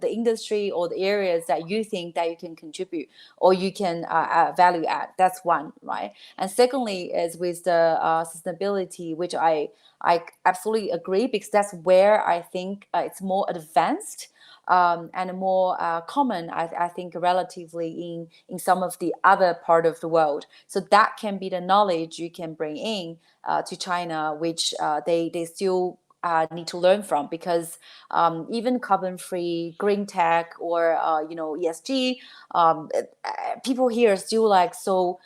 the industry or the areas that you think that you can contribute or you can value add. That's one, right? And secondly is with the sustainability, which I absolutely agree, because that's where I think it's more advanced. And more common, I think, relatively in some of the other part of the world. So that can be the knowledge you can bring in to China, which they still need to learn from, because even carbon-free, green tech, or ESG, people here are still like so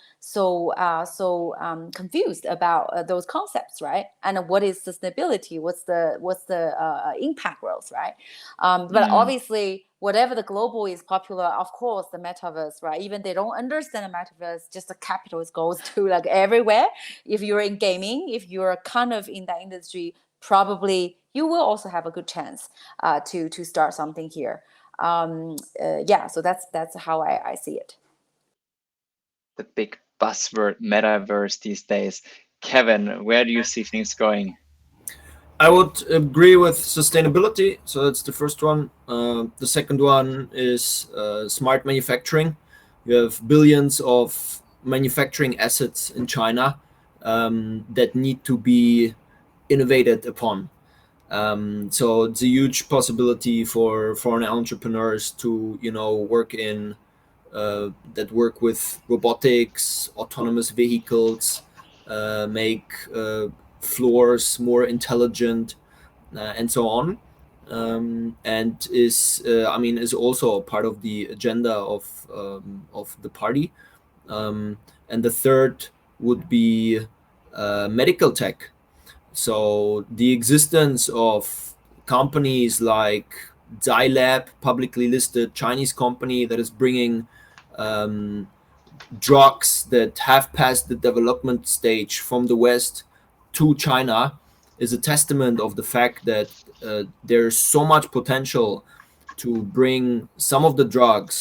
confused about those concepts, right? And what is sustainability? What's the impact growth, right? But obviously, whatever the global is popular, of course, the metaverse, right? Even they don't understand the metaverse, just the capital goes to like everywhere. If you're in gaming, if you're kind of in that industry, probably you will also have a good chance to start something here. Yeah, so that's how I see it. The big buzzword metaverse these days. Kevin, where do you see things going? I would agree with sustainability. So that's the first one. The second one is smart manufacturing. You have billions of manufacturing assets in China that need to be innovated upon. So it's a huge possibility for foreign entrepreneurs to, work in that work with robotics, autonomous vehicles, make floors more intelligent, and so on. And is also a part of the agenda of the party. And the third would be medical tech. So the existence of companies like Zai publicly listed Chinese company that is bringing drugs that have passed the development stage from the West to China, is a testament of the fact that there's so much potential to bring some of the drugs,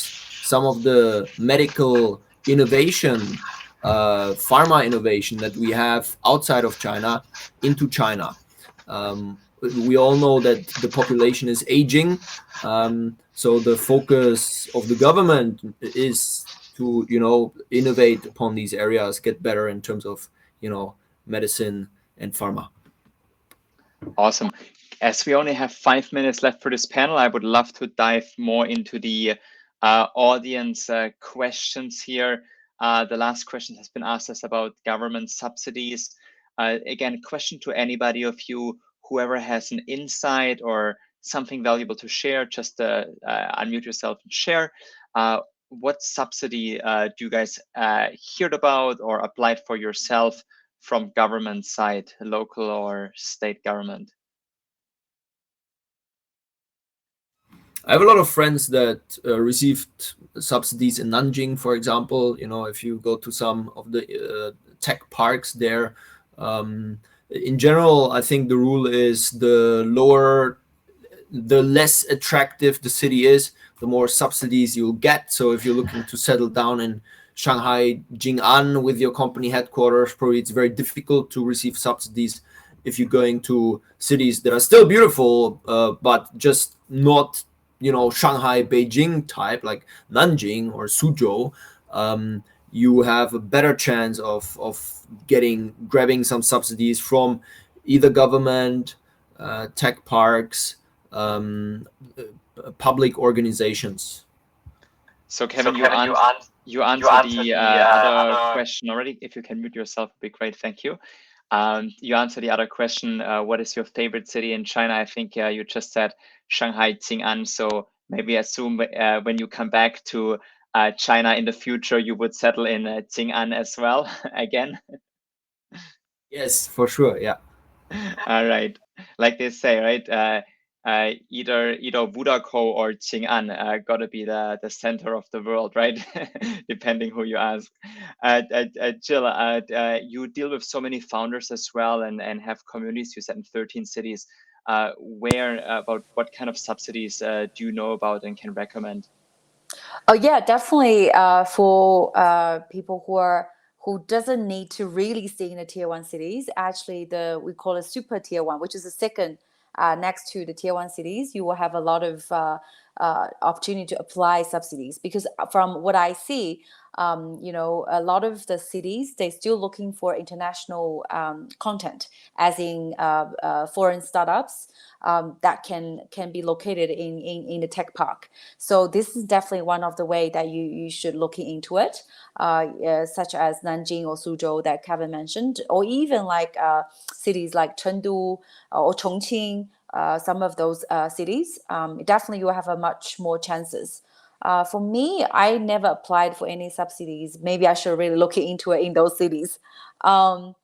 some of the medical innovation, pharma innovation that we have outside of China into China. We all know that the population is aging, so the focus of the government is to innovate upon these areas, get better in terms of medicine and pharma. Awesome. As we only have 5 minutes left for this panel, I would love to dive more into the audience questions here. The last question has been asked us about government subsidies. Again, question to anybody of you, whoever has an insight or something valuable to share, just unmute yourself and share. What subsidy do you guys heard about or applied for yourself from government side, local or state government? I have a lot of friends that received subsidies in Nanjing, for example. If you go to some of the tech parks there, in general, I think the rule is the less attractive the city is, the more subsidies you'll get. So if you're looking to settle down in Shanghai, Jing'an with your company headquarters, probably it's very difficult to receive subsidies. If you're going to cities that are still beautiful, but just not, Shanghai, Beijing type, like Nanjing or Suzhou, you have a better chance of grabbing some subsidies from either government, tech parks, public organizations. So Kevin, you answered the other question already. If you can mute yourself, would be great. Thank you. You answered the other question. What is your favorite city in China? I think you just said Shanghai, Jing'an. So maybe assume when you come back to China in the future, you would settle in Jing'an as well again. Yes, for sure. Yeah. All right. Like they say, right? Either Wudako or Jing'an got to be the center of the world, right? Depending who you ask. Jill, you deal with so many founders as well and have communities. You said in 13 cities. About what kind of subsidies do you know about and can recommend? Oh yeah, definitely. For people who doesn't need to really stay in the tier 1 cities, actually we call it super tier 1, which is the second next to the tier 1 cities. You will have a lot of opportunity to apply subsidies, because from what I see, a lot of the cities, they're still looking for international content, as in foreign startups that can be located in the tech park. So this is definitely one of the way that you should look into it, such as Nanjing or Suzhou that Kevin mentioned, or even like cities like Chengdu or Chongqing. Some of those cities, definitely you will have a much more chances. For me, I never applied for any subsidies. Maybe I should really look into it in those cities. Other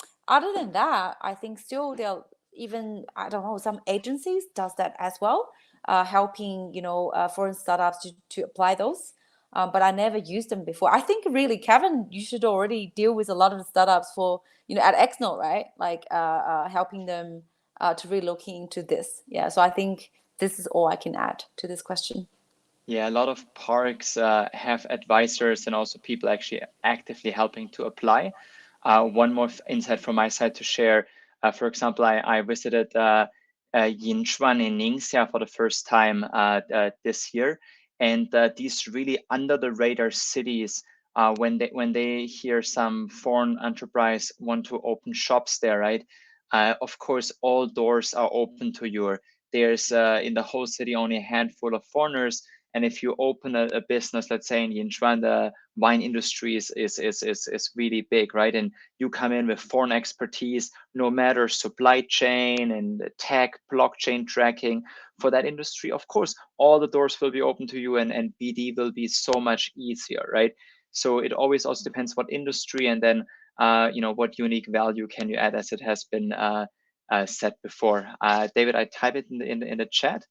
than that, I think still there even, I don't know, some agencies does that as well, helping foreign startups to apply those. But I never used them before. I think really, Kevin, you should already deal with a lot of startups for at Exnode, right? Like helping them to really look into this. Yeah, so I think this is all I can add to this question. Yeah, a lot of parks have advisors and also people actually actively helping to apply. One more insight from my side to share. For example, I visited Yinchuan in Ningxia for the first time this year. And these really under the radar cities, when they hear some foreign enterprise want to open shops there, right? Of course, all doors are open to you. There's in the whole city only a handful of foreigners, and if you open a business, let's say in Yinchuan, the wine industry is really big, right? And you come in with foreign expertise, no matter supply chain and tech, blockchain tracking for that industry. Of course, all the doors will be open to you, and BD will be so much easier, right? So it always also depends what industry, and then what unique value can you add, as it has been said before. David, I type it in the chat.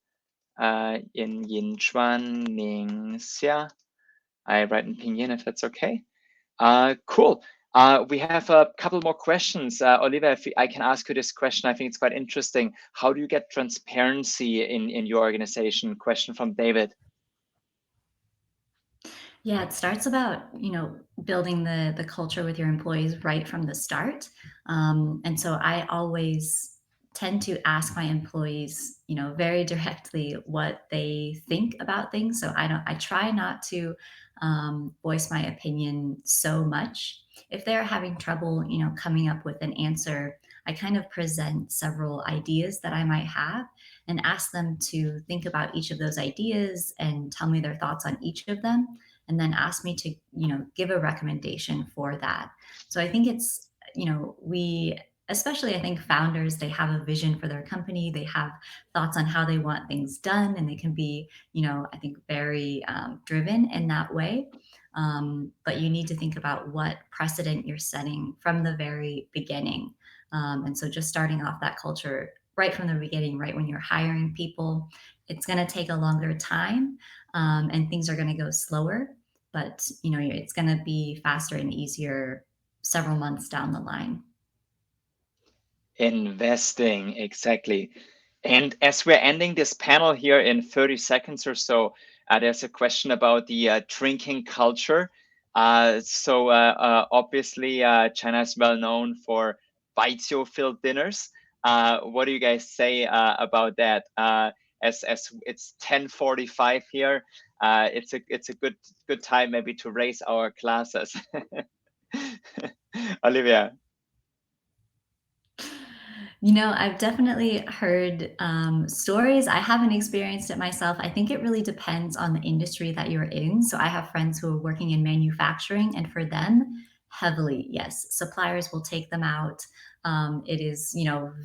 In Yinchuan Ningxia. I write in Pinyin if that's okay. Cool. We have a couple more questions. Olivia, if I can ask you this question, I think it's quite interesting. How do you get transparency in your organization? Question from David. Yeah, it starts about, building the culture with your employees right from the start. And so I always tend to ask my employees, very directly what they think about things. So I try not to voice my opinion so much. If they're having trouble, coming up with an answer, I kind of present several ideas that I might have and ask them to think about each of those ideas and tell me their thoughts on each of them, and then ask me to, give a recommendation for that. So I think it's, especially I think founders, they have a vision for their company. They have thoughts on how they want things done, and they can be, I think very driven in that way. But you need to think about what precedent you're setting from the very beginning. And so just starting off that culture right from the beginning, right when you're hiring people, it's going to take a longer time, and things are going to go slower, but it's going to be faster and easier several months down the line. Investing, exactly. And as we're ending this panel here in 30 seconds or so, there's a question about the drinking culture. Obviously, China is well known for baijiu-filled dinners. What do you guys say about that? As it's 10:45 here, it's a good time maybe to raise our glasses. Olivia. I've definitely heard stories. I haven't experienced it myself. I think it really depends on the industry that you're in. So I have friends who are working in manufacturing, and for them, heavily, yes, suppliers will take them out. It is,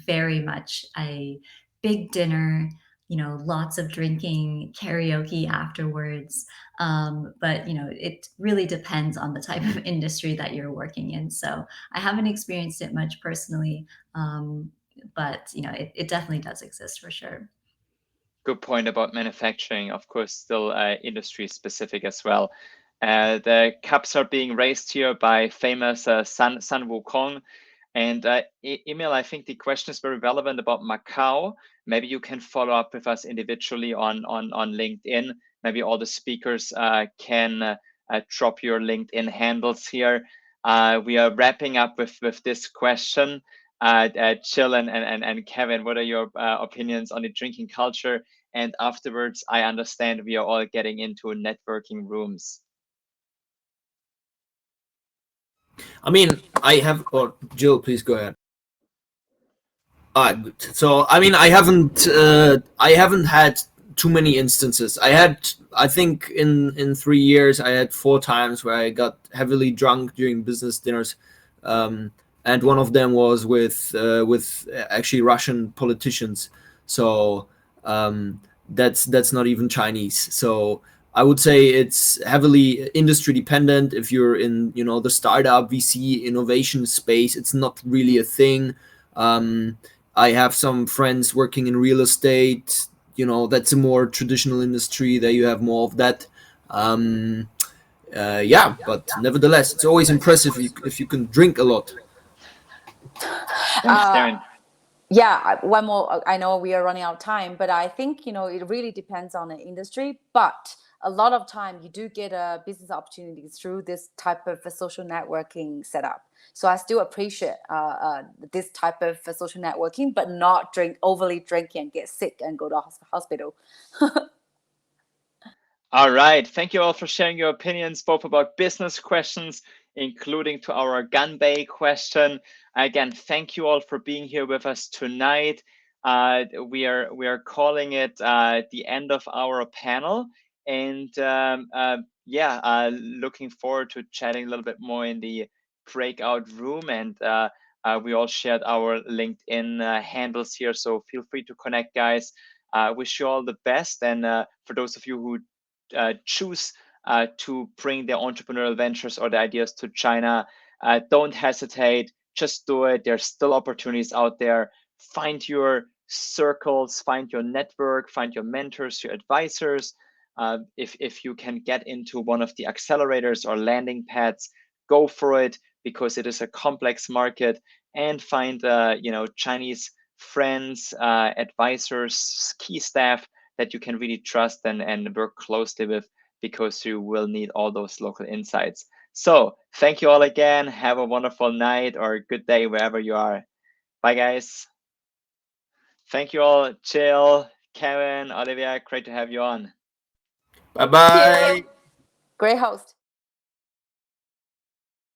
very much a big dinner, lots of drinking, karaoke afterwards. But, it really depends on the type of industry that you're working in. So I haven't experienced it much personally. But it definitely does exist for sure. Good point about manufacturing. Of course, still industry specific as well. The cups are being raised here by famous Sun Wukong. And Emil, I think the question is very relevant about Macau. Maybe you can follow up with us individually on LinkedIn. Maybe all the speakers can drop your LinkedIn handles here. We are wrapping up with this question. Jill and Kevin, what are your opinions on the drinking culture? And afterwards, I understand we are all getting into networking rooms. I mean, Jill, please go ahead. Good. So, I mean, I haven't had too many instances. I think in 3 years, I had 4 times where I got heavily drunk during business dinners. And one of them was with actually Russian politicians. So that's not even Chinese. So I would say it's heavily industry dependent. If you're in the startup VC innovation space, it's not really a thing. I have some friends working in real estate. That's a more traditional industry. There you have more of that. But nevertheless, it's always impressive if you can drink a lot. Yeah, one more. I know we are running out of time, but I think it really depends on the industry. But a lot of time you do get a business opportunities through this type of a social networking setup. So I still appreciate this type of social networking, but not overly drinking and get sick and go to hospital. All right. Thank you all for sharing your opinions, both about business questions, including to our Ganbei question. Again, thank you all for being here with us tonight. We are calling it the end of our panel, and looking forward to chatting a little bit more in the breakout room. And we all shared our LinkedIn handles here, so feel free to connect, guys. Wish you all the best, and for those of you who choose to bring their entrepreneurial ventures or the ideas to China, don't hesitate, just do it. There's still opportunities out there. Find your circles, find your network, find your mentors, your advisors. If you can get into one of the accelerators or landing pads, go for it, because it is a complex market, and find Chinese friends, advisors, key staff that you can really trust and work closely with, because you will need all those local insights. So thank you all again. Have a wonderful night or good day wherever you are. Bye, guys. Thank you all. Jill, Kevin, Olivia, great to have you on. Bye-bye. Great host.